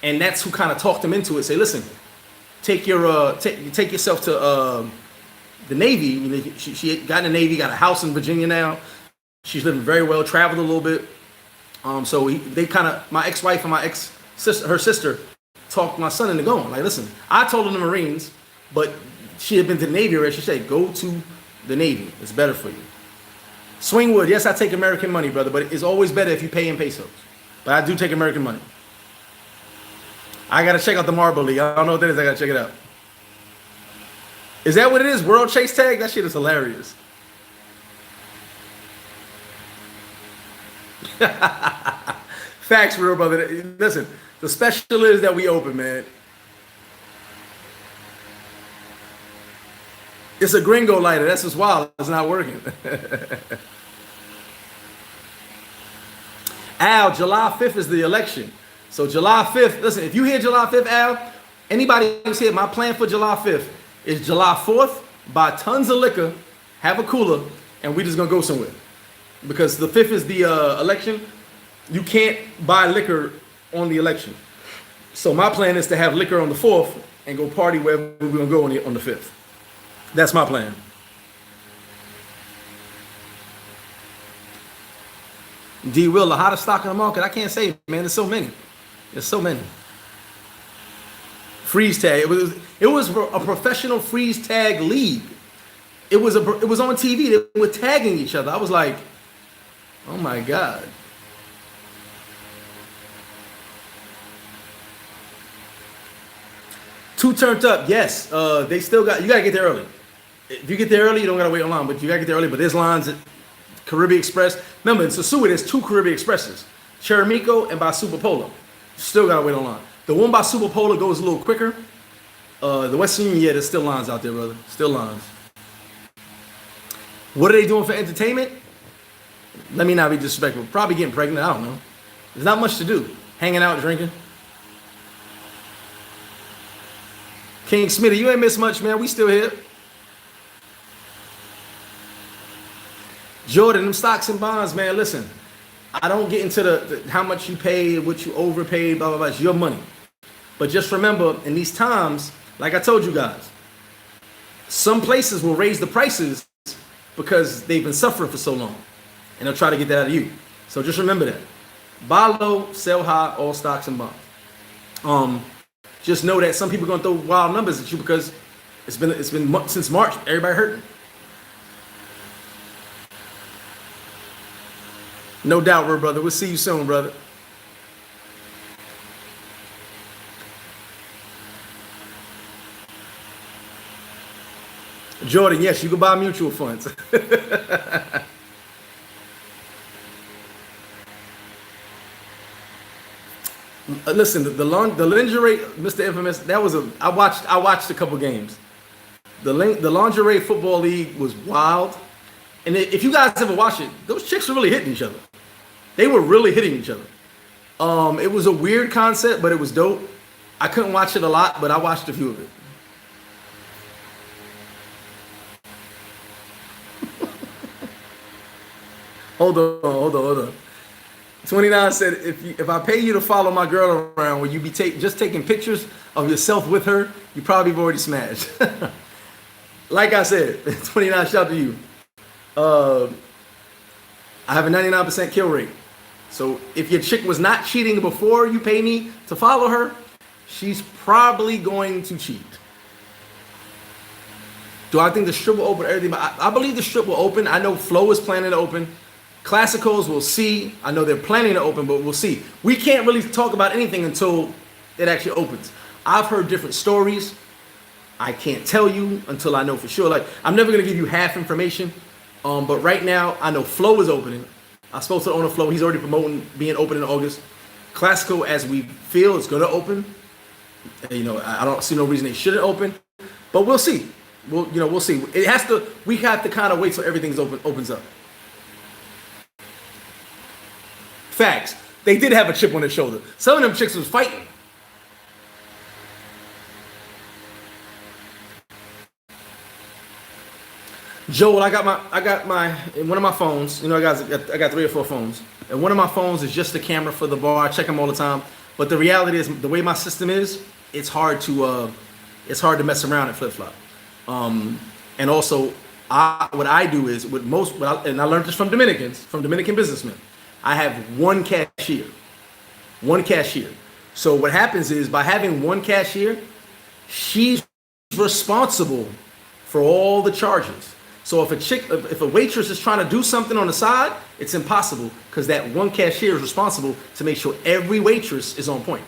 And that's who kind of talked him into it. Say, listen, take yourself to the Navy. You know, she got in the Navy, got a house in Virginia now. She's living very well, traveled a little bit. So they kind of, my ex-wife and my ex-sister, her sister, talked my son into going. Like, listen, I told him the Marines, but she had been to the Navy already. She said, go to the Navy. It's better for you. Swingwood, yes, I take American money, brother, but it's always better if you pay in pesos. But I do take American money. I got to check out the Marble League. I don't know what that is. I got to check it out. Is that what it is? World Chase Tag? That shit is hilarious. Facts, real brother. Listen, the special is that we open, man. It's a gringo lighter. That's just wild. It's not working. Al, July 5th is the election. So July 5th, listen, if you hear July 5th, Al, anybody who's here, my plan for July 5th is July 4th, buy tons of liquor, have a cooler, and we just going to go somewhere. Because the 5th is the election. You can't buy liquor on the election. So my plan is to have liquor on the 4th and go party wherever we're going to go on the 5th. That's my plan. D. Will, the hottest stock in the market. I can't say, man. There's so many. There's so many. Freeze tag. It was a professional freeze tag league. It was on TV. They were tagging each other. I was like, oh my God. Two turned up. Yes. They still got. You gotta get there early. If you get there early, you don't gotta wait online. But you gotta get there early. But there's lines at Caribbean Express. Remember, in Sosua, there's 2 Caribbean Expresses, Cheramico and by Super Polo. Still gotta wait online. The one by Super Polo goes a little quicker. The Western Union, yeah, there's still lines out there, brother. Still lines. What are they doing for entertainment? Let me not be disrespectful. Probably getting pregnant. I don't know. There's not much to do. Hanging out, drinking. King Smitty, you ain't missed much, man. We still here. Jordan, them stocks and bonds, man. Listen, I don't get into the how much you paid, what you overpaid, blah, blah, blah. It's your money. But just remember, in these times, like I told you guys, some places will raise the prices because they've been suffering for so long. And they'll try to get that out of you. So just remember that. Buy low, sell high, all stocks and bonds. Just know that some people are going to throw wild numbers at you because it's been since March. Everybody hurting. No doubt, bro, brother. We'll see you soon, brother. Jordan, yes, you can buy mutual funds. Listen, the lingerie, Mr. Infamous, that was I watched a couple games. The lingerie football league was wild, and if you guys ever watch it, those chicks were really hitting each other. They were really hitting each other. It was a weird concept, but it was dope. I couldn't watch it a lot, but I watched a few of it. Hold on. 29 said, if I pay you to follow my girl around, will you be just taking pictures of yourself with her? You probably have already smashed. Like I said, 29, shout out to you. I have a 99% kill rate. So if your chick was not cheating before you pay me to follow her, she's probably going to cheat. Do I think the strip will open everything? I believe the strip will open. I know Flow is planning to open. Classicals, we'll see. I know they're planning to open, but we'll see. We can't really talk about anything until it actually opens. I've heard different stories. I can't tell you until I know for sure. Like, I'm never going to give you half information. But right now, I know Flow is opening. I'm supposed to own a Flow. He's already promoting being open in August. Classical, as we feel, is going to open. You know, I don't see no reason they shouldn't open. But we'll see. We'll see. We have to kind of wait till everything's opens up. Facts. They did have a chip on their shoulder. Some of them chicks was fighting. Joel, I got my in one of my phones. You know, I got 3 or 4 phones, and one of my phones is just the camera for the bar. I check them all the time. But the reality is, the way my system is, it's hard to mess around at flip flop. And also, what I do is and I learned this from Dominican businessmen. I have one cashier. So what happens is, by having one cashier, she's responsible for all the charges. So if a waitress is trying to do something on the side, it's impossible, because that one cashier is responsible to make sure every waitress is on point.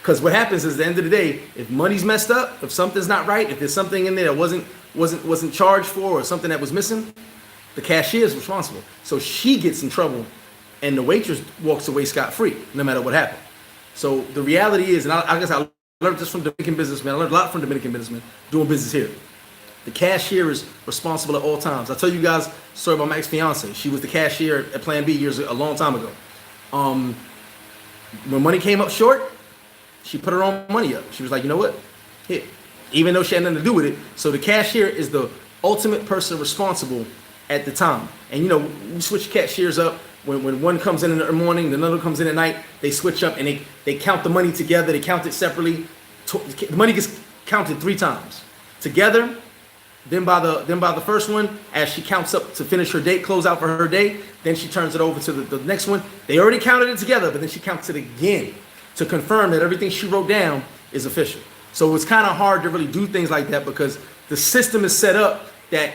Because what happens is, at the end of the day, if money's messed up, if something's not right, if there's something in there that wasn't charged for, or something that was missing, the cashier is responsible. So she gets in trouble, and the waitress walks away scot-free, no matter what happened. So the reality is, and I guess I learned this from Dominican businessmen. I learned a lot from Dominican businessmen doing business here. The cashier is responsible at all times. I'll tell you guys a story about my ex-fiance. She was the cashier at Plan B a long time ago. When money came up short, she put her own money up. She was like, you know what? Here. Even though she had nothing to do with it. So the cashier is the ultimate person responsible at the time. And you know, we switch cashiers up. When one comes in the morning, the other comes in at night, they switch up, and they count the money together. They count it separately. The money gets counted 3 times. Together. Then by the first one, as she counts up to finish her day, close out for her day, then she turns it over to the next one. They already counted it together, but then she counts it again to confirm that everything she wrote down is official. So it's kind of hard to really do things like that, because the system is set up that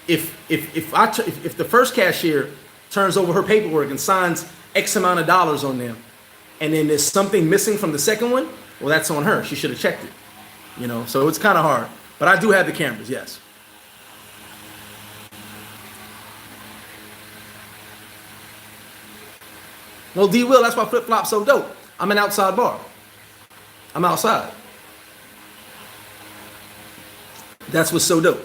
if the first cashier turns over her paperwork and signs X amount of dollars on them, and then there's something missing from the second one, well, that's on her. She should have checked it. You know, so it's kind of hard. But I do have the cameras, yes. Well, D Will, that's why Flip Flop's so dope. I'm an outside bar. I'm outside. That's what's so dope.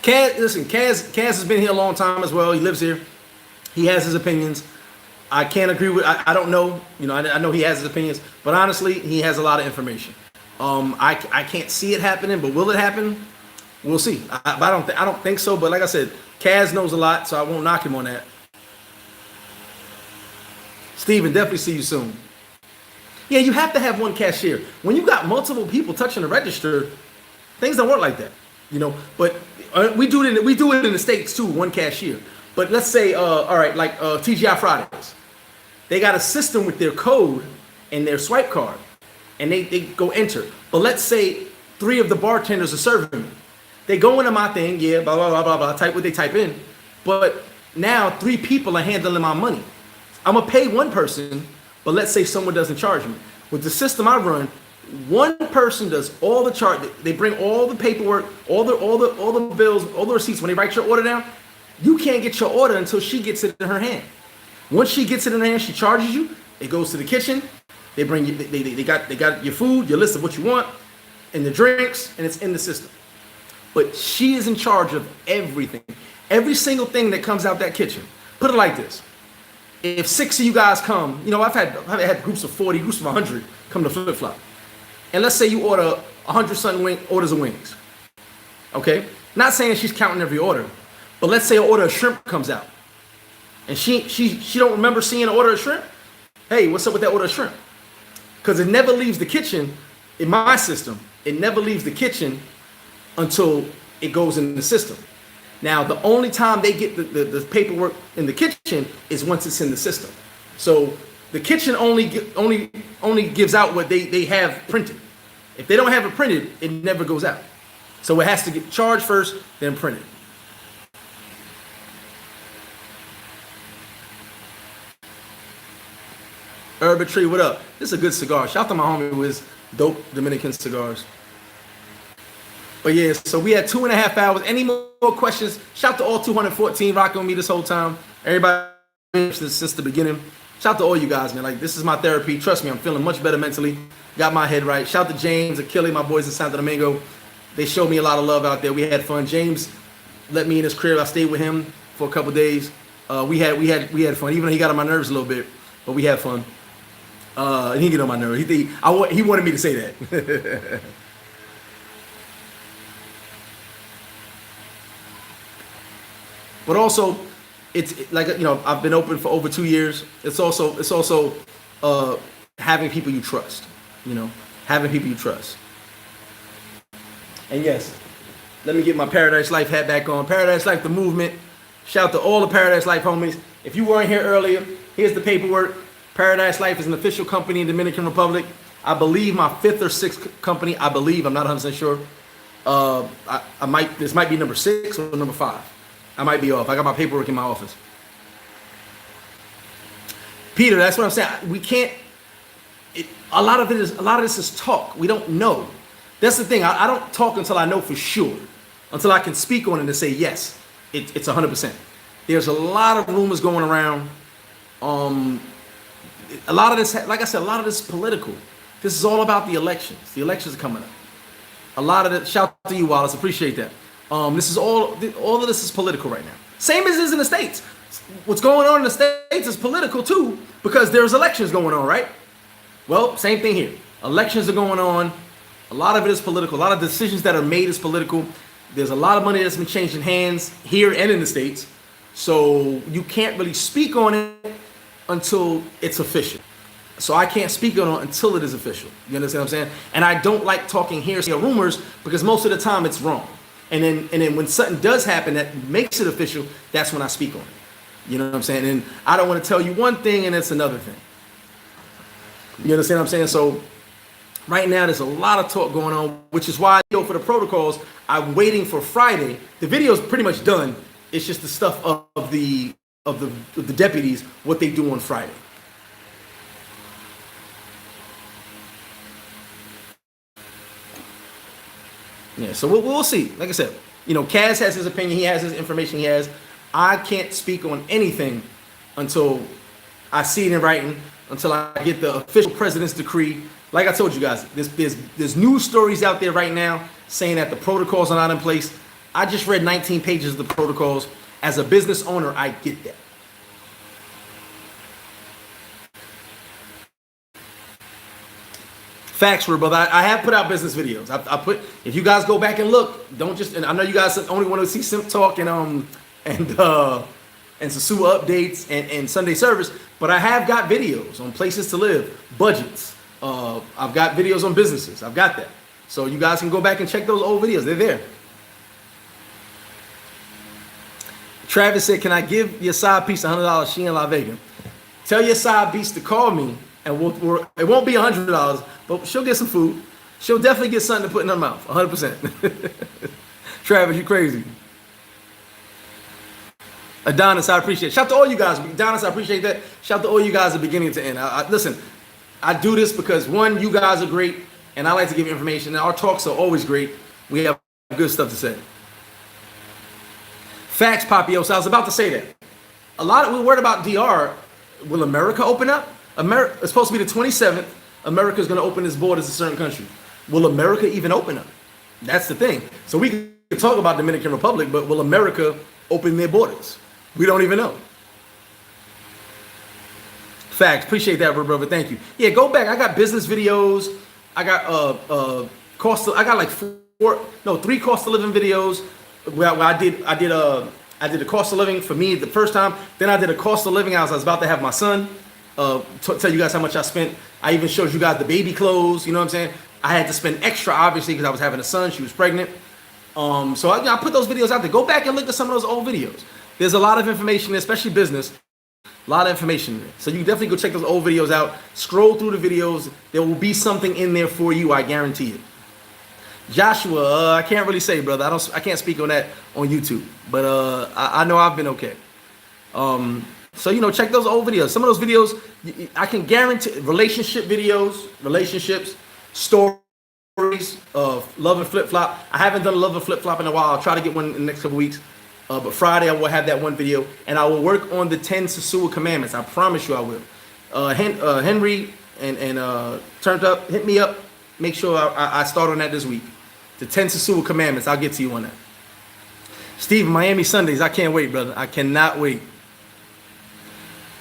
Kaz has been here a long time as well. He lives here. He has his opinions. I can't agree with. I don't know. You know, I know he has his opinions, but honestly, he has a lot of information. I can't see it happening, but will it happen? We'll see. I don't think so. But like I said, Kaz knows a lot, so I won't knock him on that. Steven, definitely see you soon. Yeah, you have to have one cashier. When you got multiple people touching the register, things don't work like that. You know, but we do it in the States too, one cashier. But let's say, all right, like TGI Fridays, they got a system with their code and their swipe card, and they go enter. But let's say 3 of the bartenders are serving me. They go into my thing, yeah, blah, blah, blah, blah, blah, type what they type in. But now 3 people are handling my money. I'm going to pay one person, but let's say someone doesn't charge me. With the system I run, one person does all the charge. They bring all the paperwork, all the bills, all the receipts. When they write your order down, You can't get your order until she gets it in her hand. Once she gets it in her hand, she charges you. It goes to the kitchen. They bring you. They got your food, your list of what you want, and the drinks, and it's in the system. But she is in charge of everything. Every single thing that comes out that kitchen. Put it like this. If 6 of you guys come, you know, I've had groups of 40, groups of 100 come to Flip Flop. And let's say you order 100 something orders of wings. Okay? Not saying she's counting every order, but let's say an order of shrimp comes out. And she don't remember seeing an order of shrimp. Hey, what's up with that order of shrimp? Because it never leaves the kitchen, in my system, it never leaves the kitchen until it goes in the system. Now, the only time they get the paperwork in the kitchen is once it's in the system. So the kitchen only gives out what they have printed. If they don't have it printed, it never goes out. So it has to get charged first, then printed. Urban Tree, what up? This is a good cigar. Shout out to my homie who is dope Dominican cigars. But yeah, so we had 2.5 hours. Any more questions? Shout out to all 214 rocking with me this whole time. Everybody since the beginning. Shout out to all you guys, man. Like, this is my therapy. Trust me, I'm feeling much better mentally. Got my head right. Shout out to James, Achille, my boys in Santo Domingo. They showed me a lot of love out there. We had fun. James let me in his crib. I stayed with him for a couple days. We had fun. Even though he got on my nerves a little bit, but we had fun. And he get on my nerves. He wanted me to say that. But also, it's like, you know, I've been open for over 2 years. It's also having people you trust. You know, having people you trust. And yes, let me get my Paradise Life hat back on. Paradise Life, the movement. Shout out to all the Paradise Life homies. If you weren't here earlier, here's the paperwork. Paradise Life is an official company in the Dominican Republic. I believe my 5th or 6th company. I believe, I'm not 100% sure. This might be number 6 or number 5. I might be off. I got my paperwork in my office. Peter, that's what I'm saying. We can't. A lot of this is talk. We don't know. That's the thing. I don't talk until I know for sure. Until I can speak on it and say yes, it's 100%. There's a lot of rumors going around. A lot of this, like I said, a lot of this is political. This is all about the elections. The elections are coming up. A lot of it. Shout out to you, Wallace. Appreciate that. This is all of this is political right now. Same as it is in the States. What's going on in the States is political too, because there's elections going on, right? Well, same thing here. Elections are going on. A lot of it is political. A lot of decisions that are made is political. There's a lot of money that's been changing hands here and in the States. So you can't really speak on it until it's official. So I can't speak on it until it is official. You understand what I'm saying? And I don't like talking hearsay or rumors because most of the time it's wrong. And then when something does happen that makes it official, that's when I speak on it. You know what I'm saying? And I don't want to tell you one thing and it's another thing. You understand what I'm saying? So right now there's a lot of talk going on, which is why for the protocols, I'm waiting for Friday. The video is pretty much done. It's just the stuff of the deputies, what they do on Friday. Yeah, so we'll see. Like I said, you know, Kaz has his opinion. He has his information. He has. I can't speak on anything until I see it in writing. Until I get the official president's decree. Like I told you guys, there's news stories out there right now saying that the protocols are not in place. I just read 19 pages of the protocols. As a business owner, I get that. Facts, brother. I have put out business videos. I put. If you guys go back and look, don't just. And I know you guys only want to see Simp talk and Sosua updates and Sunday service, but I have got videos on places to live, budgets. I've got videos on businesses. I've got that. So you guys can go back and check those old videos. They're there. Travis said, "Can I give your side piece $100? She in La Vega. Tell your side piece to call me, and it won't be $100, but she'll get some food. She'll definitely get something to put in her mouth, 100%. Travis, you crazy. Adonis, I appreciate it. Shout out to all you guys. Adonis, I appreciate that. Shout out to all you guys at beginning to end. Listen, I do this because, one, you guys are great, and I like to give information. And our talks are always great. We have good stuff to say. Facts, Papio. So I was about to say that. We're worried about DR. Will America open up? America, it's supposed to be the 27th. America's going to open its borders to certain countries. Will America even open up? That's the thing. So we can talk about Dominican Republic, but will America open their borders? We don't even know. Facts. Appreciate that, brother. Thank you. Yeah, go back. I got business videos. I got I got like 3 cost of living videos where I did the cost of living for me the first time. Then I did a cost of living. I was about to have my son. Tell you guys how much I spent. I even showed you guys the baby clothes. You know what I'm saying? I had to spend extra, obviously, because I was having a son. She was pregnant. So I put those videos out there. Go back and look at some of those old videos. There's a lot of information, especially business. A lot of information there. So you definitely go check those old videos out. Scroll through the videos. There will be something in there for you. I guarantee it. Joshua, I can't really say, brother. I can't speak on that on YouTube. But I know I've been okay. So, check those old videos. Some of those videos, I can guarantee, relationships, stories of love and flip-flop. I haven't done a love and flip-flop in a while. I'll try to get one in the next couple weeks. But Friday, I will have that one video. And I will work on the 10 Sosua commandments. I promise you I will. Henry and Turned Up, hit me up. Make sure I start on that this week. The 10 Sosua commandments. I'll get to you on that. Steve, Miami Sundays. I can't wait, brother. I cannot wait.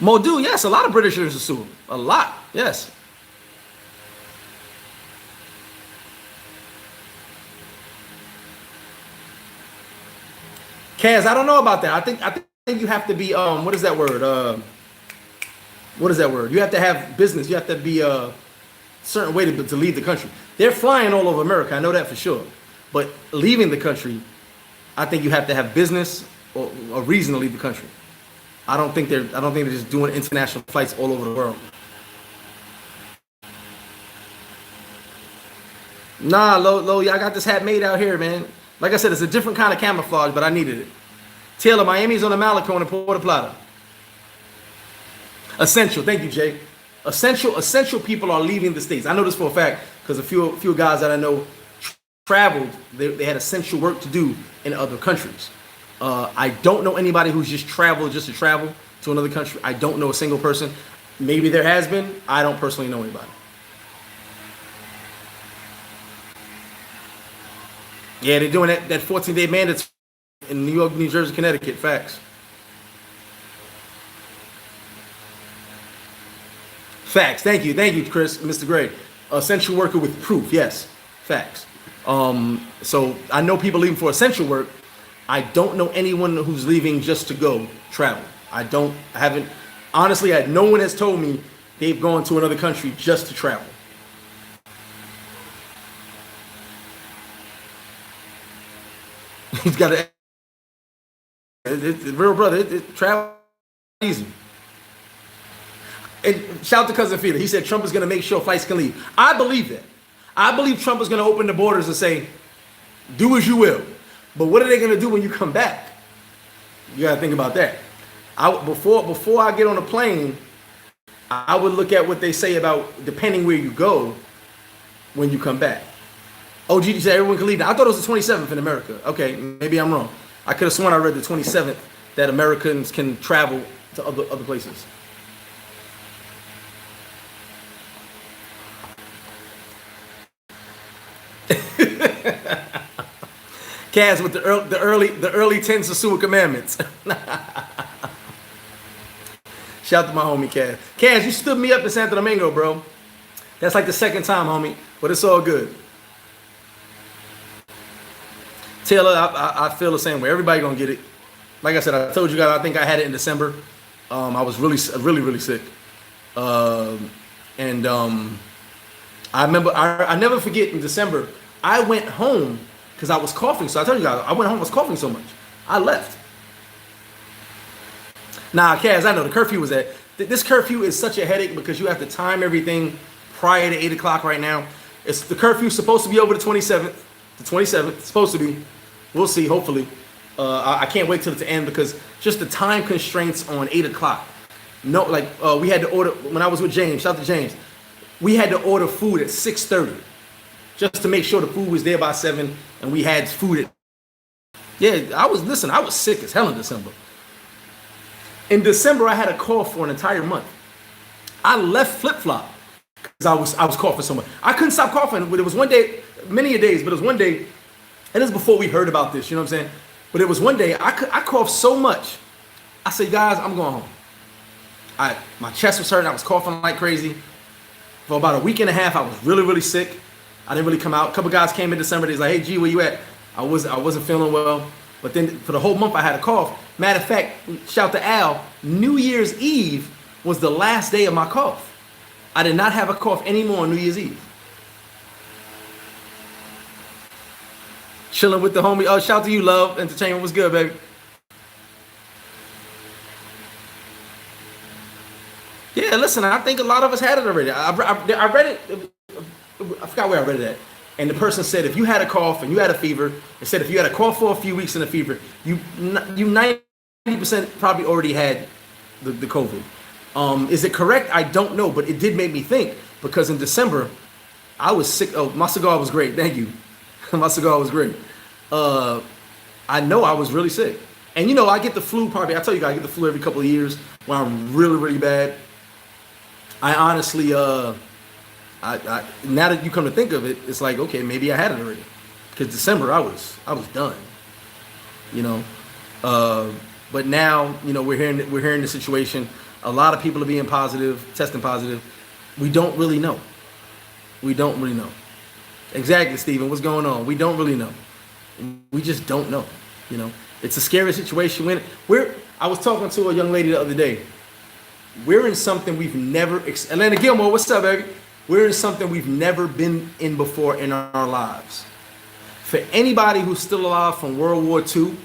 Modu, yes, a lot of British are in Sosua. A lot, yes. Kaz, I don't know about that. I think you have to be what is that word? What is that word? You have to have business. You have to be a certain way to leave the country. They're flying all over America. I know that for sure. But leaving the country, I think you have to have business or a reason to leave the country. I don't think they're just doing international flights all over the world. Nah, Lo, I got this hat made out here, man. Like I said, it's a different kind of camouflage, but I needed it. Taylor, Miami's on the Malecon in Puerto Plata. Essential, thank you, Jay. Essential people are leaving the States. I know this for a fact because a few guys that I know traveled. They had essential work to do in other countries. I don't know anybody who's just traveled just to travel to another country. I don't know a single person. Maybe there has been. I don't personally know anybody. Yeah, they're doing that 14-day mandate in New York, New Jersey, Connecticut. Facts. Facts. Thank you, Chris, Mr. Gray. Essential worker with proof. Yes. Facts. So I know people leaving for essential work. I don't know anyone who's leaving just to go travel. Honestly, no one has told me they've gone to another country just to travel. He's got real brother, travel easy. And shout out to Cousin Fida. He said Trump is going to make sure flights can leave. I believe that. I believe Trump is going to open the borders and say, do as you will. But what are they going to do when you come back? You got to think about that. Before I get on a plane, I would look at what they say about depending where you go when you come back. Oh, GD said everyone can leave now. I thought it was the 27th in America. Okay, maybe I'm wrong. I could have sworn I read the 27th that Americans can travel to other places. Kaz with the early 10 Sosua commandments. Shout out to my homie Kaz. Kaz, you stood me up in Santo Domingo, bro. That's like the second time, homie, but it's all good. Taylor, I feel the same way. Everybody gonna get it. Like I said, I told you guys, I think I had it in December. I was really sick. I remember, I never forget in December, I went home because I was coughing. So I told you guys, I went home, I was coughing so much. I left. Nah, Kaz, I know the curfew was at. This curfew is such a headache because you have to time everything prior to 8 o'clock right now. The curfew's supposed to be over the 27th. The 27th, it's supposed to be. We'll see, hopefully. I can't wait till it's to end because just the time constraints on 8 o'clock. No, we had to order, when I was with James, shout out to James, we had to order food at 6:30 just to make sure the food was there by 7 and we had food at. Yeah, I was sick as hell in December. In December, I had a cough for an entire month. I left flip flop because I was coughing so much. I couldn't stop coughing. But it was one day, many a days, but it was one day, and this is before we heard about this. You know what I'm saying? But it was one day I coughed so much. I said, guys, I'm going home. My chest was hurting. I was coughing like crazy. For about a week and a half, I was really, really sick. I didn't really come out. A couple guys came in December. They was like, hey, G, where you at? I wasn't feeling well. But then for the whole month, I had a cough. Matter of fact, shout to Al, New Year's Eve was the last day of my cough. I did not have a cough anymore on New Year's Eve. Chilling with the homie. Oh, shout to you, Love. Entertainment was good, baby. Yeah, listen, I think a lot of us had it already. I read it. I forgot where I read it at. And the person said if you had a cough and you had a fever, it said if you had a cough for a few weeks and a fever, you 90% probably already had the COVID. Is it correct? I don't know, but it did make me think because in December, I was sick. Oh, my cigar was great. Thank you. My cigar was great. I know I was really sick. And I get the flu probably. I tell you guys, I get the flu every couple of years when I'm really, really bad. I honestly, I now that you come to think of it, it's like, okay, maybe I had it already. Because December, I was done. But now, we're hearing the situation. A lot of people are being positive, testing positive. We don't really know. We don't really know. Exactly, Stephen. What's going on? We don't really know. We just don't know. It's a scary situation. I was talking to a young lady the other day. We're in something we've never. Atlanta Gilmore, what's up, baby? We're in something we've never been in before in our lives. For anybody who's still alive from World War II,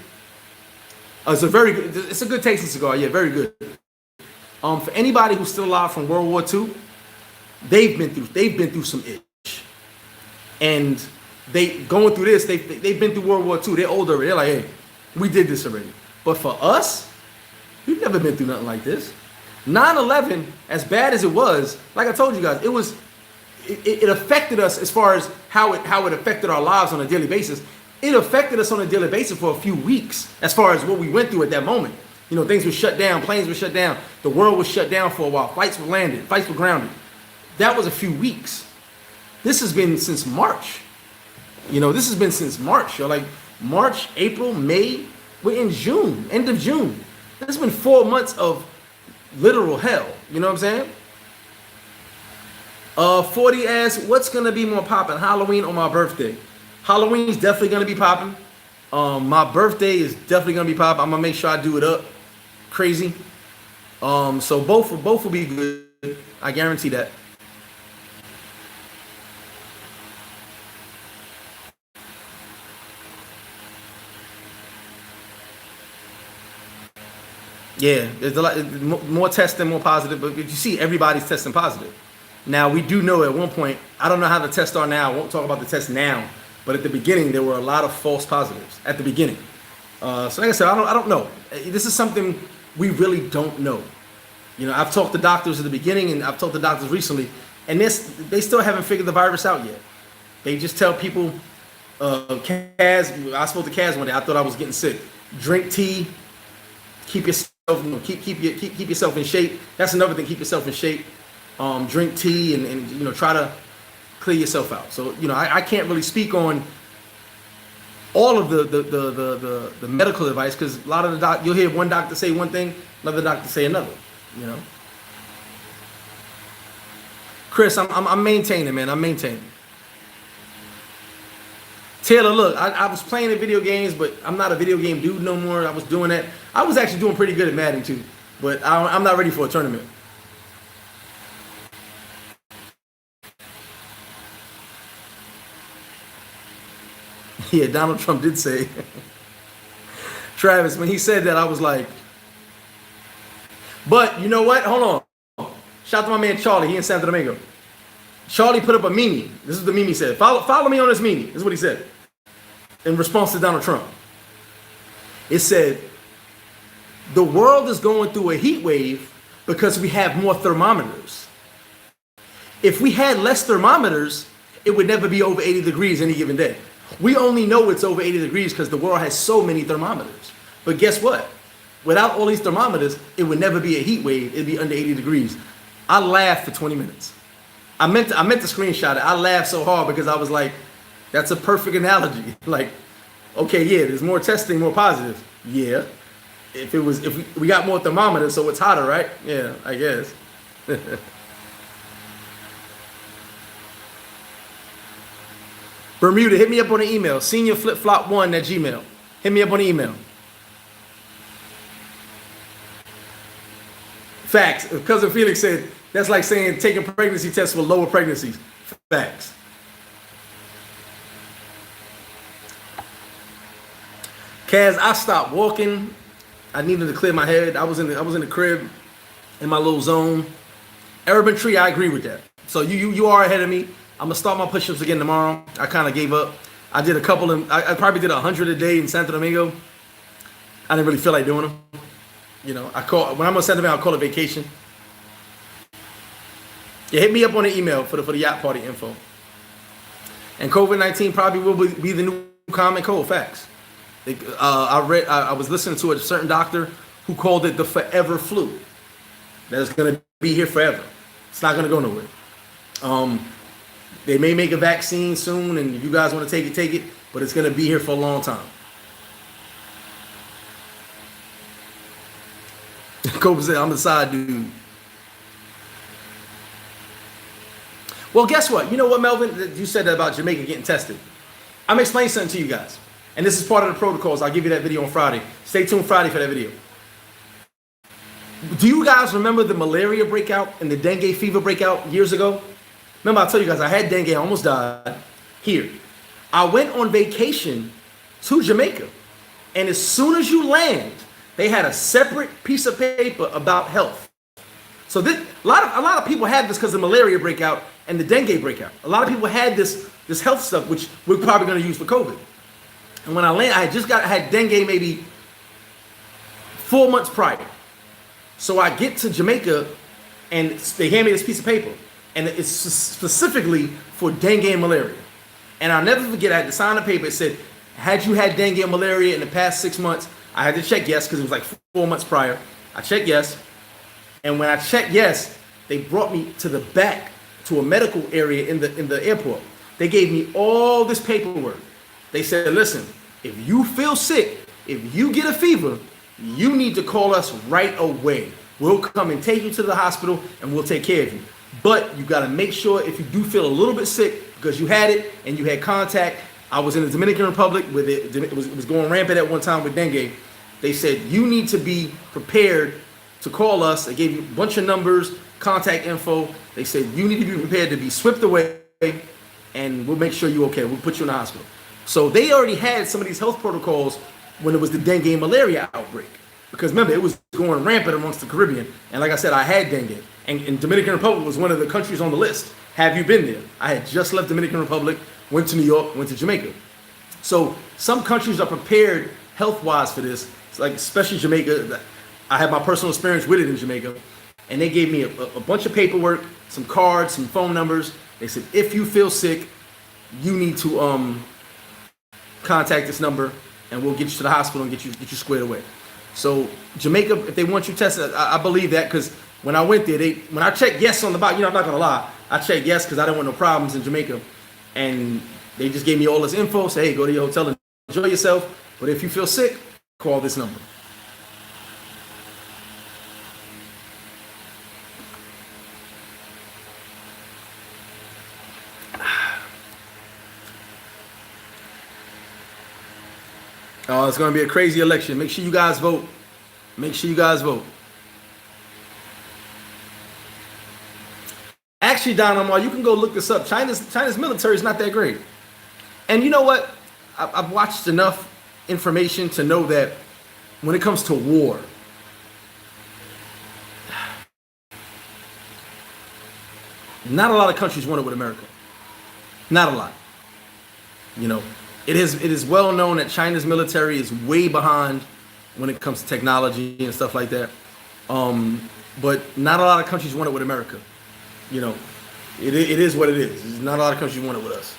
it's a very good. It's a good tasting cigar. Yeah, very good. For anybody who's still alive from World War II, they've been through some itch, and they going through this. They've been through World War II. They're older already. They're like, hey, we did this already. But for us, we've never been through nothing like this. 9/11, as bad as it was, like I told you guys, it affected us as far as how it affected our lives on a daily basis. It affected us on a daily basis for a few weeks as far as what we went through at that moment. Things were shut down, planes were shut down, the world was shut down for a while, flights were landed, flights were grounded. That was a few weeks. This has been since March. This has been since March. Like March, April, May, we're in June, end of June. It's been 4 months of literal hell. You know what I'm saying? 40 asks, what's going to be more popping, Halloween or my birthday? Halloween's definitely going to be popping. My birthday is definitely going to be popping. I'm going to make sure I do it up crazy. So both will be good. I guarantee that. Yeah, there's a lot more testing, more positive, but you see everybody's testing positive. Now, we do know at one point, I don't know how the tests are now, I won't talk about the tests now, but at the beginning, there were a lot of false positives at the beginning. So like I said, I don't know. This is something we really don't know. I've talked to doctors at the beginning, and I've talked to doctors recently, and they still haven't figured the virus out yet. They just tell people, Kaz, I spoke to Kaz one day, I thought I was getting sick. Drink tea, keep yourself in shape. That's another thing. Keep yourself in shape. Drink tea and try to clear yourself out. So I can't really speak on all of the medical advice because a lot of you'll hear one doctor say one thing, another doctor say another. Chris, I'm maintaining, man. I'm maintaining. Taylor, look, I was playing in video games, but I'm not a video game dude no more. I was doing that. I was actually doing pretty good at Madden too, but I'm not ready for a tournament. Yeah, Donald Trump did say. Travis, when he said that, I was like, but you know what? Hold on. Shout out to my man Charlie. He in Santo Domingo. Charlie put up a meme. This is the meme he said. Follow me on this meme. This is what he said in response to Donald Trump. It said, the world is going through a heat wave because we have more thermometers. If we had less thermometers, it would never be over 80 degrees any given day. We only know it's over 80 degrees because the world has so many thermometers. But guess what? Without all these thermometers, it would never be a heat wave. It'd be under 80 degrees. I laughed for 20 minutes. I meant to screenshot it. I laughed so hard because I was like, that's a perfect analogy. Like, okay, yeah, there's more testing, more positives. Yeah. If we got more thermometers, so it's hotter, right? Yeah, I guess. Bermuda, hit me up on the email. Seniorflipflop1 at Gmail. Hit me up on the email. Facts. Cousin Felix said, that's like saying taking pregnancy tests for lower pregnancies. Facts. Kaz, I stopped walking. I needed to clear my head. I was in the crib, in my little zone. Urban Tree, I agree with that. So you are ahead of me. I'm gonna start my push-ups again tomorrow. I kind of gave up. I did a couple of. I probably did 100 a day in Santo Domingo. I didn't really feel like doing them. You know, when I'm on Santo Domingo, I'll call it vacation. Yeah, hit me up on the email for the yacht party info. And COVID-19 probably will be the new common cold. Facts. I was listening to a certain doctor who called it the forever flu. That is going to be here forever. It's not going to go nowhere. They may make a vaccine soon, and if you guys want to take it, but it's going to be here for a long time. Kobe said, I'm a side dude. Well, guess what? You know what, Melvin? You said that about Jamaica getting tested. I'm going to explain something to you guys. And this is part of the protocols. I'll give you that video on Friday. Stay tuned Friday for that video. Do you guys remember the malaria breakout and the dengue fever breakout years ago? Remember, I told you guys I had dengue, I almost died here. I went on vacation to Jamaica. And as soon as you land, they had a separate piece of paper about health. So a lot of people had this because of the malaria breakout and the dengue breakout. A lot of people had this health stuff, which we're probably going to use for COVID. And when I landed, I had dengue maybe 4 months prior. So I get to Jamaica and they hand me this piece of paper. And it's specifically for dengue and malaria. And I'll never forget, I had to sign a paper. It said, had you had dengue and malaria in the past 6 months? I had to check yes, because it was like 4 months prior. I checked yes. And when I checked yes, they brought me to the back to a medical area in the airport. They gave me all this paperwork. They said, listen, if you feel sick, if you get a fever, you need to call us right away. We'll come and take you to the hospital and we'll take care of you. But you got to make sure if you do feel a little bit sick because you had it and you had contact. I was in the Dominican Republic with it. It was going rampant at one time with dengue. They said, you need to be prepared to call us. They gave you a bunch of numbers, contact info. They said, you need to be prepared to be swept away and we'll make sure you're okay. We'll put you in the hospital. So they already had some of these health protocols when it was the dengue and malaria outbreak. Because remember, it was going rampant amongst the Caribbean. And like I said, I had dengue. And Dominican Republic was one of the countries on the list. Have you been there? I had just left Dominican Republic, went to New York, went to Jamaica. So some countries are prepared health-wise for this. It's like, especially Jamaica. I had my personal experience with it in Jamaica. And they gave me a bunch of paperwork, some cards, some phone numbers. They said, if you feel sick, you need to contact this number and we'll get you to the hospital and get you squared away. So Jamaica, if they want you tested, I believe that, because when I went there, when I checked yes on the box, I'm not gonna lie, I checked yes because I didn't want no problems in Jamaica, and they just gave me all this info. Say, hey, go to your hotel and enjoy yourself. But if you feel sick, call this number. Oh, it's going to be a crazy election. Make sure you guys vote. Make sure you guys vote. Actually, Don Omar, you can go look this up. China's military is not that great. And you know what? I've watched enough information to know that when it comes to war, not a lot of countries want it with America. Not a lot. You know, it is well known that China's military is way behind when it comes to technology and stuff like that. But not a lot of countries want it with America. You know, it is what it is. Not a lot of countries want it with us.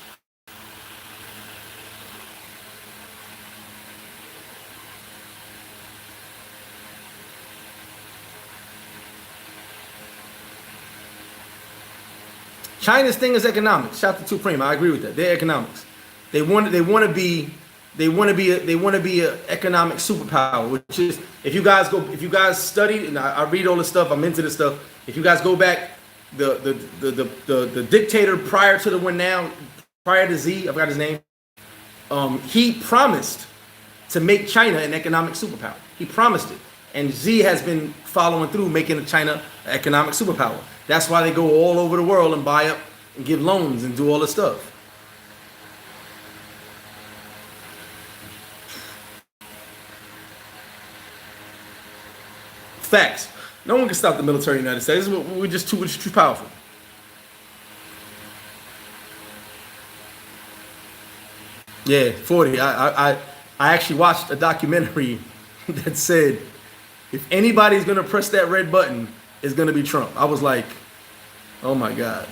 China's thing is economics. Shout out to Supreme. I agree with that. They're economics. They want to be an economic superpower, which is if you guys study, and I read all this stuff, I'm into this stuff. If you guys go back, the dictator prior to the one now, prior to Z, I forgot his name. He promised to make China an economic superpower. He promised it, and Z has been following through, making China an economic superpower. That's why they go all over the world and buy up and give loans and do all this stuff. Facts. No one can stop the military in the United States. We're just too powerful. Yeah, 40. I actually watched a documentary that said if anybody's gonna press that red button, it's gonna be Trump. I was like, oh my God.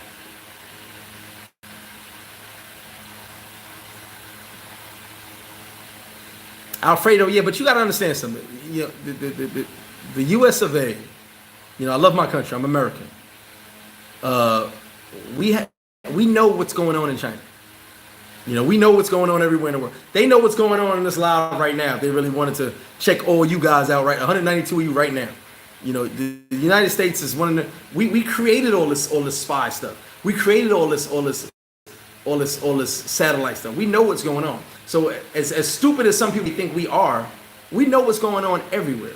Alfredo, yeah, but you gotta understand something. You know, the U.S. of A. You know, I love my country. I'm American. We know what's going on in China. You know, we know what's going on everywhere in the world. They know what's going on in this live right now. If they really wanted to check all you guys out, right? 192 of you right now. You know, the United States is one of the. We created all this spy stuff. We created all this satellite stuff. We know what's going on. So as stupid as some people think we are, we know what's going on everywhere.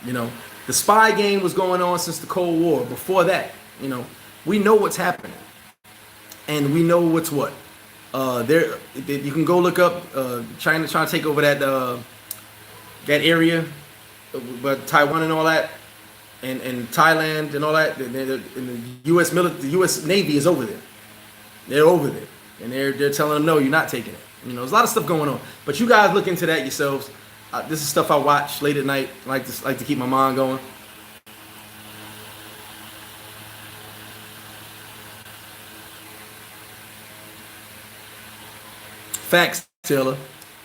You know, the spy game was going on since the Cold War. Before that, you know, we know what's happening, and we know what's what. You can go look up China trying to take over that area, but Taiwan and all that, and Thailand and all that. And the U.S. Navy is over there. They're over there, and they're telling them no, you're not taking it. You know, there's a lot of stuff going on. But you guys look into that yourselves. This is stuff I watch late at night. I like to keep my mind going. Facts, Taylor.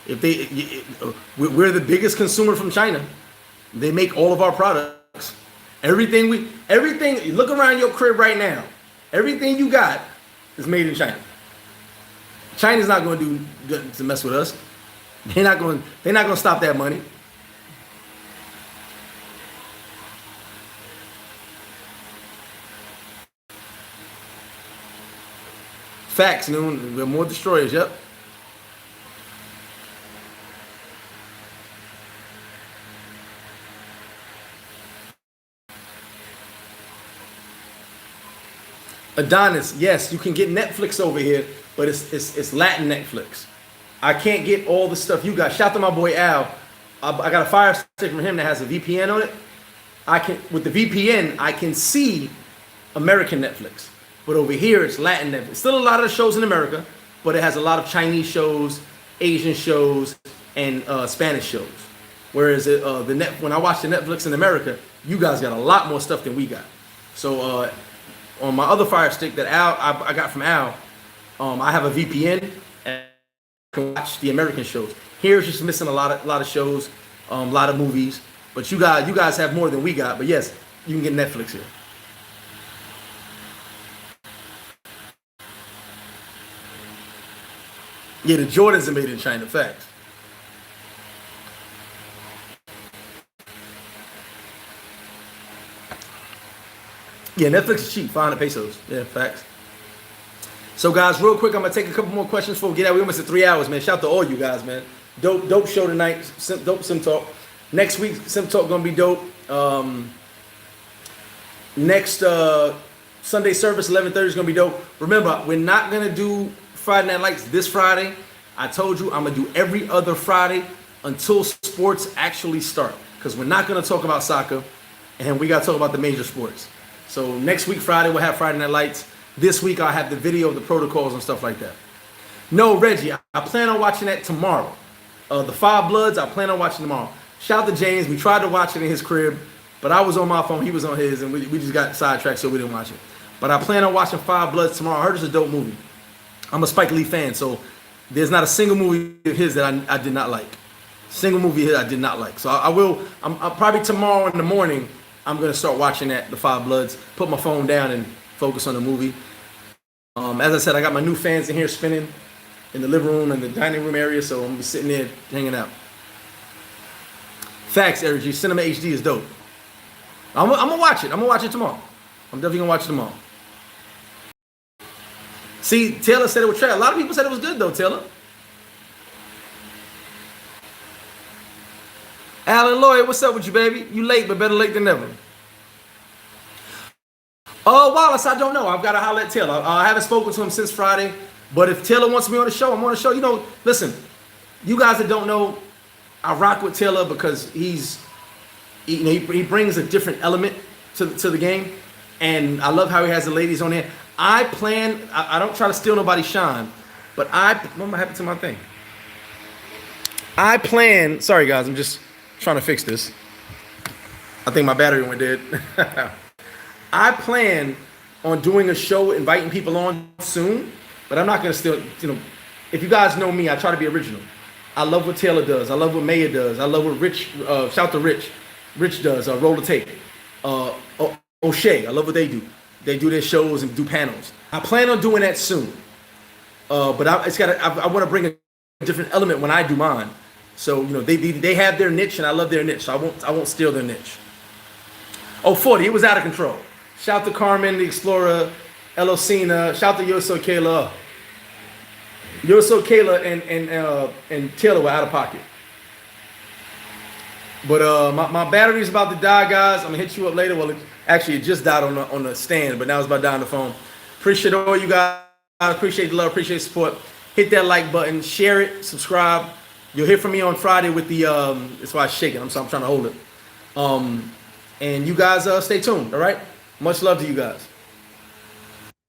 We're the biggest consumer from China. They make all of our products. Everything. Look around your crib right now. Everything you got is made in China. China's not going to do good to mess with us. They're not going to stop that money. Facts, Noon. We're more destroyers. Yep. Adonis, yes, you can get Netflix over here, but it's Latin Netflix. I can't get all the stuff you got. Shout out to my boy Al. I got a Fire Stick from him that has a VPN on it. With the VPN, I can see American Netflix, but over here it's Latin Netflix. Still a lot of the shows in America, but it has a lot of Chinese shows, Asian shows, and Spanish shows. Whereas when I watch the Netflix in America, you guys got a lot more stuff than we got. So on my other Fire Stick that I got from Al, I have a VPN and I can watch the American shows. Here it's just missing a lot of shows, a lot of movies. But you guys have more than we got. But yes, you can get Netflix here. Yeah, the Jordans are made in China. Facts. Yeah, Netflix is cheap, 500 pesos. Yeah, facts. So, guys, real quick, I'm going to take a couple more questions before we get out. We almost at 3 hours, man. Shout out to all you guys, man. Dope show tonight. Dope Simp Talk. Next week, Simp Talk going to be dope. Next Sunday service, 11:30 is going to be dope. Remember, we're not going to do Friday Night Lights this Friday. I told you I'm going to do every other Friday until sports actually start. Because we're not going to talk about soccer, and we got to talk about the major sports. So next week, Friday, we'll have Friday Night Lights. This week, I'll have the video of the protocols and stuff like that. No, Reggie, I plan on watching that tomorrow. The Five Bloods, I plan on watching tomorrow. Shout out to James. We tried to watch it in his crib, but I was on my phone. He was on his, and we just got sidetracked, so we didn't watch it. But I plan on watching Five Bloods tomorrow. I heard it's a dope movie. I'm a Spike Lee fan, so there's not a single movie of his that I did not like. Single movie I did not like. So I'll probably tomorrow in the morning, I'm going to start watching The Five Bloods, put my phone down and focus on the movie. As I said, I got my new fans in here spinning in the living room and the dining room area, so I'm gonna be sitting there hanging out. Facts, Eric G. Cinema HD is dope. I'm gonna watch it. I'm gonna watch it tomorrow. I'm definitely gonna watch it tomorrow. See, Taylor said it was trash. A lot of people said it was good though, Taylor. Alan Lloyd, what's up with you, baby? You late, but better late than never. Oh, Wallace, I don't know. I've got to holler at Taylor. I haven't spoken to him since Friday, but if Taylor wants me on the show, I'm on the show. You know, listen, you guys that don't know, I rock with Taylor because he brings a different element to the game, and I love how he has the ladies on there. I don't try to steal nobody's shine, but what happened to my thing? Sorry guys, I'm just trying to fix this. I think my battery went dead. I plan on doing a show, inviting people on soon, but I'm not going to steal, if you guys know me, I try to be original. I love what Taylor does. I love what Maya does. I love what Rich, shout to Rich. Rich does, Roll the Tape. O'Shea, I love what they do. They do their shows and do panels. I plan on doing that soon. But I want to bring a different element when I do mine. So, they have their niche and I love their niche. So I won't steal their niche. Oh, 40, it was out of control. Shout to Carmen, the Explorer, Elosina. Shout to Yoso Kayla. Yoso Kayla and Taylor were out of pocket. But my battery's about to die, guys. I'm gonna hit you up later. Well, it just died on the stand, but now it's about to die on the phone. Appreciate all you guys. Appreciate the love. Appreciate the support. Hit that like button. Share it. Subscribe. You'll hear from me on Friday with the. That's why I'm shaking. I'm trying to hold it. And you guys stay tuned. All right. Much love to you guys.